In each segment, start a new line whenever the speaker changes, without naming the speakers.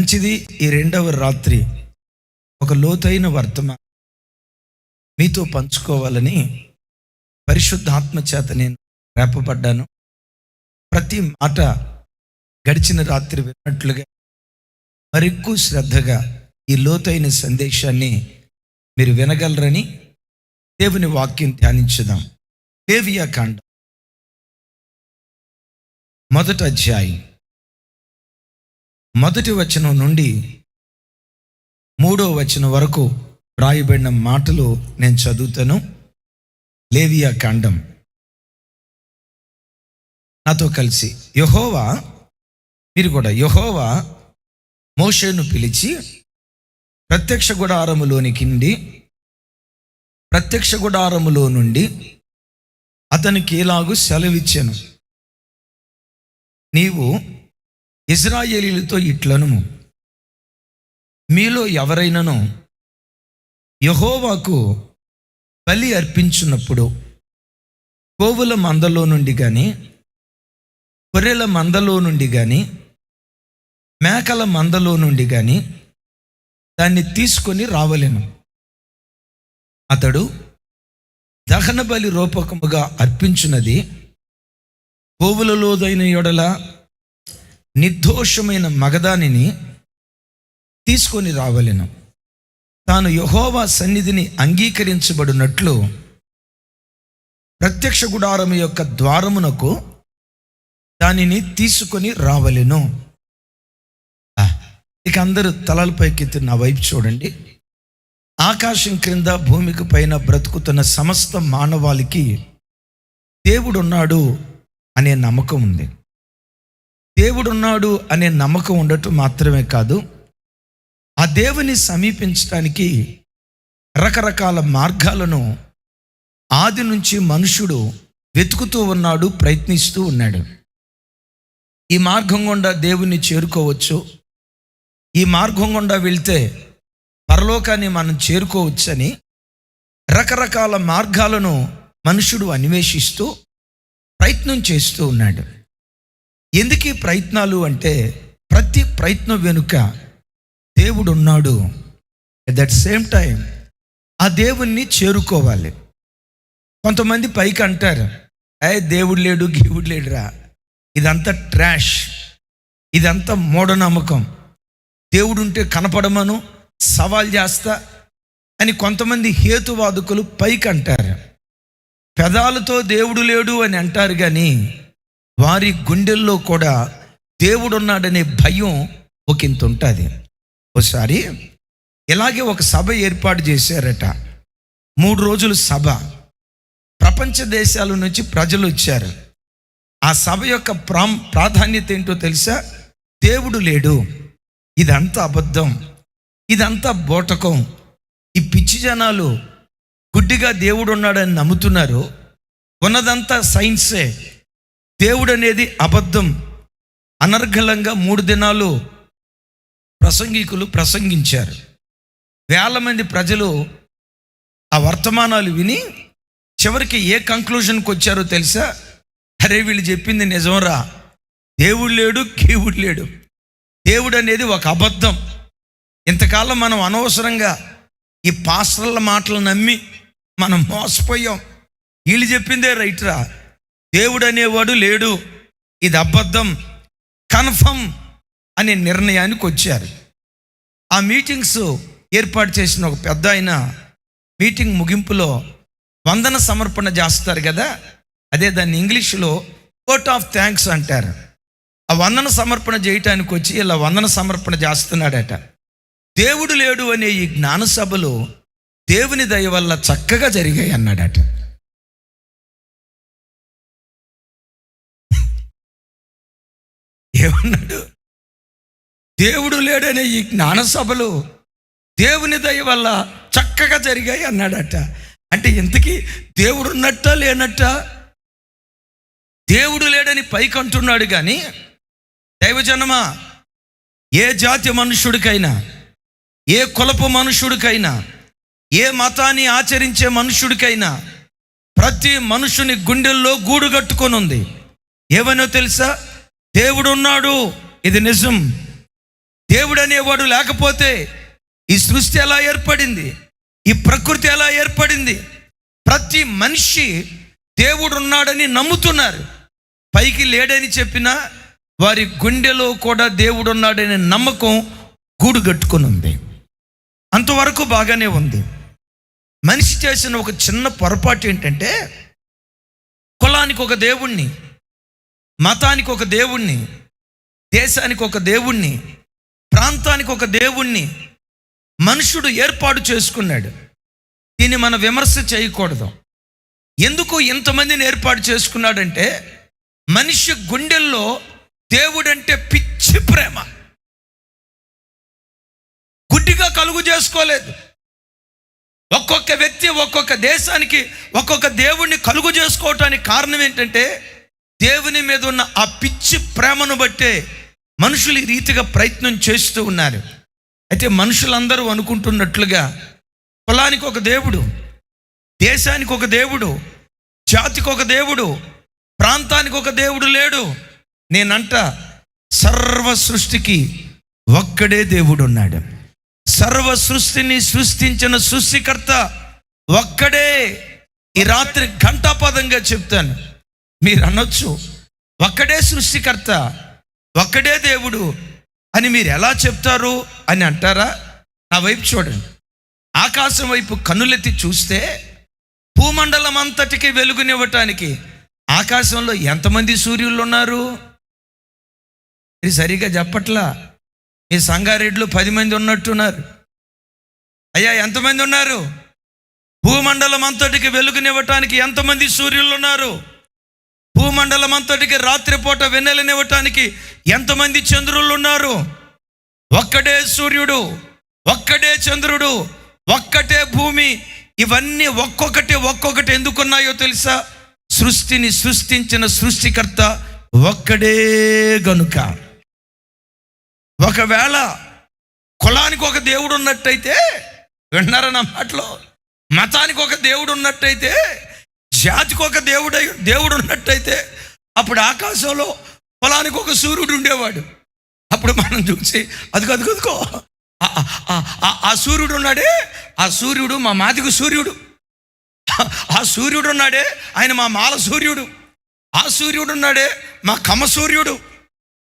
మంచిది. ఈ రెండవ రాత్రి ఒక లోతైన వర్తమానం మీతో పంచుకోవాలని పరిశుద్ధాత్మ చేత నేను రేపబడ్డాను. ప్రతి మాట గడిచిన రాత్రి విన్నట్లుగా మరెక్కువ శ్రద్ధగా ఈ లోతైన సందేశాన్ని మీరు వినగలరని దేవుని వాక్యం ధ్యానించుదాం. లేవియాకాండం 1వ అధ్యాయం 1వ వచనం నుండి 3వ వచనం వరకు రాయబడిన మాటలు నేను చదువుతాను. లేవియాకాండం. నాతో కలిసి యెహోవా మోషేను పిలిచి ప్రత్యక్ష గుడారములో నుండి అతనికి ఇలాగు సెలవిచ్చెను. నీవు ఇశ్రాయేలీయులతో ఇట్లనుము, మీలో ఎవరైనాను యెహోవాకు బలి అర్పించున్నప్పుడు గోవుల మందలో నుండి కానీ, గొర్రెల మందలో నుండి కానీ, మేకల మందలో నుండి కానీ దాన్ని తీసుకొని రావలెను. అతడు దహన బలి రూపకముగా అర్పించున్నది గోవులలోదైన యెడల నిర్దోషమైన మగదానిని తీసుకొని రావలెను. తాను యెహోవా సన్నిధిని అంగీకరించబడినట్లు ప్రత్యక్ష గుడారము యొక్క ద్వారమునకు దానిని తీసుకొని రావలెను. ఇక అందరూ తలలపైకెత్తి నా వైపు చూడండి. ఆకాశం క్రింద భూమికి పైన బ్రతుకుతున్న సమస్త మానవాళికి దేవుడున్నాడు అనే నమ్మకం ఉంది. దేవుడున్నాడు అనే నమ్మకం ఉండటం మాత్రమే కాదు, ఆ దేవుని సమీపించడానికి రకరకాల మార్గాలను ఆది నుంచి మనుషుడు వెతుకుతూ ఉన్నాడు, ప్రయత్నిస్తూ ఉన్నాడు. ఈ మార్గం గుండా దేవుణ్ణి చేరుకోవచ్చు, ఈ మార్గం గుండా వెళ్తే పరలోకాన్ని మనం చేరుకోవచ్చని రకరకాల మార్గాలను మనుషుడు అన్వేషిస్తూ ప్రయత్నం చేస్తూ ఉన్నాడు. ఎందుకు ఈ ప్రయత్నాలు అంటే, ప్రతి ప్రయత్నం వెనుక దేవుడు ఉన్నాడు. ఎట్ దట్ సేమ్ టైం ఆ దేవుణ్ణి చేరుకోవాలి. కొంతమంది పైకి అంటారు, దేవుడు లేడు, గీవుడు లేడురా, ఇదంతా ట్రాష్, ఇదంతా మూఢనమ్మకం, దేవుడు ఉంటే కనపడమను సవాల్ చేస్తా అని కొంతమంది హేతువాదుకులు పైకి అంటారు. పెదాలతో దేవుడు లేడు అని అంటారు, కానీ వారి గుండెల్లో కూడా దేవుడున్నాడనే భయం ఒకంత ఉంటుంది. ఒకసారి ఇలాగే ఒక సభ ఏర్పాటు చేశారట. 3 రోజుల సభ. ప్రపంచ దేశాల నుంచి ప్రజలు వచ్చారు. ఆ సభ యొక్క ప్రాధాన్యత ఏంటో తెలుసా? దేవుడు లేడు, ఇదంతా అబద్ధం, ఇదంతా బోటకం, ఈ పిచ్చి జనాలు గుడ్డిగా దేవుడు ఉన్నాడని నమ్ముతున్నారు, ఉన్నదంతా సైన్సే, దేవుడు అనేది అబద్ధం. అనర్గళంగా 3 దినాలు ప్రసంగికులు ప్రసంగించారు. వేల మంది ప్రజలు ఆ వర్తమానాలు విని చివరికి ఏ కంక్లూజన్కి వచ్చారో తెలుసా? అరే, వీళ్ళు చెప్పింది నిజంరా, దేవుడు లేడు, కీవుడు లేడు, దేవుడు అనేది ఒక అబద్ధం. ఇంతకాలం మనం అనవసరంగా ఈ పాస్టర్ల మాటలు నమ్మి మనం మోసపోయాం. వీళ్ళు చెప్పిందే రైట్రా, దేవుడు అనేవాడు లేడు, ఇది అబద్ధం, కన్ఫర్మ్ అనే నిర్ణయానికి వచ్చారు. ఆ మీటింగ్స్ ఏర్పాటు చేసిన ఒక పెద్ద ఆయన మీటింగ్ ముగింపులో వందన సమర్పణ చేస్తారు కదా, అదే దాన్ని ఇంగ్లీష్లో ఓట్ ఆఫ్ థ్యాంక్స్ అంటారు. ఆ వందన సమర్పణ చేయటానికి వచ్చి ఇలా వందన సమర్పణ చేస్తున్నాడట. దేవుడు లేడు అనే ఈ జ్ఞాన సభలు దేవుని దయ వల్ల చక్కగా జరిగాయి అన్నాడట. ఏమన్నాడు? దేవుడు లేడనే ఈ జ్ఞాన సభలు దేవుని దయ వల్ల చక్కగా జరిగాయి అన్నాడట. అంటే ఇంతకీ దేవుడు ఉన్నట్టా లేనట్టా? దేవుడు లేడని పైకి అంటున్నాడు, కానీ దైవజనమా, ఏ జాతి మనుష్యుడికైనా, ఏ కులపు మనుష్యుడికైనా, ఏ మతాన్ని ఆచరించే మనుష్యుడికైనా ప్రతి మనుషుని గుండెల్లో గూడు కట్టుకొని ఉంది. ఏమనో తెలుసా? దేవుడు ఉన్నాడు, ఇది నిజం. దేవుడు అనేవాడు లేకపోతే ఈ సృష్టి ఎలా ఏర్పడింది, ఈ ప్రకృతి ఎలా ఏర్పడింది? ప్రతి మనిషి దేవుడు ఉన్నాడని నమ్ముతున్నారు. పైకి లేడని చెప్పినా వారి గుండెలో కూడా దేవుడు ఉన్నాడనే నమ్మకం గూడు కట్టుకొని ఉంది. అంతవరకు బాగానే ఉంది. మనిషి చేసిన ఒక చిన్న పొరపాటు ఏంటంటే, కులానికి ఒక దేవుణ్ణి, మతానికి ఒక దేవుణ్ణి, దేశానికి ఒక దేవుణ్ణి, ప్రాంతానికి ఒక దేవుణ్ణి మనుషుడు ఏర్పాటు చేసుకున్నాడు. దీన్ని మనం విమర్శ చేయకూడదు. ఎందుకు ఇంతమందిని ఏర్పాటు చేసుకున్నాడంటే, మనిషి గుండెల్లో దేవుడంటే పిచ్చి ప్రేమ. గుడ్డిగా కలుగు చేసుకోలేదు. ఒక్కొక్క వ్యక్తి ఒక్కొక్క దేశానికి ఒక్కొక్క దేవుణ్ణి కలుగు చేసుకోవటానికి కారణం ఏంటంటే, దేవుని మీద ఉన్న ఆ పిచ్చి ప్రేమను బట్టే మనుషులు ఈ రీతిగా ప్రయత్నం చేస్తూ ఉన్నారు. అయితే మనుషులందరూ అనుకుంటున్నట్లుగా కులానికి ఒక దేవుడు, దేశానికి ఒక దేవుడు, జాతికి ఒక దేవుడు, ప్రాంతానికి ఒక దేవుడు లేడు. నేనంట సర్వ సృష్టికి ఒక్కడే దేవుడు ఉన్నాడు. సర్వ సృష్టిని సృష్టించిన సృష్టికర్త ఒక్కడే. ఈ రాత్రి ఘంటాపదంగా చెప్తాను. మీరు అనొచ్చు, ఒక్కడే సృష్టికర్త, ఒక్కడే దేవుడు అని మీరు ఎలా చెప్తారు అని అంటారా? నా వైపు చూడండి. ఆకాశం వైపు కన్నులెత్తి చూస్తే భూమండలం అంతటికి వెలుగునివ్వటానికి ఆకాశంలో ఎంతమంది సూర్యులు ఉన్నారు? ఇది సరిగా చెప్పట్లా. మీ సంగారెడ్డిలో 10 మంది ఉన్నట్టున్నారు. అయ్యా, ఎంతమంది ఉన్నారు? భూమండలం అంతటికి వెలుగునివ్వటానికి ఎంతమంది సూర్యులు ఉన్నారు? భూమండలం అంతటికి రాత్రిపూట వెన్నెలనివ్వటానికి ఎంతమంది చంద్రులు ఉన్నారు? ఒక్కడే సూర్యుడు, ఒక్కడే చంద్రుడు, ఒక్కటే భూమి. ఇవన్నీ ఒక్కొక్కటి ఎందుకున్నాయో తెలుసా? సృష్టిని సృష్టించిన సృష్టికర్త ఒక్కడే గనుక. ఒకవేళ కులానికి ఒక దేవుడు ఉన్నట్టయితే, విన్నారా నా మాటలో, మతానికి ఒక దేవుడు ఉన్నట్టయితే, జాతికి ఒక దేవుడు ఉన్నట్టయితే, అప్పుడు ఆకాశంలో పొలానికి ఒక సూర్యుడు ఉండేవాడు. అప్పుడు మనం చూసి అదిగో ఆ సూర్యుడు ఉన్నాడే, ఆ సూర్యుడు మా మాదిగ సూర్యుడు. ఆ సూర్యుడు ఉన్నాడే, ఆయన మా మాల సూర్యుడు. ఆ సూర్యుడు ఉన్నాడే మా కమ సూర్యుడు.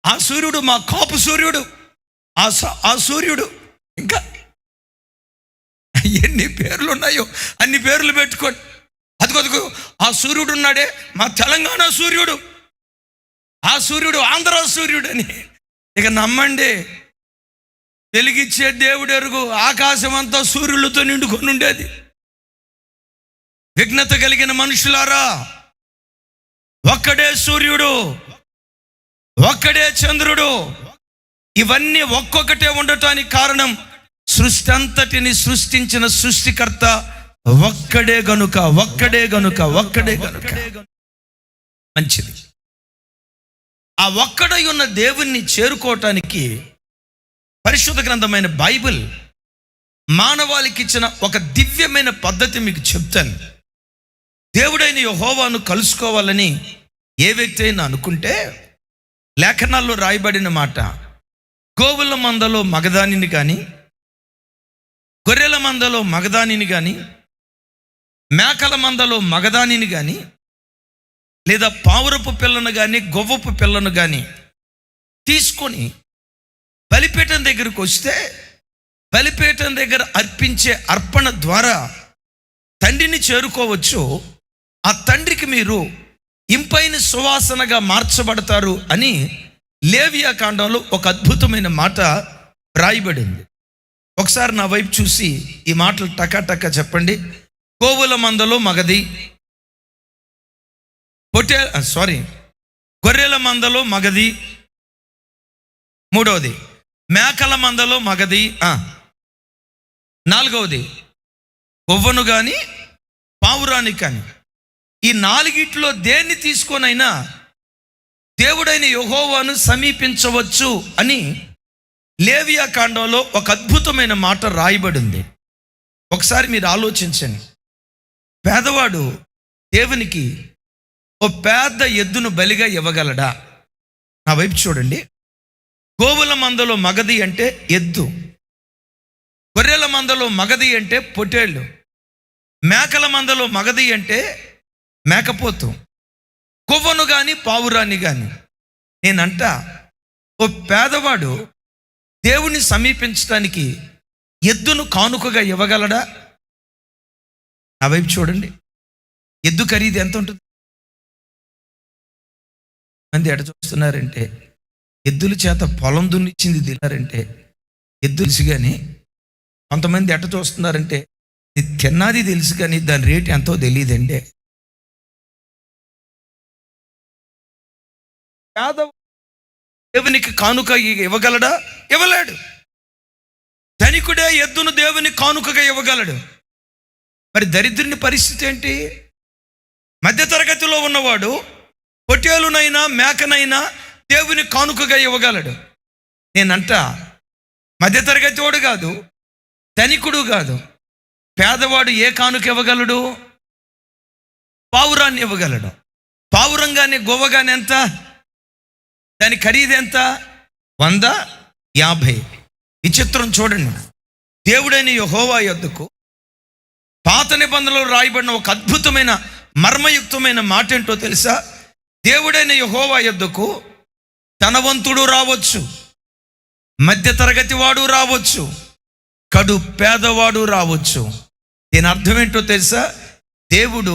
ఆ సూర్యుడు మా కాపు సూర్యుడు. ఆ సూర్యుడు ఇంకా ఎన్ని పేర్లు ఉన్నాయో అన్ని పేర్లు పెట్టుకోండి. అదిగో ఆ సూర్యుడు ఉన్నాడే మా తెలంగాణ సూర్యుడు. ఆ సూర్యుడు ఆంధ్ర సూర్యుడు అని ఇక నమ్మండి. వెలిగిచ్చే దేవుడు ఎరుగు. ఆకాశం అంతా సూర్యులతో నిండుకొని ఉండేది. విఘ్నత కలిగిన మనుషులారా, ఒక్కడే సూర్యుడు, ఒక్కడే చంద్రుడు. ఇవన్నీ ఒక్కొక్కటే ఉండటానికి కారణం సృష్టి అంతటిని సృష్టించిన సృష్టికర్త ఒక్కడే గనుక. మంచిది. ఆ ఒక్కడై ఉన్న దేవుణ్ణి చేరుకోవటానికి పరిశుద్ధ గ్రంథమైన బైబిల్ మానవాళికి ఇచ్చిన ఒక దివ్యమైన పద్ధతి మీకు చెప్తాను. దేవుడైన యెహోవాను కలుసుకోవాలని ఏ వ్యక్తి అయినా అనుకుంటే, లేఖనాల్లో రాయబడిన మాట, గోవుల మందలో మగదానిని కానీ, గొర్రెల మందలో మగదానిని కానీ, మేకల మందలో మగదానిని కానీ, లేదా పావురపు పిల్లను కానీ గొవ్వపు పిల్లను కానీ తీసుకొని బలిపీఠం దగ్గరకు వస్తే, బలిపీఠం దగ్గర అర్పించే అర్పణ ద్వారా తండ్రిని చేరుకోవచ్చు. ఆ తండ్రికి మీరు ఇంపైన సువాసనగా మార్చబడతారు అని లేవియా కాండంలో ఒక అద్భుతమైన మాట రాయబడింది. ఒకసారి నా వైపు చూసి ఈ మాటలు టకా చెప్పండి. గోవుల మందలో మగది, గొర్రెల మందలో మగది. మూడవది మేకల మందలో మగది. నాలుగవది కొవ్వను కానీ పావురాని కానీ. ఈ నాలుగిట్లో దేన్ని తీసుకొనైనా దేవుడైన యెహోవాను సమీపించవచ్చు అని లేవియా కాండంలో ఒక అద్భుతమైన మాట రాయబడింది. ఒకసారి మీరు ఆలోచించండి. పేదవాడు దేవునికి ఓ పెద్ద ఎద్దును బలిగా ఇవ్వగలడా? నా వైపు చూడండి. గోవుల మందలో మగది అంటే ఎద్దు, గొర్రెల మందలో మగది అంటే పొట్టేళ్ళు, మేకల మందలో మగది అంటే మేకపోతు, కొవ్వను కానీ పావురాన్ని కానీ. నేనంట ఓ పేదవాడు దేవుణ్ణి సమీపించడానికి ఎద్దును కానుకగా ఇవ్వగలడా? నా వైపు చూడండి. ఎద్దు ఖరీదు ఎంత ఉంటుంది? మంది ఎట చూస్తున్నారంటే ఎద్దుల చేత పొలం దున్నిచ్చింది తిన్నారంటే ఎద్దు తెలుసు, కానీ కొంతమంది ఎట చూస్తున్నారంటే తిన్నది తెలుసు కానీ దాని రేటు ఎంతో తెలియదండి. దేవునికి కానుక ఇవ్వగలడా? ఇవ్వలేడు. ధనికుడే ఎద్దును దేవుని కానుకగా ఇవ్వగలడు. మరి దరిద్రుని పరిస్థితి ఏంటి? మధ్యతరగతిలో ఉన్నవాడు పొట్టేలునైనా మేకనైనా దేవుని కానుకగా ఇవ్వగలడు. నేనంట మధ్యతరగతి వాడు కాదు, ధనికుడు కాదు, పేదవాడు ఏ కానుక ఇవ్వగలడు? పావురాన్ని ఇవ్వగలడు. పావురంగానే గోవగానే ఎంత? దాని ఖరీదు ఎంత? 150. ఈ చిత్రం చూడండి. దేవుడైన యెహోవా యొద్దకు పాత నిబంధనలో రాయబడిన ఒక అద్భుతమైన మర్మయుక్తమైన మాట ఏంటో తెలుసా? దేవుడైన యెహోవా యొద్దకు ధనవంతుడు రావచ్చు, మధ్యతరగతి వాడు రావచ్చు, కడు పేదవాడు రావచ్చు. దీని అర్థం ఏంటో తెలుసా? దేవుడు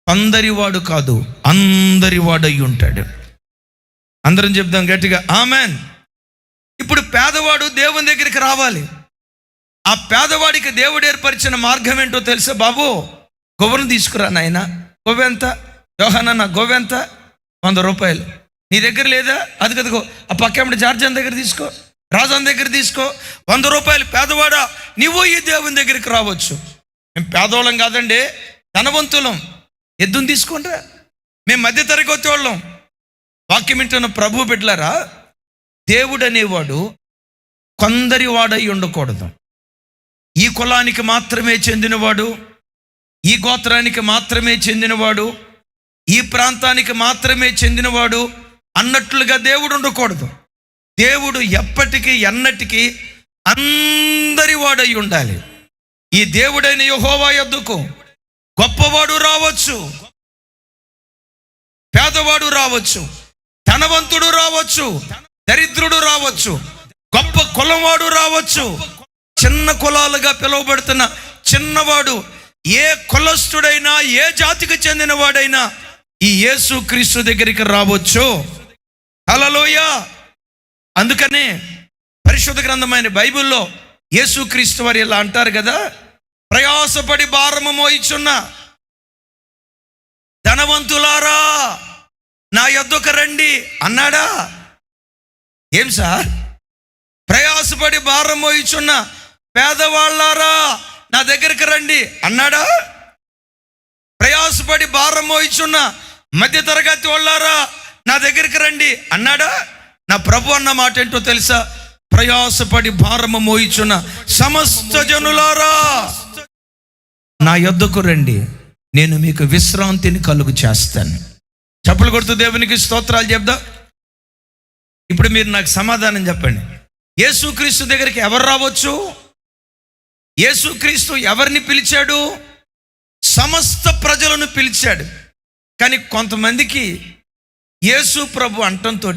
కొందరివాడు కాదు, అందరివాడై ఉంటాడు. అందరం చెప్దాం గట్టిగా ఆమెన్. ఇప్పుడు పేదవాడు దేవుని దగ్గరికి రావాలి. ఆ పేదవాడికి దేవుడు ఏర్పరిచిన మార్గం ఏంటో తెలుసా? బాబు గొవ్వను తీసుకురా నాయన. గొవ్వ ఎంత? యోహానన్న గొవ్వ ఎంత? 100 రూపాయలు. నీ దగ్గర లేదా? అది కదుగో ఆ పక్కన జార్జన్ దగ్గర తీసుకో, రాజాన్ దగ్గర తీసుకో. 100 రూపాయలు. పేదవాడా, నువ్వు ఈ దేవుని దగ్గరికి రావచ్చు. మేము పేదవాళ్ళం కాదండి, ధనవంతులం. ఎద్దును తీసుకుంటా. మేము మధ్యతరగతి వాళ్ళం. వాక్యం వింటున్న ప్రభు బిడ్డలారా, దేవుడు అనేవాడు కొందరి వాడై ఉండకూడదు. ఈ కులానికి మాత్రమే చెందినవాడు, ఈ గోత్రానికి మాత్రమే చెందినవాడు, ఈ ప్రాంతానికి మాత్రమే చెందినవాడు అన్నట్లుగా దేవుడు ఉండకూడదు. దేవుడు ఎప్పటికీ ఎన్నటికీ అందరి వాడై ఉండాలి. ఈ దేవుడైన యెహోవా యొద్దకు గొప్పవాడు రావచ్చు, పేదవాడు రావచ్చు, ధనవంతుడు రావచ్చు, దరిద్రుడు రావచ్చు, గొప్ప కులంవాడు రావచ్చు. చిన్న కులాలుగా పిలువబడుతున్న చిన్నవాడు, ఏ కులస్తుడైనా ఏ జాతికి చెందిన వాడైనా ఈ యేసు క్రీస్తు దగ్గరికి రావచ్చు. హల్లెలూయా. అందుకనే పరిశుద్ధ గ్రంథమైన బైబిల్లో యేసు క్రీస్తు వారు ఇలా అంటారు కదా, ప్రయాసపడి భారము మోయిచున్న ధనవంతులారా నా యొద్దకు రండి అన్నాడా? ఏం సార్? ప్రయాసపడి భారం మోయిచున్న పేదవాళ్ళారా నా దగ్గరికి రండి అన్నాడా? ప్రయాసపడి భారం మోయిచున్న మధ్యతరగతి వాళ్ళారా నా దగ్గరికి రండి అన్నాడా? నా ప్రభు అన్న మాట ఏంటో తెలుసా? ప్రయాసపడి భారము మోయిచున్న సమస్త జనులారా నా యొద్దకు రండి, నేను మీకు విశ్రాంతిని కలుగు చేస్తాను. చప్పలు కొడుతూ దేవునికి స్తోత్రాలు చెప్దాం. ఇప్పుడు మీరు నాకు సమాధానం చెప్పండి. యేసుక్రీస్తు దగ్గరికి ఎవరు రావచ్చు? యేసుక్రీస్తు ఎవరిని పిలిచాడు? సమస్త ప్రజలను పిలిచాడు. కానీ కొంతమందికి యేసు ప్రభు అంటంతో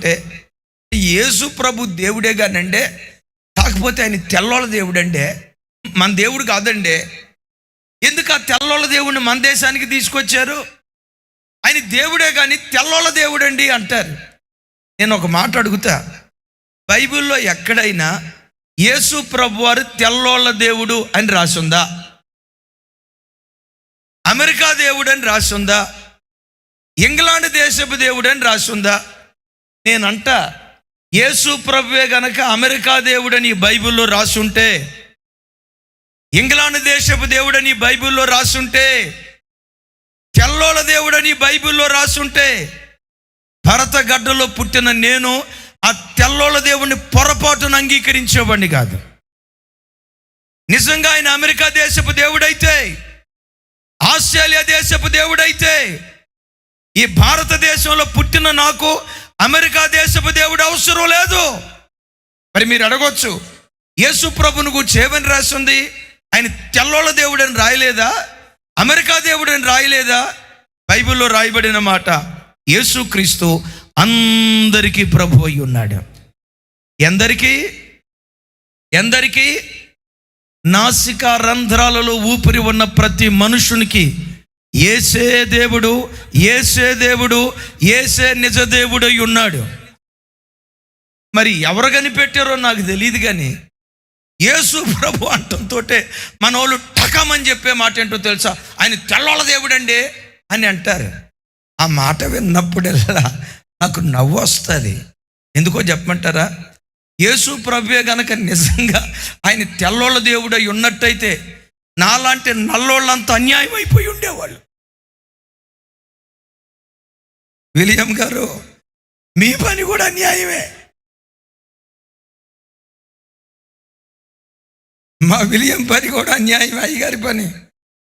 యేసు ప్రభు దేవుడే కానండే, కాకపోతే ఆయన తెల్లోళ్ళ దేవుడండే, మన దేవుడు కాదండే. ఎందుకు ఆ తెల్లోళ్ళ దేవుడిని మన దేశానికి తీసుకొచ్చారు? ఆయన దేవుడే కానీ తెల్లోళ్ళ దేవుడండి అంటారు. నేను ఒక మాట అడుగుతా, బైబిల్లో ఎక్కడైనా యేసు ప్రభు వారు తెల్లోళ్ళ దేవుడు అని రాసుందా? అమెరికా దేవుడు అని రాసుందా? ఇంగ్లాండ్ దేశపు దేవుడు అని రాసుందా? నేనంట యేసు ప్రభువే గనక అమెరికా దేవుడని బైబిల్లో రాసుంటే, ఇంగ్లాండ్ దేశపు దేవుడని బైబిల్లో రాసుంటే, తెల్లోళ్ళ దేవుడని బైబిల్లో రాసుంటే, భరతగడ్డలో పుట్టిన నేను ఆ తెల్లోళ్ళ దేవుడిని పొరపాటును అంగీకరించేవాడిని కాదు. నిజంగా ఆయన అమెరికా దేశపు దేవుడైతే, ఆస్ట్రేలియా దేశపు దేవుడైతే, ఈ భారతదేశంలో పుట్టిన నాకు అమెరికా దేశపు దేవుడు అవసరం లేదు. మరి మీరు అడగొచ్చు, యేసు ప్రభును గురించి ఏమని రాస్తుంది? ఆయన తెల్లోళ్ళ దేవుడు అని రాయలేదా? అమెరికా దేవుడు అని రాయలేదా? బైబిల్లో రాయబడిన మాట, యేసుక్రీస్తు అందరికీ ప్రభు అయి ఉన్నాడు. ఎందరికీ? నాసికా రంధ్రాలలో ఊపిరి ఉన్న ప్రతి మనుషునికి యేసే దేవుడు, యేసే నిజ దేవుడు అయి ఉన్నాడు. మరి ఎవరు కనిపెట్టారో నాకు తెలియదు, కానీ యేసు ప్రభు అంటంతో మన వాళ్ళు టకమని చెప్పే మాట ఏంటో తెలుసా? ఆయన తెల్లోళ్ళ దేవుడండి అని అంటారు. ఆ మాట విన్నప్పుడల్లా నాకు నవ్వు వస్తుంది. ఎందుకో చెప్పమంటారా? యేసు ప్రభువే గనక నిజంగా ఆయన తెల్లోళ్ళ దేవుడు అయి ఉన్నట్టయితే నాలాంటి నల్లోళ్ళంతా అన్యాయం అయిపోయి ఉండేవాళ్ళు. విలియం గారు, మీ పని కూడా అన్యాయమే. మా విలియం పని కూడా అన్యాయం. అయ్యగారి పని,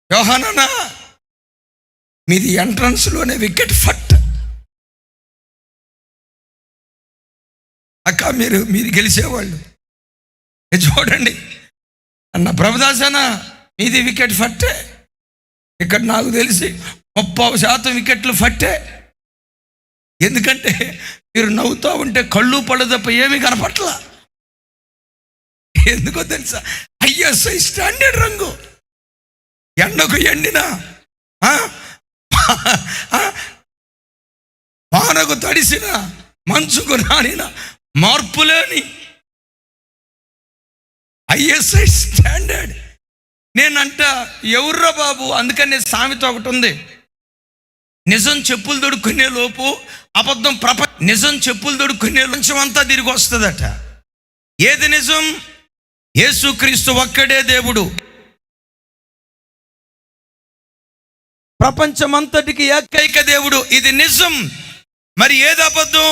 యోహానన్నా మీది ఎంట్రన్స్లోనే వికెట్ ఫట్. అక్క మీరు గెలిచేవాళ్ళు. చూడండి అన్న ప్రభుదాసన, మీది వికెట్ ఫట్టే. ఇక్కడ నాకు తెలిసి 30% వికెట్లు ఫట్టే. ఎందుకంటే మీరు నవ్వుతూ ఉంటే కళ్ళు పళ్ళు తప్ప ఏమీ కనపట్లా. ఎందుకో తెలుసా? ISI స్టాండర్డ్ రంగు. ఎండకు ఎండిన, వానకు తడిసిన, మంచుకు నానిన మార్పులేని ISI స్టాండర్డ్. నేనంట ఎవర్రా బాబు? అందుకనే సామెత ఒకటి ఉంది, నిజం చెప్పులు దొడుక్కునే లోపు అబద్ధం నిజం చెప్పులు దొడుక్కునే కొంచెం అంతా తిరిగి వస్తుందట. ఏది నిజం? యేసుక్రీస్తు ఒక్కడే దేవుడు, ప్రపంచమంతటికి ఏకైక దేవుడు, ఇది నిజం. మరి ఏది అబద్ధం?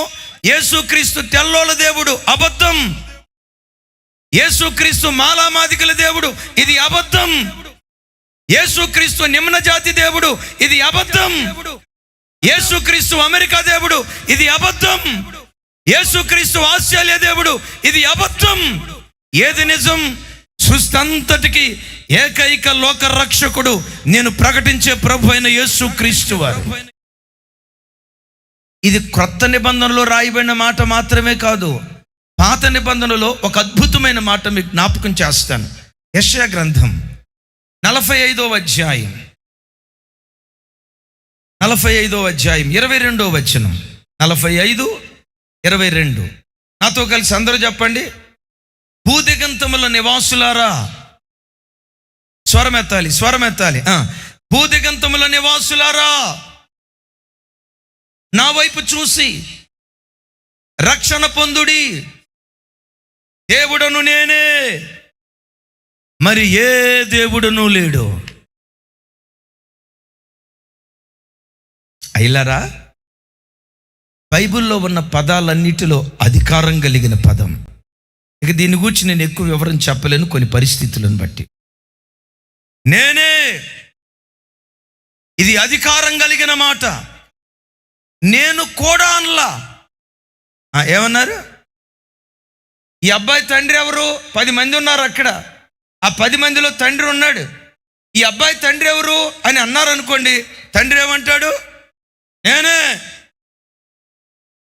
యేసుక్రీస్తు తెల్లోళ్ళ దేవుడు, అబద్ధం. యేసుక్రీస్తు మాలామాదికల దేవుడు, ఇది అబద్ధం. యేసుక్రీస్తు నిమ్న జాతి దేవుడు, ఇది అబద్ధం. యేసుక్రీస్తు అమెరికా దేవుడు, ఇది అబద్ధం. యేసుక్రీస్తు ఆస్ట్రేలియా దేవుడు, ఇది అబద్ధం. ఏది నిజం? సృష్టి ఏకైక లోక రక్షకుడు, నేను ప్రకటించే ప్రభు అయిన యేసుక్రీస్తు వారు. ఇది క్రొత్త నిబంధనలో రాయబడిన మాట మాత్రమే కాదు, పాత నిబంధనలో ఒక అద్భుతమైన మాట మీకు జ్ఞాపకం చేస్తాను. యెషయా గ్రంథం 45వ అధ్యాయం 22వ వచనం. 45:22. నాతో కలిసి అందరూ చెప్పండి. భూదిగంతముల నివాసులారా, స్వరమెత్తాలి. భూదిగంతముల నివాసులారా, నా వైపు చూసి రక్షణ పొందుడి. దేవుడను నేనే, మరి ఏ దేవుడును లేడు. అయిలారా, బైబిల్లో ఉన్న పదాలన్నిటిలో అధికారం కలిగిన పదం. ఇక దీని గురించి నేను ఎక్కువ వివరం చెప్పలేను, కొన్ని పరిస్థితులను బట్టి. నేనే, ఇది అధికారం కలిగిన మాట. నేను కూడా అనలా. ఏమన్నారు? ఈ అబ్బాయి తండ్రి ఎవరు? 10 మంది ఉన్నారు అక్కడ. ఆ 10 మందిలో తండ్రి ఉన్నాడు. ఈ అబ్బాయి తండ్రి ఎవరు అని అన్నారు అనుకోండి, తండ్రి ఏమంటాడు? నేనే.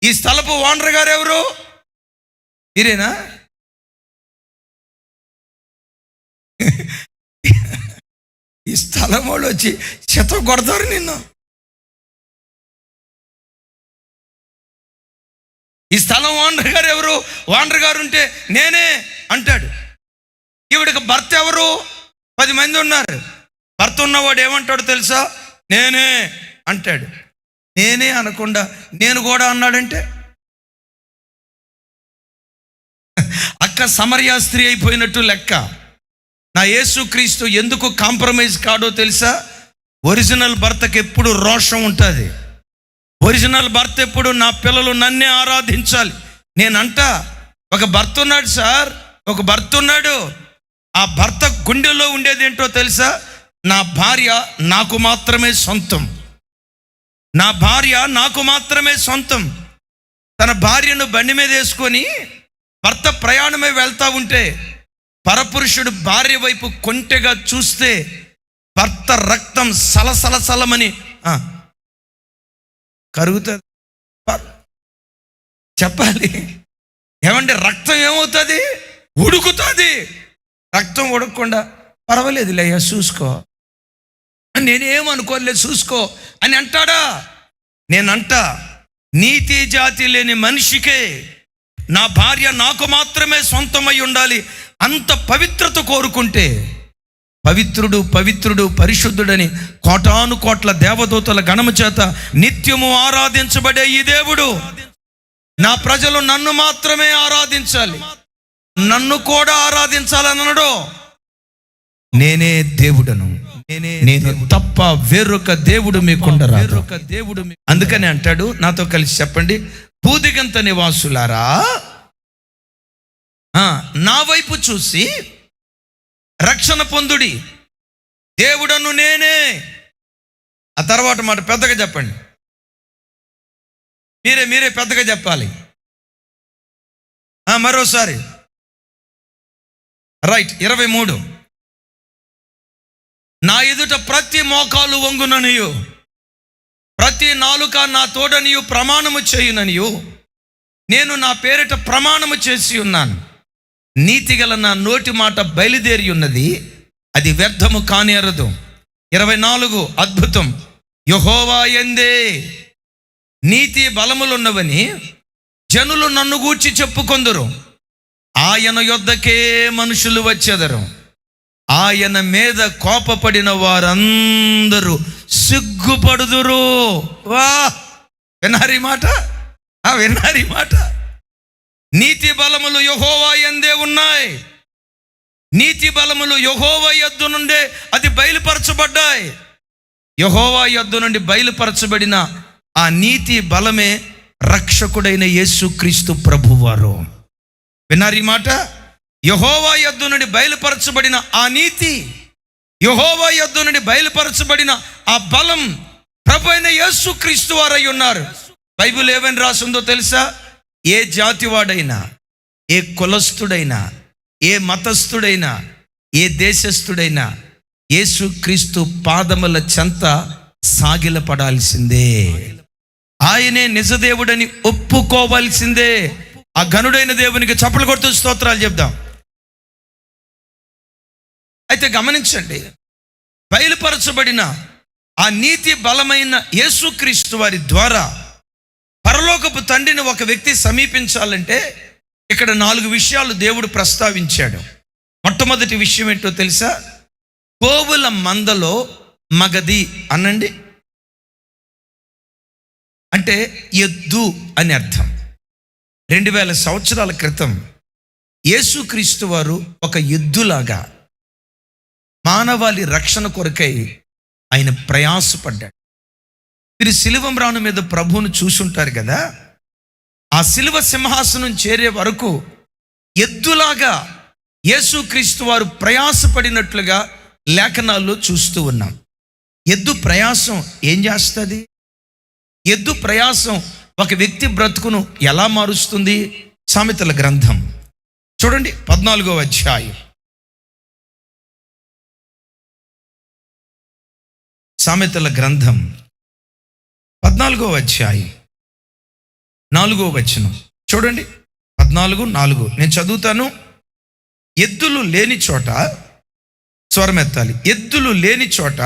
ఈ స్థలపు ఓనర్ గారు ఎవరు? మీరేనా? ఈ స్థలం వాళ్ళు వచ్చి చెత్త కొడతారు నిన్ను. ఈ స్థలం ఓనర్ గారు ఎవరు? ఓనర్ గారు ఉంటే నేనే అంటాడు. ఈవిడికి భర్త ఎవరు? 10 మంది ఉన్నారు. భర్త ఉన్నవాడు ఏమంటాడు తెలుసా? నేనే అంటాడు. నేనే అనకుండా నేను కూడా అన్నాడంటే అక్క సమరయ స్త్రీ అయిపోయినట్టు లెక్క. నా యేసుక్రీస్తు ఎందుకు కాంప్రమైజ్ కాడో తెలుసా? ఒరిజినల్ భర్తకి ఎప్పుడు రోషం ఉంటుంది. ఒరిజినల్ భర్త ఎప్పుడు నా పిల్లలు నన్నే ఆరాధించాలి. నేనంట ఒక భర్త ఉన్నాడు సార్, ఒక భర్త ఉన్నాడు. ఆ భర్త గుండెలో ఉండేది ఏంటో తెలుసా? నా భార్య నాకు మాత్రమే సొంతం. నా భార్య నాకు మాత్రమే సొంతం. తన భార్యను బండి మీద వేసుకొని భర్త ప్రయాణమై వెళ్తా ఉంటే పరపురుషుడు భార్య వైపు కొంటెగా చూస్తే భర్త రక్తం సలసలసలమని కరుగుతుంది. చెప్పాలి ఏమంటే రక్తం ఏమవుతుంది? ఉడుకుతుంది. రక్తం ఉడకకుండా పర్వాలేదులే అయ్యా చూసుకో, నేనేమనుకోలేదు చూసుకో అని అంటాడా? నేనంట నీతి జాతి లేని మనిషికే నా భార్య నాకు మాత్రమే సొంతమై ఉండాలి అంత పవిత్రత కోరుకుంటే, పవిత్రుడు పవిత్రుడు పరిశుద్ధుడని కోటాను కోట్ల దేవదూతల గణము చేత నిత్యము ఆరాధించబడే ఈ దేవుడు నా ప్రజలు నన్ను మాత్రమే ఆరాధించాలి, నన్ను కూడా ఆరాధించాలన్నాడు. నేనే దేవుడను, నేను తప్ప వేరొక దేవుడు మీకుండరాదు. అందుకని అంటాడు, నాతో కలిసి చెప్పండి, భూదిగంత నివాసులారా నా వైపు చూసి రక్షణ పొందుడి, దేవుడను నేనే. ఆ తర్వాత మాట పెద్దగా చెప్పండి, మీరే పెద్దగా చెప్పాలి. మరోసారి రైట్. 23 నా ఎదుట ప్రతి మోకాలు వంగుననియు ప్రతి నాలుక నా తోడనియు ప్రమాణము చేయుననియు నేను నా పేరిట ప్రమాణము చేసి ఉన్నాను. నీతిగల నా నోటి మాట బయలుదేరి ఉన్నది, అది వ్యర్థము కానేరదు. 24 అద్భుతం. యెహోవా యందే నీతి బలములున్నవని జనులు నన్ను గూర్చి చెప్పుకొందురు. ఆయన యొద్దకే మనుషులు వచ్చెదరు. ఆయన మీద కోపపడిన వారందరూ సిగ్గుపడుదురు. వా, విన్నారీ మాట? విన్నారీ మాట? నీతి బలములు యెహోవా యందే ఉన్నాయి. నీతి బలములు యెహోవా యొద్ద నుండే అది బయలుపరచబడ్డాయి. యెహోవా యొద్ద నుండి బయలుపరచబడిన ఆ నీతి బలమే రక్షకుడైన యేసుక్రీస్తు ప్రభువారు. విన్నారు ఈ మాట? యెహోవా యొద్ద నుండి బయలుపరచబడిన ఆ నీతి, యెహోవా యొద్ద నుండి బయలుపరచబడిన ఆ బలం ప్రభు అయిన యేసుక్రీస్తు వారై ఉన్నారు. బైబిల్ ఏమని రాసిందో తెలుసా? ఏ జాతివాడైనా, ఏ కులస్థుడైనా, ఏ మతస్థుడైనా, ఏ దేశస్థుడైనా యేసుక్రీస్తు పాదముల చెంత సాగిలపడాల్సిందే. ఆయనే నిజదేవుడని ఒప్పుకోవాల్సిందే. ఆ ఘనుడైన దేవునికి చప్పలు కొడుతూ స్తోత్రాలు చెప్దాం. అయితే గమనించండి, బయలుపరచబడిన ఆ నీతి బలమైన యేసుక్రీస్తు వారి ద్వారా పరలోకపు తండ్రిని ఒక వ్యక్తి సమీపించాలంటే ఇక్కడ 4 విషయాలు దేవుడు ప్రస్తావించాడు. మొట్టమొదటి విషయం ఏంటో తెలుసా? గోవుల మందలో మగది అనండి అంటే ఎద్దు అని అర్థం. 2000 సంవత్సరాల క్రితం యేసుక్రీస్తు వారు ఒక ఎద్దులాగా మానవాళి రక్షణ కొరకై ఆయన ప్రయాసపడ్డాడు. మీరు సిలువ మ్రాను మీద ప్రభువును చూసుంటారు కదా. ఆ సిలువ సింహాసనం చేరే వరకు ఎద్దులాగా యేసుక్రీస్తు వారు ప్రయాసపడినట్లుగా లేఖనాల్లో చూస్తూ ఉన్నాం. ఎద్దు ప్రయాసం ఏం చేస్తుంది? ఎద్దు ప్రయాసం ఒక వ్యక్తి బ్రతుకును ఎలా మారుస్తుంది? సామెతల గ్రంథం చూడండి, 14వ అధ్యాయం. సామెతల గ్రంథం 14వ అధ్యాయం 4వ వచనం చూడండి. 14:4 నేను చదువుతాను. ఎద్దులు లేని చోట, స్వరమెత్తాలి, ఎద్దులు లేని చోట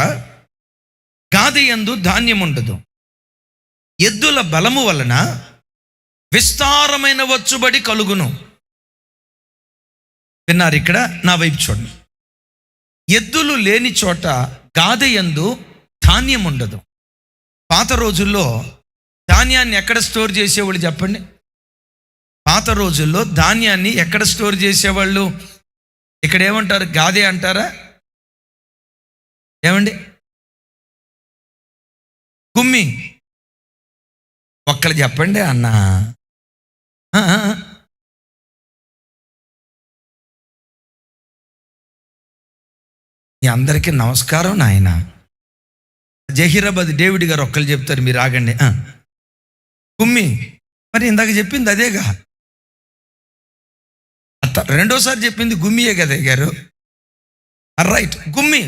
గాది యందు ధాన్యం ఉండదు. ఎద్దుల బలము వలన విస్తారమైన వచ్చుబడి కలుగును. విన్నారు? ఇక్కడ నా వైపు చూడండి. ఎద్దులు లేని చోట గాది యందు ధాన్యం ఉండదు. పాత రోజుల్లో ధాన్యాన్ని ఎక్కడ స్టోర్ చేసేవాళ్ళు చెప్పండి? పాత రోజుల్లో ధాన్యాన్ని ఎక్కడ స్టోర్ చేసేవాళ్ళు? ఇక్కడ ఏమంటారు? గాదే అంటారా? ఏమండి? గుమ్మి. ఒక్కళ్ళు చెప్పండి అన్నా. మీ అందరికీ నమస్కారం నాయన. జహీరాబాద్ డేవిడ్ గారు ఒక్కళ్ళు చెప్తారు, మీరు ఆగండి. గుమ్మి. మరి ఇందాక చెప్పింది అదేగా. రెండోసారి చెప్పింది గుమ్మియే కదా గారు, రైట్, గుమ్మి.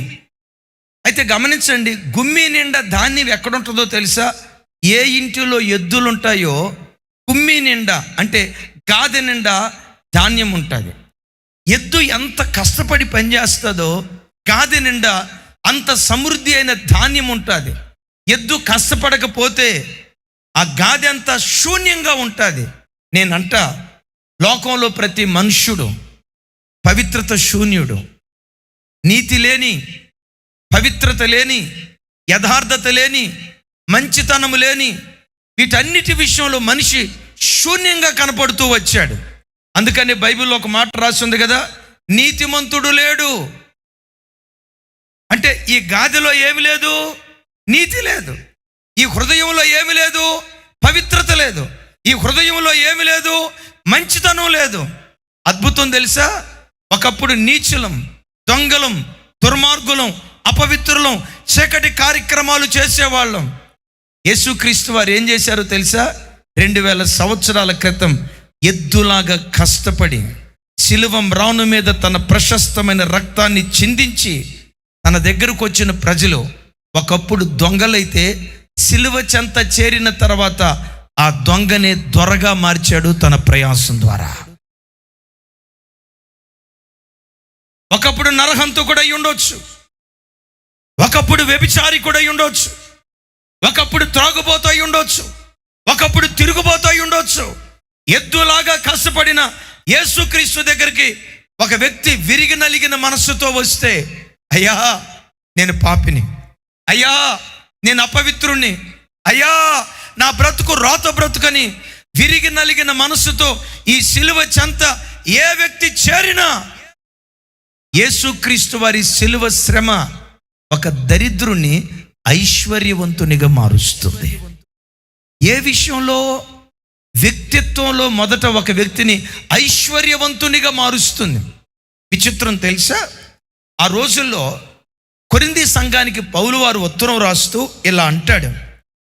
అయితే గమనించండి, గుమ్మి నిండా ధాన్యం ఎక్కడుంటుందో తెలుసా? ఏ ఇంటిలో ఎద్దులు ఉంటాయో గుమ్మి నిండా అంటే గాదె నిండా ధాన్యం ఉంటుంది. ఎద్దు ఎంత కష్టపడి పనిచేస్తుందో గాదె నిండా అంత సమృద్ధి అయిన ధాన్యం ఉంటుంది. ఎద్దు కష్టపడకపోతే ఆ గాదె అంతా శూన్యంగా ఉంటుంది. నేనంట లోకంలో ప్రతి మనుష్యుడు పవిత్రత శూన్యుడు, నీతి లేని, పవిత్రత లేని, యథార్థత లేని, మంచితనము లేని, వీటన్నిటి విషయంలో మనిషి శూన్యంగా కనపడుతూ వచ్చాడు. అందుకని బైబిల్లో ఒక మాట రాసింది కదా, నీతిమంతుడు లేడు. అంటే ఈ గాదిలో ఏమి లేదు? నీతి లేదు. ఈ హృదయంలో ఏమి లేదు? పవిత్రత లేదు. ఈ హృదయంలో ఏమి లేదు? మంచితనం లేదు. అద్భుతం తెలుసా? ఒకప్పుడు నీచులం, దొంగలం, దుర్మార్గులం, అపవిత్రులం, చీకటి కార్యక్రమాలు చేసేవాళ్ళం. యేసుక్రీస్తు వారు ఏం చేశారో తెలుసా? 2000 సంవత్సరాల క్రితం ఎద్దులాగా కష్టపడి శిలువ మ్రాను మీద తన ప్రశస్తమైన రక్తాన్ని చిందించి తన దగ్గరకు వచ్చిన ప్రజలు ఒకప్పుడు దొంగలైతే శిలువ చెంత చేరిన తర్వాత ఆ దొంగనే దొరగా మార్చాడు తన ప్రయాసం ద్వారా. ఒకప్పుడు నరహంతకుడై ఉండొచ్చు, ఒకప్పుడు వ్యభిచారికుడై ఉండొచ్చు, ఒకప్పుడు త్రాగుబోతై ఉండొచ్చు, ఒకప్పుడు తిరుగుబోతై ఉండొచ్చు. ఎద్దులాగా కష్టపడిన యేసుక్రీస్తు దగ్గరికి ఒక వ్యక్తి విరిగి నలిగిన మనస్సుతో వస్తే, అయ్యా నేను పాపిని, అయ్యా నేను అపవిత్రుణ్ణి, అయ్యా నా బ్రతుకు రోత బ్రతుకని విరిగి నలిగిన మనస్సుతో ఈ సిలువ చెంత ఏ వ్యక్తి చేరినా యేసుక్రీస్తు వారి సిలువ శ్రమ ఒక దరిద్రుని ఐశ్వర్యవంతునిగా మారుస్తుంది. ఏ విషయంలో? వ్యక్తిత్వంలో మొదట ఒక వ్యక్తిని ఐశ్వర్యవంతునిగా మారుస్తుంది. విచిత్రం తెలుసా? ఆ రోజుల్లో కొరింథీ సంఘానికి పౌలు వారు ఉత్తరం రాస్తూ ఇలా అంటాడు,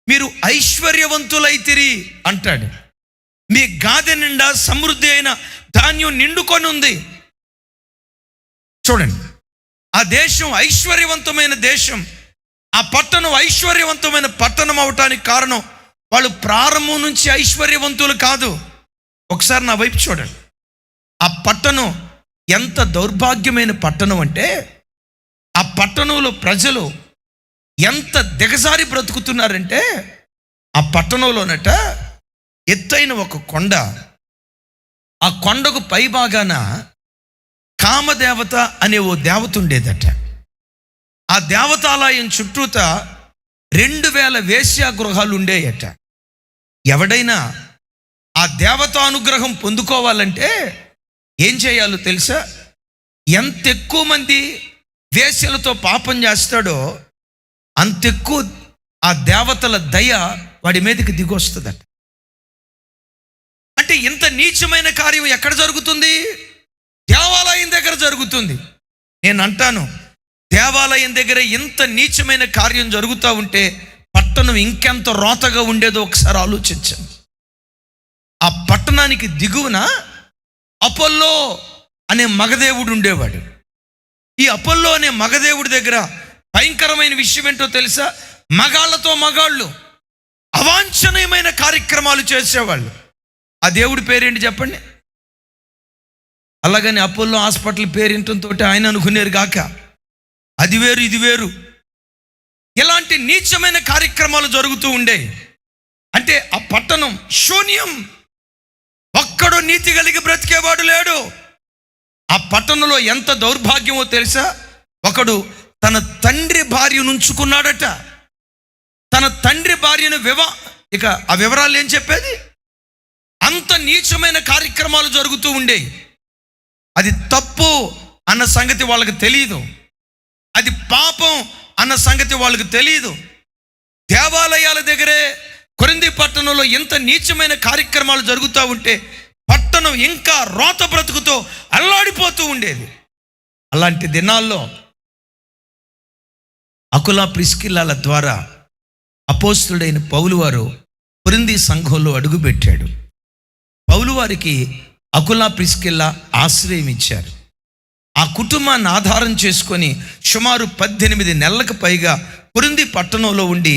మీరు ఐశ్వర్యవంతులైతిరి అంటాడు. మీ గాదె నిండా సమృద్ధి అయిన ధాన్యం నిండుకొని ఉంది. చూడండి, ఆ దేశం ఐశ్వర్యవంతమైన దేశం, ఆ పట్టణం ఐశ్వర్యవంతమైన పట్టణం అవటానికి కారణం వాళ్ళు ప్రారంభం నుంచి ఐశ్వర్యవంతులు కాదు. ఒకసారి నా వైపు చూడండి. ఆ పట్టణం ఎంత దౌర్భాగ్యమైన పట్టణం అంటే ఆ పట్టణంలో ప్రజలు ఎంత దిగజారి బ్రతుకుతున్నారంటే ఆ పట్టణంలోనట ఎత్తైన ఒక కొండ, ఆ కొండకు పై భాగాన కామదేవత అనే ఓ దేవత ఉండేదట. ఆ దేవతాలయం చుట్టూత 2000 వేశ్యాగృహాలు ఉండేయట. ఎవడైనా ఆ దేవతా అనుగ్రహం పొందుకోవాలంటే ఏం చేయాలో తెలుసా? ఎంత ఎక్కువ మంది వేశ్యలతో పాపం చేస్తాడో అంతెక్కువ ఆ దేవతల దయ వాడి మీదకి దిగొస్తుందట. అంటే ఇంత నీచమైన కార్యం ఎక్కడ జరుగుతుంది? దేవాలయం దగ్గర జరుగుతుంది. నేను అంటాను, దేవాలయం దగ్గర ఇంత నీచమైన కార్యం జరుగుతూ ఉంటే పట్టణం ఇంకెంత రోతగా ఉండేదో ఒకసారి ఆలోచించండి. ఆ పట్టణానికి దిగువన అపోల్లో అనే మగదేవుడు ఉండేవాడు. ఈ అపోల్లో అనే మగదేవుడి దగ్గర భయంకరమైన విషయం ఏంటో తెలుసా? మగాళ్ళతో మగాళ్ళు అవాంఛనీయమైన కార్యక్రమాలు చేసేవాళ్ళు. ఆ దేవుడి పేరేంటి చెప్పండి? అలాగని అపోల్లో హాస్పిటల్ పేరేంటంతో ఆయన అనుకునేరు గాక, అది వేరు ఇది వేరు. ఇలాంటి నీచమైన కార్యక్రమాలు జరుగుతూ ఉండే. అంటే ఆ పట్టణం శూన్యం, ఒక్కడు నీతి కలిగి బ్రతికేవాడు లేడు. ఆ పట్టణంలో ఎంత దౌర్భాగ్యమో తెలుసా? ఒకడు తన తండ్రి భార్యను ఉంచుకున్నాడట. తన తండ్రి భార్యను ఇక ఆ వివరాలు ఏం చెప్పేది? అంత నీచమైన కార్యక్రమాలు జరుగుతూ ఉండేవి. అది తప్పు అన్న సంగతి వాళ్ళకి తెలియదు, అది పాపం అన్న సంగతి వాళ్ళకి తెలియదు. దేవాలయాల దగ్గరే కొరింథీ పట్టణంలో ఎంత నీచమైన కార్యక్రమాలు జరుగుతూ ఉంటే పట్టణం ఇంకా రోత బ్రతుకుతో అల్లాడిపోతూ ఉండేది. అలాంటి దినాల్లో అకుల ప్రిస్కిల్లాల ద్వారా అపోస్తుడైన పౌలు వారు కొరింథీ సంఘంలో అడుగుపెట్టాడు. పౌలు వారికి అకుల ప్రిస్కిల్లా ఆశ్రయం ఇచ్చారు. ఆ కుటుంబాన్ని ఆధారం చేసుకొని సుమారు 18 నెలలకు పైగా కొరింథీ పట్టణంలో ఉండి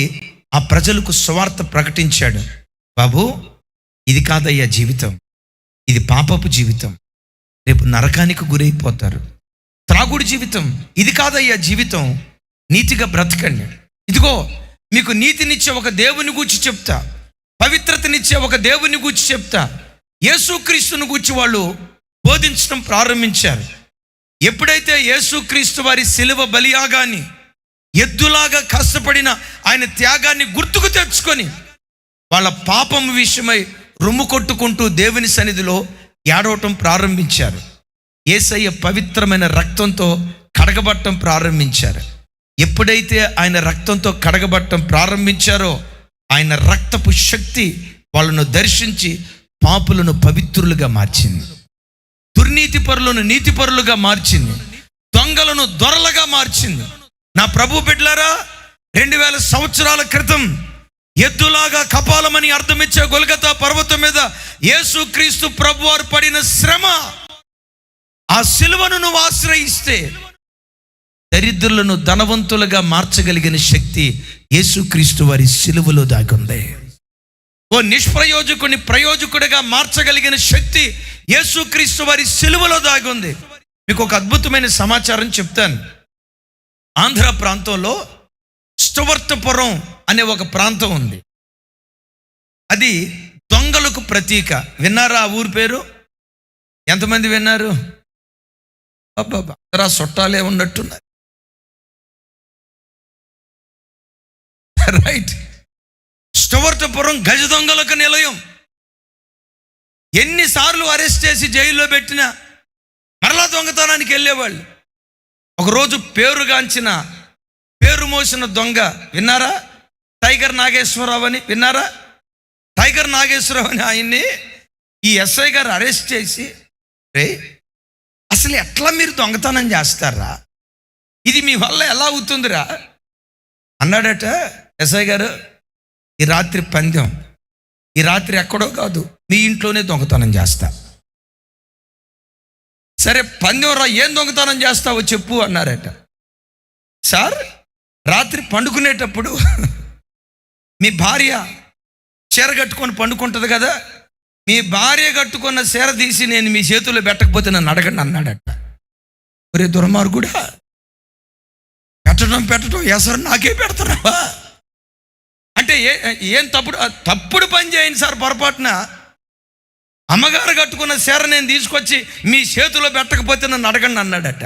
ఆ ప్రజలకు సువార్త ప్రకటించాడు. బాబు, ఇది కాదయ్యా జీవితం, ఇది పాపపు జీవితం, రేపు నరకానికి గురైపోతారు. త్రాగుడు జీవితం, ఇది కాదయ్యా జీవితం, నీతిగా బ్రతకండి. ఇదిగో మీకు నీతినిచ్చే ఒక దేవుని గూర్చి చెప్తా, పవిత్రతనిచ్చే ఒక దేవుని గూర్చి చెప్తా. యేసుక్రీస్తుని గూర్చి వాళ్ళు బోధించడం ప్రారంభించారు. ఎప్పుడైతే యేసుక్రీస్తు వారి శిలువ బలియాగాన్ని, ఎద్దులాగా కష్టపడిన ఆయన త్యాగాన్ని గుర్తుకు తెచ్చుకొని వాళ్ళ పాపం విషయమై రొమ్ము కొట్టుకుంటూ దేవుని సన్నిధిలో ఏడవటం ప్రారంభించారు. యేసయ్య పవిత్రమైన రక్తంతో కడగబట్టం ప్రారంభించారు. ఎప్పుడైతే ఆయన రక్తంతో కడగబట్టం ప్రారంభించారో ఆయన రక్తపు శక్తి వాళ్ళను దర్శించి పాపులను పవిత్రులుగా మార్చింది, దుర్నీతిపరులను నీతిపరులుగా మార్చింది, దొంగలను దొరలుగా మార్చింది. నా ప్రభు బిడ్డలారా, 2000 సంవత్సరాల క్రితం ఎద్దులాగా కపాలమని అర్థమిచ్చే గొల్గతా పర్వతం మీద యేసుక్రీస్తు ప్రభువారు పడిన శ్రమ, ఆ సిలువను నువ్వు ఆశ్రయిస్తే దరిద్రులను ధనవంతులుగా మార్చగలిగిన శక్తి యేసుక్రీస్తు వారి సిలువలో దాగుంది. ఓ నిష్ప్రయోజకుని ప్రయోజకుడిగా మార్చగలిగిన శక్తి యేసుక్రీస్తు వారి సిలువలో దాగుంది. మీకు ఒక అద్భుతమైన సమాచారం చెప్తాను. ఆంధ్ర ప్రాంతంలో స్టువర్ట్పురం అనే ఒక ప్రాంతం ఉంది. అది దొంగలకు ప్రతీక. విన్నారా ఆ ఊరి పేరు? ఎంతమంది విన్నారు? అబ్బా, చుట్టాలే ఉన్నట్టున్నారు. రైట్. స్టువర్ట్పురం గజ దొంగలకు నిలయం. ఎన్నిసార్లు అరెస్ట్ చేసి జైల్లో పెట్టినా మరలా దొంగతనానికి వెళ్ళేవాళ్ళు. ఒకరోజు పేరుగాంచిన, పేరు మోసిన దొంగ విన్నారా? టైగర్ నాగేశ్వరరావు అని విన్నారా? టైగర్ నాగేశ్వరరావు అని ఆయన్ని ఈ ఎస్ఐ గారు అరెస్ట్ చేసి, రే అసలు ఎట్లా మీరు దొంగతనం చేస్తారా, ఇది మీ వల్ల ఎలా అవుతుందిరా అన్నాడట. ఎస్ఐ గారు, ఈ రాత్రి పందెం, ఈ రాత్రి ఎక్కడో కాదు, మీ ఇంట్లోనే దొంగతనం చేస్తా. సరే పందెం రా, ఏం దొంగతనం చేస్తావో చెప్పు అన్నారట. సార్, రాత్రి పండుకునేటప్పుడు మీ భార్య చీర కట్టుకొని పండుకుంటుంది కదా, మీ భార్య కట్టుకున్న చీర తీసి నేను మీ చేతుల్లో పెట్టకపోతే నన్ను అడగండి అన్నాడట. ఒరే దుర్మార్గుడా, పెట్టడం ఎసరు నాకే పెడతారా అంటే ఏం తప్పుడు పని చేయండి సార్. పొరపాటున అమ్మగారు కట్టుకున్న చీర నేను తీసుకొచ్చి మీ చేతిలో పెట్టకపోతే నన్ను అడగండి అన్నాడట.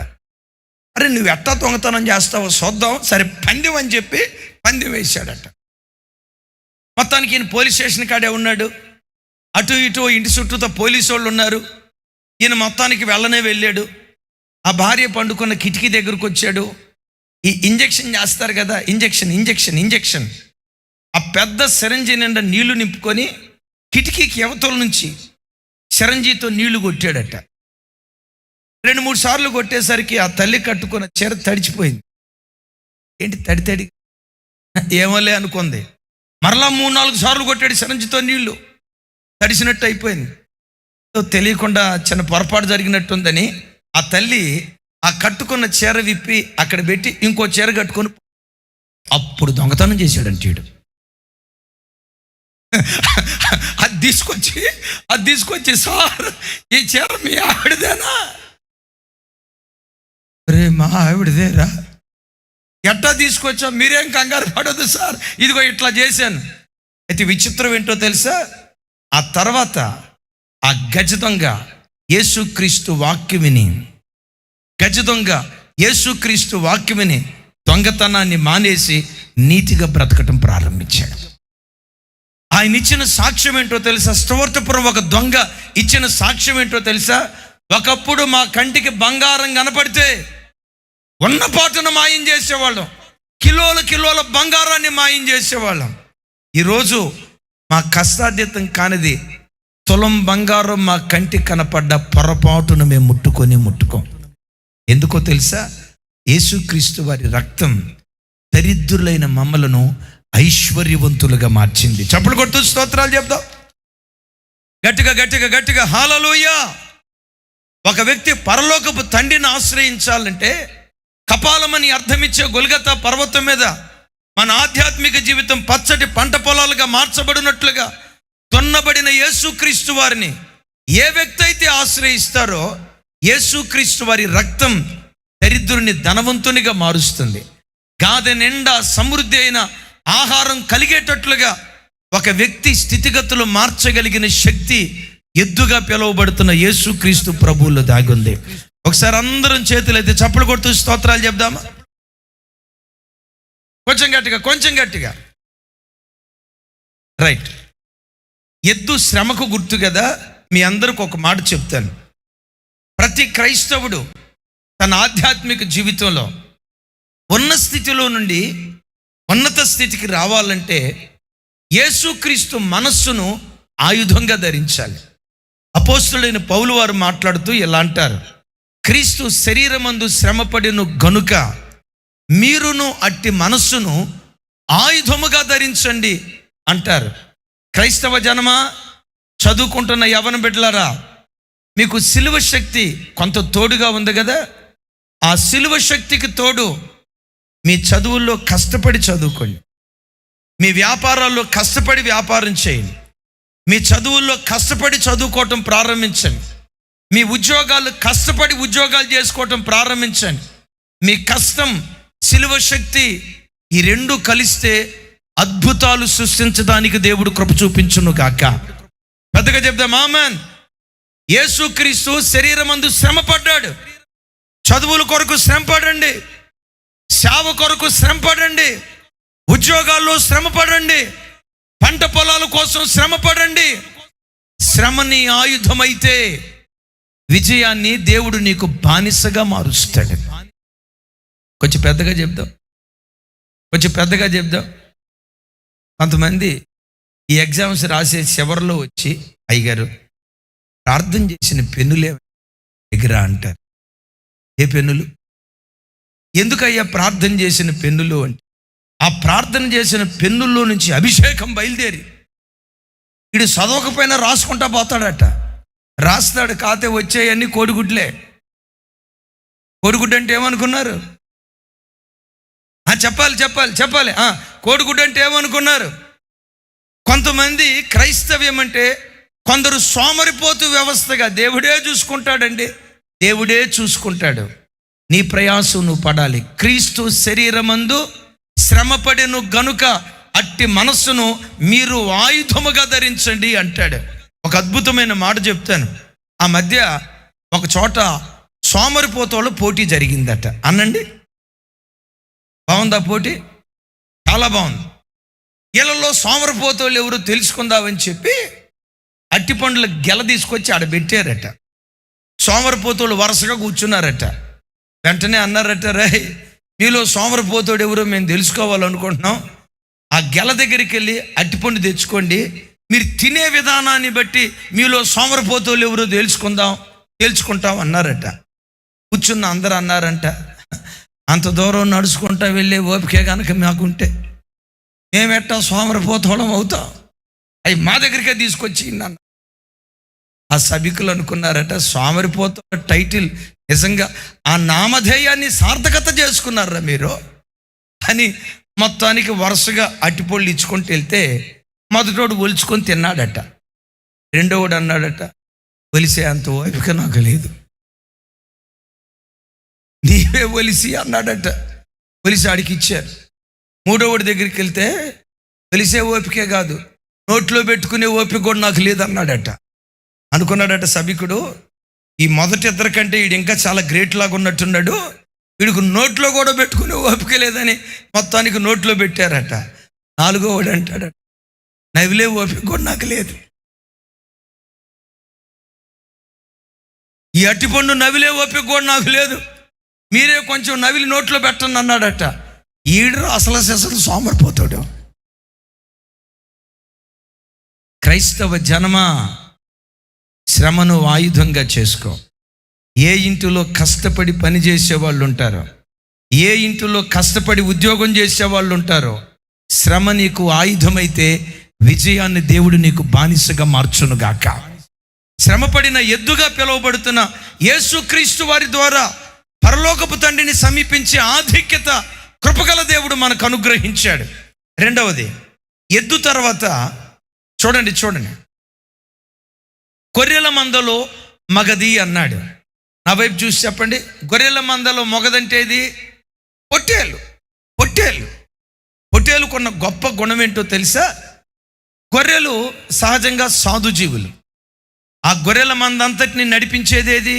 అరే నువ్వు ఎట్టా దొంగతనం చేస్తావో చూద్దాం, సరే పందెం అని చెప్పి పందెం వేశాడట. మొత్తానికి ఈయన పోలీస్ స్టేషన్ కాడే ఉన్నాడు. అటు ఇటు ఇంటి చుట్టూతో పోలీసు వాళ్ళు ఉన్నారు. ఈయన మొత్తానికి వెళ్ళాడు. ఆ భార్య పండుకున్న కిటికీ దగ్గరకు వచ్చాడు. ఈ ఇంజెక్షన్ చేస్తారు కదా, ఇంజెక్షన్ ఆ పెద్ద సిరంజి నిండా నీళ్లు నింపుకొని కిటికీకి అవతల నుంచి సిరంజితో నీళ్లు కొట్టాడట. 2-3 సార్లు కొట్టేసరికి ఆ తల్లి కట్టుకున్న చీర తడిచిపోయింది. ఏంటి తడి ఏమోలే అనుకుంది. మరలా 3-4 సార్లు కొట్టాడు సిరంజితో, నీళ్లు తడిసినట్టు అయిపోయింది. తెలియకుండా చిన్న పొరపాటు జరిగినట్టుందని ఆ తల్లి ఆ కట్టుకున్న చీర విప్పి అక్కడ పెట్టి ఇంకో చీర కట్టుకొని అప్పుడు దొంగతనం చేశాడంట వీడు. అది తీసుకొచ్చి సార్ ఈ చీర మీ ఆవిడదేనా? రే మా ఆవిడదేరా. ఎట్టా తీసుకొచ్చా? మీరేం కంగారు పడదు సార్, ఇదిగో ఇట్లా చేశాను. అయితే విచిత్రం ఏంటో తెలుసా? ఆ తర్వాత ఆ గజ దొంగ యేసుక్రీస్తు వాక్యం విని దొంగతనాన్ని మానేసి నీతిగా బ్రతకటం ప్రారంభించాడు. ఆయన ఇచ్చిన సాక్ష్యం ఏంటో తెలుసా? స్టువర్ట్పురం ఒక దొంగ ఇచ్చిన సాక్ష్యం ఏంటో తెలుసా? ఒకప్పుడు మా కంటికి బంగారం కనపడితే ఉన్న పాటును మాయం చేసేవాళ్ళం, కిలోల బంగారాన్ని మాయం చేసేవాళ్ళం. ఈరోజు మా కష్టార్జితం కానిది తులం బంగారం మా కంటికి కనపడ్డ పొరపాటును మేము ముట్టుకోం. ఎందుకో తెలుసా? యేసుక్రీస్తు వారి రక్తం దరిద్రులైన మమ్మలను ఐశ్వర్యవంతులుగా మార్చింది. చప్పట్లు కొడుతూ స్తోత్రాలు చెప్దాం. గట్టిగా గట్టిగా గట్టిగా హల్లెలూయా. ఒక వ్యక్తి పరలోకపు తండ్రిని ఆశ్రయించాలంటే కపాలమని అర్థమిచ్చే గొల్గతా పర్వతం మీద మన ఆధ్యాత్మిక జీవితం పచ్చటి పంట పొలాలుగా మార్చబడినట్లుగా దున్నబడిన యేసుక్రీస్తు వారిని ఏ వ్యక్తి అయితే ఆశ్రయిస్తారో యేసుక్రీస్తు వారి రక్తం దరిద్రుని ధనవంతునిగా మారుస్తుంది. గాదె నిండా సమృద్ధి అయిన ఆహారం కలిగేటట్లుగా ఒక వ్యక్తి స్థితిగతులు మార్చగలిగిన శక్తి ఎద్దుగా పిలువబడుతున్న యేసుక్రీస్తు ప్రభువులో దాగుంది. ఒకసారి అందరం చేతులైతే చప్పలు కొడుతూ స్తోత్రాలు చెప్దామా? కొంచెం గట్టిగా, కొంచెం గట్టిగా. రైట్. ఎద్దు శ్రమకు గుర్తు కదా. మీ అందరికి ఒక మాట చెప్తాను. ప్రతి క్రైస్తవుడు తన ఆధ్యాత్మిక జీవితంలో ఉన్న స్థితిలో నుండి ఉన్నత స్థితికి రావాలంటే యేసుక్రీస్తు మనస్సును ఆయుధంగా ధరించాలి. అపోస్తులైన పౌలు వారు మాట్లాడుతూ ఇలా అంటారు, క్రీస్తు శరీరమందు శ్రమపడిన గనుక మీరును అట్టి మనస్సును ఆయుధముగా ధరించండి అంటారు. క్రైస్తవ జనమా, చదువుకుంటున్న యవన బిడ్డలారా, మీకు సిలువ శక్తి కొంత తోడుగా ఉంది కదా. ఆ సిలువ శక్తికి తోడు మీ చదువుల్లో కష్టపడి చదువుకోండి, మీ వ్యాపారాల్లో కష్టపడి వ్యాపారం చేయండి, మీ చదువుల్లో కష్టపడి చదువుకోవటం ప్రారంభించండి, మీ ఉద్యోగాలు కష్టపడి ఉద్యోగాలు చేసుకోవటం ప్రారంభించండి. మీ కష్టం, సిలువ శక్తి, ఈ రెండు కలిస్తే అద్భుతాలు సృష్టించడానికి దేవుడు కృప చూపించును గాక. పెద్దగా చెప్దాం ఆమేన్. యేసుక్రీస్తు శరీరమందు శ్రమ పడ్డాడు. చదువుల కొరకు శ్రమ పడండి, సేవ కొరకు శ్రమ పడండి, ఉద్యోగాల్లో శ్రమ పడండి, పంట పొలాల కోసం శ్రమ పడండి. శ్రమని ఆయుధమైతే విజయాన్ని దేవుడు నీకు బానిసగా మారుస్తాడు. కొంచెం పెద్దగా చెప్దాం, కొంచెం పెద్దగా చెప్దాం. కొంతమంది ఈ ఎగ్జామ్స్ రాసే చివరిలో వచ్చి, అయ్యగారు ప్రార్థన చేసిన పెన్నులే దగ్గర అంటారు. ఏ పెన్నులు? ఎందుకయ్యా ప్రార్థన చేసిన పెన్నులు అంటే, ఆ ప్రార్థన చేసిన పెన్నుల్లో నుంచి అభిషేకం బయలుదేరి వీడు చదవకపోయినా రాసుకుంటా పోతాడట. రాస్తాడు, కాతే వచ్చేయన్నీ కోడిగుడ్లే. కోడిగుడ్డు అంటే ఏమనుకున్నారు? చెప్పాలి చెప్పాలి చెప్పాలి. కోడిగుడ్డు అంటే ఏమనుకున్నారు? కొంతమంది క్రైస్తవ్యం అంటే కొందరు సోమరిపోతు వ్యవస్థగా దేవుడే చూసుకుంటాడండి, దేవుడే చూసుకుంటాడు. నీ ప్రయాసం నువ్వు పడాలి. క్రీస్తు శరీరమందు శ్రమపడిను గనుక అట్టి మనస్సును మీరు ఆయుధముగా ధరించండి అంటాడు. ఒక అద్భుతమైన మాట చెప్తాను. ఆ మధ్య ఒక చోట సోమరిపోతోళ్ళ పోటీ జరిగిందట. అనండి, బాగుందా పోటీ? చాలా బాగుంది. ఇళ్ళల్లో సోమరిపోతోళ్ళు ఎవరు తెలుసుకుందామని చెప్పి అట్టిపండ్ల గెల తీసుకొచ్చి ఆడ పెట్టారట. సోమరిపోతోళ్ళు వరుసగా కూర్చున్నారట. వెంటనే అన్నారట, రే మీలో సోమరిపోతోడు ఎవరో మేము తెలుసుకోవాలనుకుంటున్నాం. ఆ గెల దగ్గరికి వెళ్ళి అట్టిపండు తెచ్చుకోండి, మీరు తినే విధానాన్ని బట్టి మీలో సోమరిపోతోళ్ళు ఎవరో తెలుసుకుంటాం అన్నారట. కూర్చున్న అందరూ అన్నారంట, అంత దూరం నడుచుకుంటా వెళ్ళే ఓపికే కనుక మాకుంటే మేమెట్టా సోమరిపోతోళం అవుతాం, అవి మా దగ్గరికే తీసుకొచ్చి అన్న. ఆ సభికులు అనుకున్నారట, సోమరిపోతోళ్ళ టైటిల్ నిజంగా ఆ నామధేయాన్ని సార్థకత చేసుకున్నారా మీరు అని. మొత్తానికి వరుసగా అట్టిపళ్ళు ఇచ్చుకుంటూ వెళ్తే మొదటోడు ఒలుచుకొని తిన్నాడట. రెండోవాడు అన్నాడట, ఒలిసే అంత ఓపిక నాకు లేదు, నీవే ఒలిసి అన్నాడట. ఒలిసి ఆడికి ఇచ్చారు. మూడోవాడి దగ్గరికి వెళ్తే ఒలిసే ఓపికే కాదు, నోట్లో పెట్టుకునే ఓపిక కూడా నాకు లేదన్నాడట. అనుకున్నాడట సభికుడు, ఈ మొదటి ఇద్దరి కంటే వీడు ఇంకా చాలా గ్రేట్ లాగా ఉన్నట్టున్నాడు, వీడికి నోట్లో కూడా పెట్టుకునే ఓపిక లేదని మొత్తానికి నోట్లో పెట్టారట. నాలుగోవాడు అంటాడట, నవిలే ఓపిక కూడా నాకు లేదు, ఈ అట్టిపండు నవిలే ఓపిక కూడా నాకు లేదు, మీరే కొంచెం నవిలి నోట్లో పెట్టండి అన్నాడట. ఈడు అసలు సోమరిపోతాడు. క్రైస్తవ జనమా, శ్రమను ఆయుధంగా చేసుకో. ఏ ఇంటిలో కష్టపడి పని చేసేవాళ్ళు ఉంటారో, ఏ ఇంటిలో కష్టపడి ఉద్యోగం చేసేవాళ్ళు ఉంటారో, శ్రమ నీకు ఆయుధమైతే విజయాన్ని దేవుడు నీకు బానిసగా మార్చునుగాక. శ్రమపడిన ఎద్దుగా పిలువబడుతున్న యేసుక్రీస్తు వారి ద్వారా పరలోకపు తండ్రిని సమీపించే ఆధిక్యత కృపగల దేవుడు మనకు అనుగ్రహించాడు. రెండవది, ఎద్దు తర్వాత చూడండి గొర్రెల మందలో మగది అన్నాడు. నా వైపు చూసి చెప్పండి. గొర్రెల మందలో మొగదంటే ఇది పొట్టేలుకున్న గొప్ప గుణం ఏంటో తెలుసా? గొర్రెలు సహజంగా సాధుజీవులు. ఆ గొర్రెల మంద అంతటిని నడిపించేదేది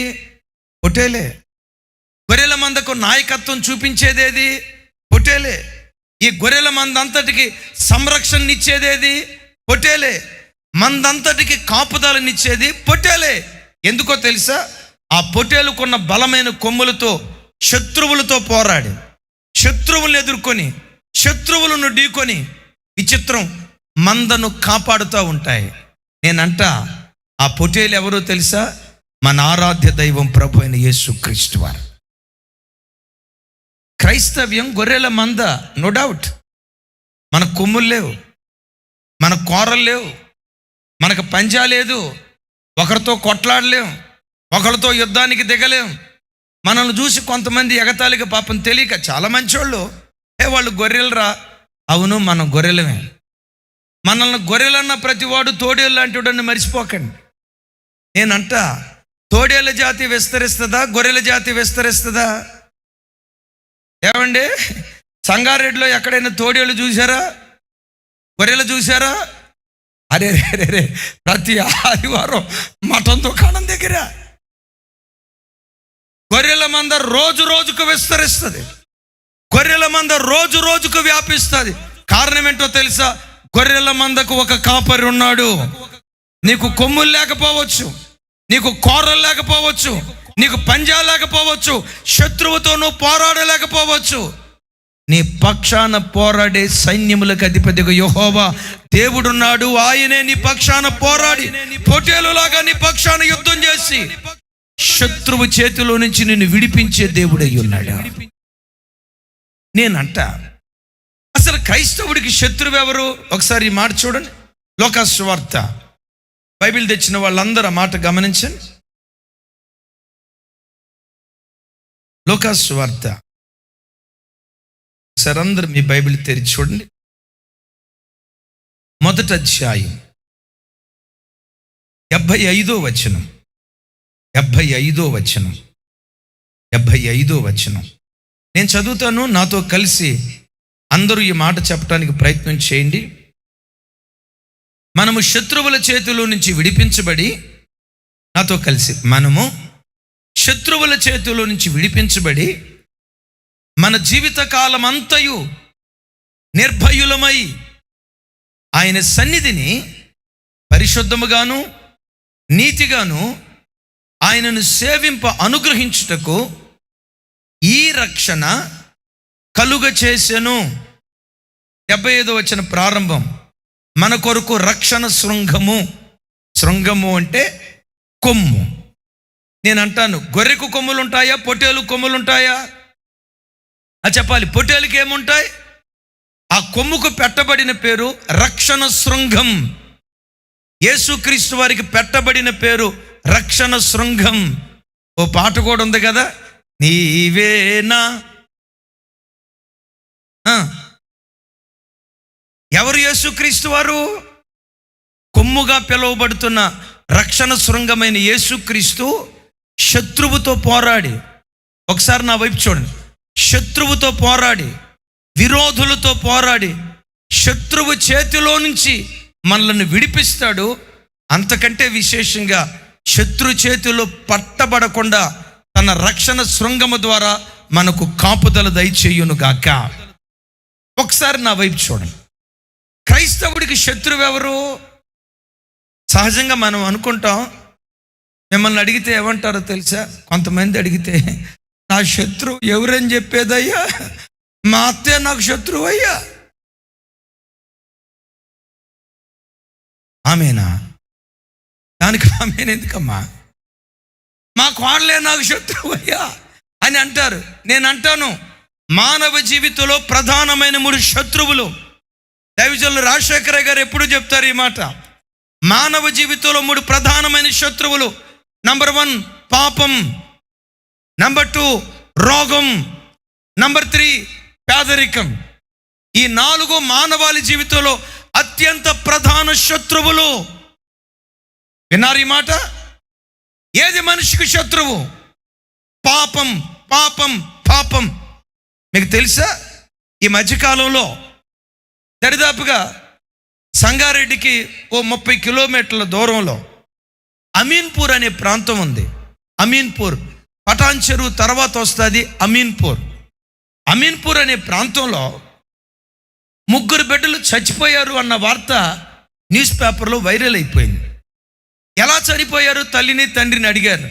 పొట్టేలే. గొర్రెల మందకు నాయకత్వం చూపించేదేది పొట్టేలే. ఈ గొర్రెల మందంతటికి సంరక్షణనిచ్చేదేది పొట్టేలే. మందంతటికి కాపుదలనిచ్చేది పొట్టేలే. ఎందుకో తెలుసా? ఆ పొట్టేలుకున్న బలమైన కొమ్ములతో శత్రువులతో పోరాడి, శత్రువులను ఎదుర్కొని, శత్రువులను ఢీకొని విచిత్రం మందను కాపాడుతూ ఉంటాయి. నేనంట ఆ పొట్టేలు ఎవరో తెలుసా? మన ఆరాధ్య దైవం ప్రభు అయిన యేసుక్రీస్తు వారు. క్రైస్తవ్యం గొర్రెల మంద, నో డౌట్. మన కొమ్ములు లేవు, మన కోరలు లేవు, మనకు పంజా లేదు, ఒకరితో కొట్లాడలేం, ఒకరితో యుద్ధానికి దిగలేం. మనల్ని చూసి కొంతమంది ఎగతాళిగా పాపం తెలియక చాలా మంచోళ్ళు, వాళ్ళు గొర్రెలరా. అవును, మనం గొర్రెలమే. మనల్ని గొర్రెలన్న ప్రతివాడు తోడేళ్ళు లాంటివాడని మర్చిపోకండి. నేనంట తోడేళ్ళ జాతి విస్తరిస్తుందా, గొర్రెల జాతి విస్తరిస్తుందా? ఏమండి, సంగారెడ్డిలో ఎక్కడైనా తోడేళ్ళు చూసారా, గొర్రెలు చూసారా? అరే ప్రతి ఆదివారం మటన్ దుకాణం దగ్గర గొర్రెల మంద రోజు రోజుకు విస్తరిస్తుంది, గొర్రెల మంద రోజు రోజుకు వ్యాపిస్తుంది. కారణం ఏంటో తెలుసా? గొర్రెల మందకు ఒక కాపరి ఉన్నాడు. నీకు కొమ్ములు లేకపోవచ్చు, నీకు కోరలు లేకపోవచ్చు, నీకు పంజా లేకపోవచ్చు, శత్రువుతో నువ్వు పోరాడలేకపోవచ్చు. నీ పక్షాన పోరాడే సైన్యములకు అధిపతిగా యెహోవా దేవుడున్నాడు. ఆయనే నీ పక్షాన పోరాడి పొట్టేలులాగా నీ పక్షాన యుద్ధం చేసి శత్రువు చేతిలో నుంచి నిన్ను విడిపించే దేవుడై ఉన్నాడు. నేనంట అసలు క్రైస్తవుడికి శత్రువు ఎవరు? ఒకసారి ఈ మాట చూడండి. లూకా సువార్త బైబిల్ తెచ్చిన వాళ్ళందరూ ఆ మాట గమనించండి. లూకా సువార్త సరే, అందరూ మీ బైబిల్ తెరిచి చూడండి. మొదటి అధ్యాయం 75వ వచనం. 75వ వచనం నేను చదువుతాను. నాతో కలిసి అందరూ ఈ మాట చెప్పడానికి ప్రయత్నం చేయండి. మనము శత్రువుల చేతిలో నుంచి విడిపించబడి, నాతో కలిసి, మనము శత్రువుల చేతిలో నుంచి విడిపించబడి మన జీవిత కాలం అంతయు నిర్భయులమై ఆయన సన్నిధిని పరిశుద్ధముగాను నీతిగాను ఆయనను సేవింప అనుగ్రహించుటకు ఈ రక్షణ కలుగ చేసెను. 75వ వచనం ప్రారంభం. మన కొరకు రక్షణ శృంగము అంటే కొమ్ము. నేను అంటాను, గొర్రెకు కొమ్ములు ఉంటాయా, పొట్టేలు కొమ్ములు ఉంటాయా? చెప్పాలి. పొట్టేలుకి ఏముంటాయి? ఆ కొమ్ముకు పెట్టబడిన పేరు రక్షణ శృంగం. యేసుక్రీస్తు వారికి పెట్టబడిన పేరు రక్షణ శృంగం. ఓ పాట కూడా ఉంది కదా, నీవేనా. ఎవరు యేసుక్రీస్తు వారు? కొమ్ముగా పిలువబడుతున్న రక్షణ శృంగమైన యేసుక్రీస్తు శత్రువుతో పోరాడి, ఒకసారి నా వైపు చూడండి, శత్రువుతో పోరాడి, విరోధులతో పోరాడి శత్రువు చేతిలో నుంచి మనల్ని విడిపిస్తాడు. అంతకంటే విశేషంగా శత్రు చేతిలో పట్టబడకుండా తన రక్షణ శృంగము ద్వారా మనకు కాపుదల దయచేయును గాక. ఒకసారి నా వైపు చూడండి. క్రైస్తవుడికి శత్రువు ఎవరు? సహజంగా మనం అనుకుంటాం, మిమ్మల్ని అడిగితే ఏమంటారో తెలుసా? కొంతమంది అడిగితే, నా శత్రువు ఎవరని చెప్పేదయ్యా, మా అత్తే నాకు శత్రువు అయ్యా. ఆమెనా? దానికి ఆమెను ఎందుకమ్మా? మా కోడలే నాకు శత్రువు అయ్యా అని అంటారు. నేను అంటాను, మానవ జీవితంలో ప్రధానమైన 3 శత్రువులు. దైవజనులు రాజశేఖర గారు ఎప్పుడు చెప్తారు ఈ మాట. మానవ జీవితంలో 3 ప్రధానమైన శత్రువులు. నంబర్ 1 పాపం, నంబర్ 2 రోగం, నంబర్ 3 పేదరికం. ఈ 4 మానవాళి జీవితంలో అత్యంత ప్రధాన శత్రువులు. విన్నారు ఈ మాట? ఏది మనిషికి శత్రువు? పాపం, పాపం, పాపం. మీకు తెలుసా, ఈ మధ్యకాలంలో దరిదాపుగా సంగారెడ్డికి ఓ 30 కిలోమీటర్ల దూరంలో అమీన్పూర్ అనే ప్రాంతం ఉంది. అమీన్పూర్, పటాన్ చెరువు తర్వాత వస్తుంది అమీన్పూర్. అమీన్పూర్ అనే ప్రాంతంలో 3 బిడ్డలు చచ్చిపోయారు అన్న వార్త న్యూస్ పేపర్లో వైరల్ అయిపోయింది. ఎలా చనిపోయారు? తల్లిని తండ్రిని అడిగారు.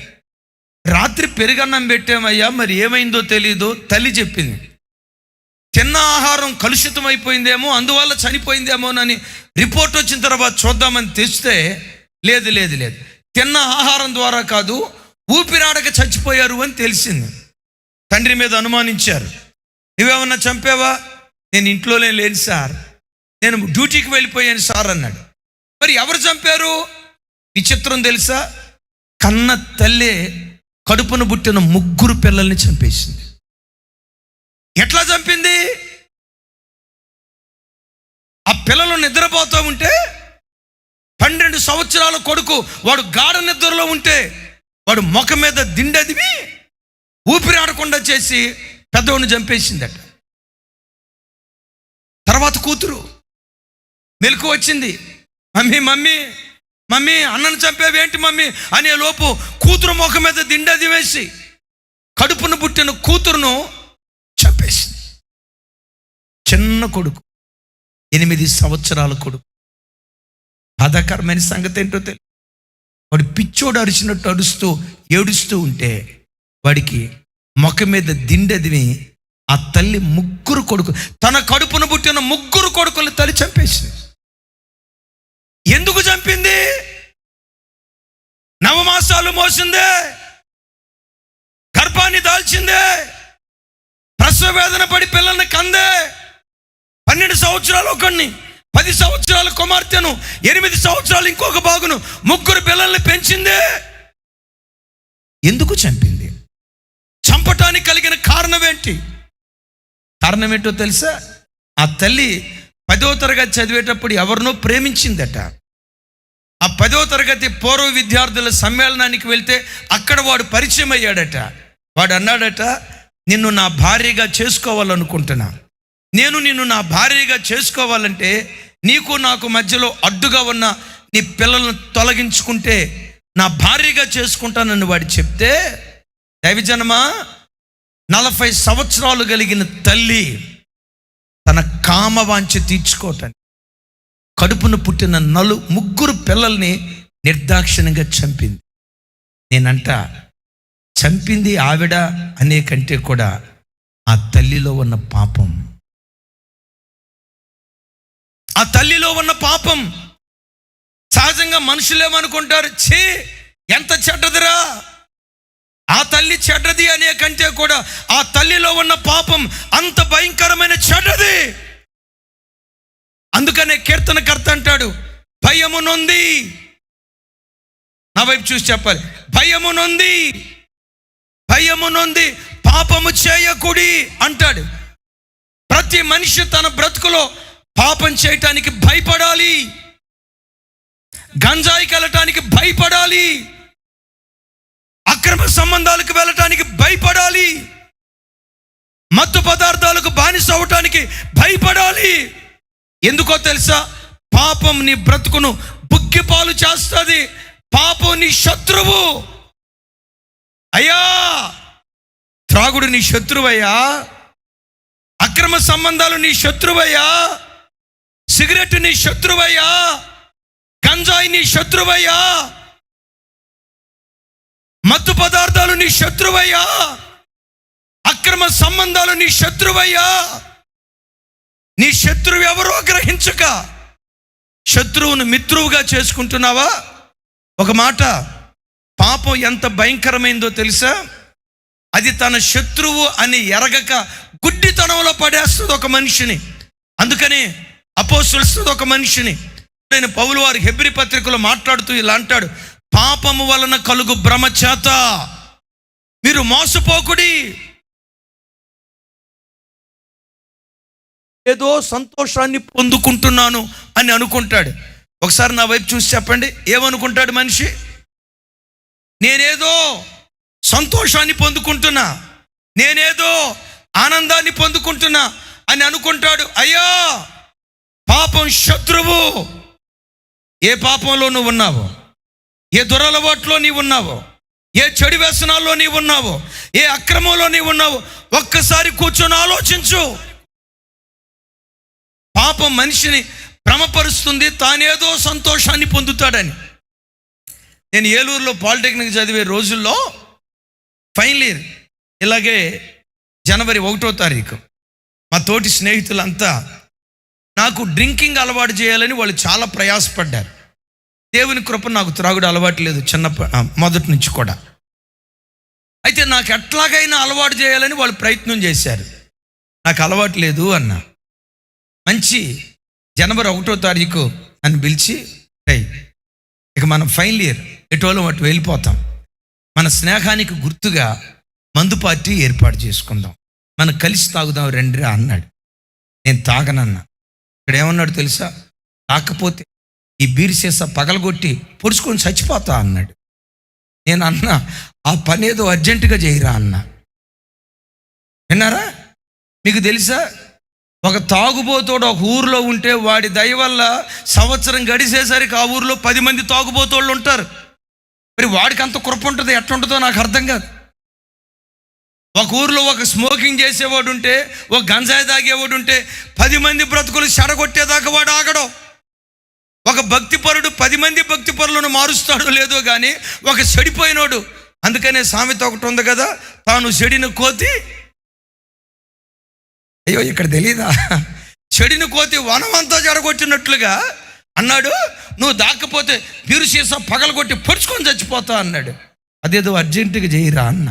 రాత్రి పెరుగన్నం పెట్టామయ్యా, మరి ఏమైందో తెలీదు. తల్లి చెప్పింది, తిన్న ఆహారం కలుషితం అయిపోయిందేమో, అందువల్ల చనిపోయిందేమోనని రిపోర్ట్ వచ్చిన తర్వాత చూద్దామని తెస్తే లేదు లేదు లేదు, తిన్న ఆహారం ద్వారా కాదు, ఊపిరాడక చచ్చిపోయారు అని తెలిసింది. తండ్రి మీద అనుమానించారు. నువ్వేమన్నా చంపావా? నేను ఇంట్లోనే లేను సార్, నేను డ్యూటీకి వెళ్ళిపోయాను సార్ అన్నాడు. మరి ఎవరు చంపారు? విచిత్రం తెలుసా, కన్న తల్లే కడుపును పుట్టిన 3 పిల్లల్ని చంపేసింది. ఎట్లా చంపింది? ఆ పిల్లలు నిద్రపోతూ ఉంటే 12 సంవత్సరాల కొడుకు వాడు గాఢ నిద్రలో ఉంటే వాడు ముఖం మీద దిండదివి ఊపిరాడకుండా చేసి పెద్దవాడిని చంపేసిందట. తర్వాత కూతురు మెలకు వచ్చింది, మమ్మీ మమ్మీ మమ్మీ అన్నను చంపేవేంటి మమ్మీ అనే లోపు కూతురు ముఖం మీద దిండది వేసి కడుపును పుట్టిన కూతురును చంపేసింది. చిన్న కొడుకు, 8 సంవత్సరాల కొడుకు. బాధాకరమైన సంగతి ఏంటో తెలియదు. వాడు పిచ్చోడు అరిచినట్టు అరుస్తూ ఏడుస్తూ ఉంటే వాడికి ముఖం మీద దిండదివి ఆ తల్లి 3 కొడుకు, తన కడుపును పుట్టిన 3 కొడుకులు తల్లి చంపేసింది. ఎందుకు చంపింది? 9 మాసాలు మోసిందే, గర్భాన్ని దాల్చిందే, ప్రసవ వేదన పడి పిల్లల్ని కందే, 12 సంవత్సరాలు ఒకడిని, 10 సంవత్సరాల కుమార్తెను, 8 సంవత్సరాలు ఇంకొక బాగును, 3 పిల్లల్ని పెంచిందే. ఎందుకు చంపింది? చంపటానికి కలిగిన కారణం ఏంటి? కారణం ఏంటో తెలుసా? ఆ తల్లి 10వ తరగతి చదివేటప్పుడు ఎవరినో ప్రేమించిందట. ఆ 10వ తరగతి పూర్వ విద్యార్థుల సమ్మేళనానికి వెళ్తే అక్కడ వాడు పరిచయం అయ్యాడట. వాడు అన్నాడట, నిన్ను నా భార్యగా చేసుకోవాలనుకుంటున్నా, నేను నిన్ను నా భార్యగా చేసుకోవాలంటే నీకు నాకు మధ్యలో అడ్డుగా ఉన్న నీ పిల్లలను తొలగించుకుంటే నా భార్యగా చేసుకుంటానని వాడు చెప్తే, దైవజనమా 40 సంవత్సరాలు కలిగిన తల్లి తన కామవాంఛ తీర్చుకోవటానికి కడుపును పుట్టిన 3 పిల్లల్ని నిర్దాక్షిణ్యంగా చంపింది. నేనంట, చంపింది ఆవిడ అనే కంటే కూడా ఆ తల్లిలో ఉన్న పాపం, ఆ తల్లిలో ఉన్న పాపం. సహజంగా మనుషులేమనుకుంటారు, ఛీ ఎంత చెడ్డదిరా, ఆ తల్లి చెడ్డది అనే కంటే కూడా ఆ తల్లిలో ఉన్న పాపం అంత భయంకరమైన చెడ్డది. అందుకనే కీర్తనకర్త అంటాడు, భయము నొంది, నా వైపు చూసి చెప్పాలి, భయము నొంది, భయము నొంది పాపము చేయకుడి అంటాడు. ప్రతి మనిషి తన బ్రతుకులో పాపం చేయటానికి భయపడాలి, గంజాయికి వెళ్ళటానికి భయపడాలి, అక్రమ సంబంధాలకు వెళ్ళటానికి భయపడాలి, మత్తు పదార్థాలకు బానిస అవటానికి భయపడాలి. ఎందుకో తెలుసా? పాపం నీ బ్రతుకును బుగ్గిపాలు చేస్తుంది. పాపం నీ శత్రువు అయ్యా, త్రాగుడు నీ శత్రువయ్యా, అక్రమ సంబంధాలు నీ శత్రువయ్యా, సిగరెట్ నీ శత్రువయ్యా, గంజాయి నీ శత్రువయ్యా, మత్తు పదార్థాలు నీ శత్రువయ్యా, అక్రమ సంబంధాలు నీ శత్రువయ్యా. నీ శత్రువు ఎవరో గ్రహించక శత్రువును మిత్రువుగా చేసుకుంటున్నావా? ఒక మాట, పాపం ఎంత భయంకరమైందో తెలుసా? అది తన శత్రువు అని ఎరగక గుడ్డితనంలో పడేస్తుంది ఒక మనిషిని. అందుకని అపోస్తులుస్తుంది ఒక మనిషిని. నేను పౌలు వారి హెబ్రీ పత్రికలో మాట్లాడుతూ ఇలా అంటాడు, పాపము వలన కలుగు భ్రమ చేత మీరు మోసపోకుడి. ఏదో సంతోషాన్ని పొందుకుంటున్నాను అని అనుకుంటాడు. ఒకసారి నా వైపు చూసి చెప్పండి, ఏమనుకుంటాడు మనిషి? నేనేదో సంతోషాన్ని పొందుకుంటున్నా, నేనేదో ఆనందాన్ని పొందుకుంటున్నా అని అనుకుంటాడు. అయ్యా, పాపం శత్రువు. ఏ పాపంలో నువ్వు ఉన్నావో, ఏ దురలవాట్లో నీవు ఉన్నావో, ఏ చెడు వ్యసనాల్లో నీవు ఉన్నావో, ఏ అక్రమంలో నీవు ఉన్నావో, ఒక్కసారి కూర్చొని ఆలోచించు. పాపం మనిషిని భ్రమపరుస్తుంది, తానేదో సంతోషాన్ని పొందుతాడని. నేను ఏలూరులో పాలిటెక్నిక్ చదివే రోజుల్లో ఫైనల్ ఇయర్, ఇలాగే జనవరి 1వ తారీఖు మా తోటి స్నేహితులంతా నాకు డ్రింకింగ్ అలవాటు చేయాలని వాళ్ళు చాలా ప్రయాసపడ్డారు. దేవుని కృప, నాకు త్రాగుడు అలవాటు లేదు మొదటి నుంచి కూడా. అయితే నాకు ఎట్లాగైనా అలవాటు చేయాలని వాళ్ళు ప్రయత్నం చేశారు. నాకు అలవాటు లేదు అన్న. మంచి జనవరి 1వ తారీఖు అని పిలిచి, ఇక మనం ఫైనల్ ఇయర్ ఎటోలో అటు వెళ్ళిపోతాం, మన స్నేహానికి గుర్తుగా మందు పార్టీ ఏర్పాటు చేసుకుందాం, మనం కలిసి తాగుదాం రండిరా అన్నాడు. నేను తాగనన్నా. ఇక్కడ ఏమన్నాడు తెలుసా? కాకపోతే ఈ బీర్ సీసా పగలగొట్టి పొడుచుకొని చచ్చిపోతా అన్నాడు. నేను అన్నా, ఆ పని ఏదో అర్జెంటుగా చేయరా అన్నా. విన్నారా? మీకు తెలుసా, ఒక తాగుబోతోడు ఒక ఊరిలో ఉంటే వాడి దయ వల్ల సంవత్సరం గడిచేసరికి ఆ ఊరిలో 10 మంది తాగుబోతోళ్ళు ఉంటారు. మరి వాడికి అంత కృప ఉంటుంది, ఎట్లుంటుందో నాకు అర్థం కాదు. ఒక ఊరిలో ఒక స్మోకింగ్ చేసేవాడు ఉంటే, ఒక గంజాయి తాగేవాడు ఉంటే 10 మంది బ్రతుకులు చెడగొట్టేదాకా వాడు ఆగడం. ఒక భక్తిపరుడు 10 మంది భక్తిపరులను మారుస్తాడో లేదో కానీ ఒక చెడిపోయినోడు, అందుకనే సామెత ఒకటి ఉంది కదా, తాను చెడిన కోతి, అయ్యో ఇక్కడ తెలీదా, చెడిన కోతి వనమంతా జడగొట్టినట్లుగా అన్నాడు. నువ్వు దాక్కపోతే బీరు సీసా పగలగొట్టి పొడుచుకొని చచ్చిపోతా అన్నాడు. అదేదో అర్జెంటుగా చేయరా అన్న.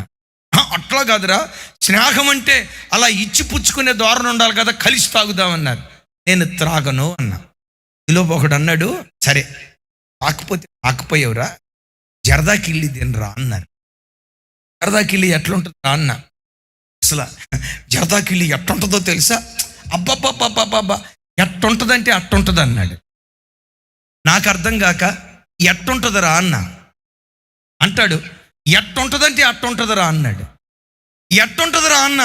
అట్లా కాదురా, స్నేహం అంటే అలా ఇచ్చి పుచ్చుకునే ధోరణి ఉండాలి కదా, కలిసి తాగుదామన్నారు. నేను త్రాగను అన్నా. ఈలో ఒకడు అన్నాడు, సరే ఆకపోయావురా, జరదా కిళ్ళి తినరా అన్నారు. జరదా కిళ్ళి ఎట్లుంటుందా అన్న. అసలు జరదా కిళ్ళి ఎట్టుంటుందో తెలుసా? అబ్బబ్బబ్బబ్బబ్బా, ఎట్టుంటుందంటే అట్టుంటుంది అన్నాడు. నాకు అర్థం కాక ఎట్టుంటుందిరా అన్న అంటాడు. ఎట్టుంటుందంటే అట్టుంటుందిరా అన్నాడు. ఎట్టుంటుందిరా అన్న,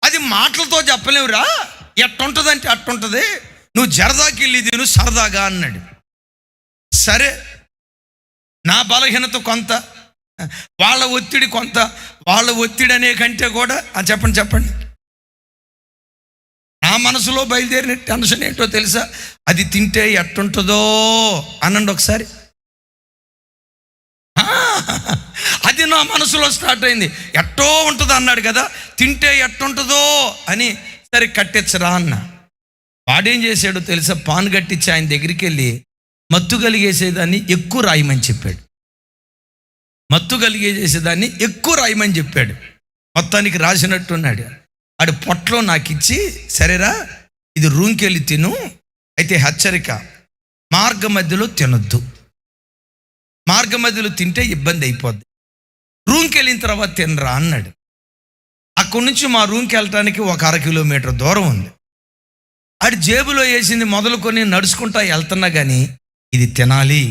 అది మాటలతో చెప్పలేవురా, ఎట్టుంటుందంటే అట్టుంటుంది, నువ్వు జరదాకి వెళ్ళి తిను సరదాగా అన్నాడు. సరే, నా బలహీనత కొంత, వాళ్ళ ఒత్తిడి కొంత. వాళ్ళ ఒత్తిడి అనే కంటే కూడా చెప్పండి నా మనసులో బయలుదేరిన టెన్షన్ ఏంటో తెలుసా? అది తింటే ఎట్టుంటుందో అనండి ఒకసారి. అది నా మనసులో స్టార్ట్ అయింది. ఎట్టో ఉంటుంది అన్నాడు కదా, తింటే ఎట్టుంటుందో అని. సరే కట్టించరా అన్న. వాడేం చేశాడో తెలుసా? పాన్ కట్టించి ఆయన దగ్గరికి వెళ్ళి మత్తు కలిగేసేదాన్ని ఎక్కువ రాయమని చెప్పాడు. మత్తు కలిగేసేదాన్ని ఎక్కువ రాయమని చెప్పాడు. మొత్తానికి రాసినట్టున్నాడు. ఆడు పొట్లో నాకు ఇచ్చి, సరేరా ఇది రూమ్కి వెళ్ళి తిను, అయితే హెచ్చరిక, మార్గ మధ్యలో తినొద్దు, మార్గ మధ్యలో తింటే ఇబ్బంది అయిపోద్ది, రూమ్కి వెళ్ళిన తర్వాత తినరా అన్నాడు. అక్కడి నుంచి మా రూమ్కి వెళ్ళటానికి ఒక 1/2 కిలోమీటర్ దూరం ఉంది. ఆడి జేబులో వేసింది మొదలుకొని నడుచుకుంటా వెళ్తున్నా కానీ ఇది తినాలి,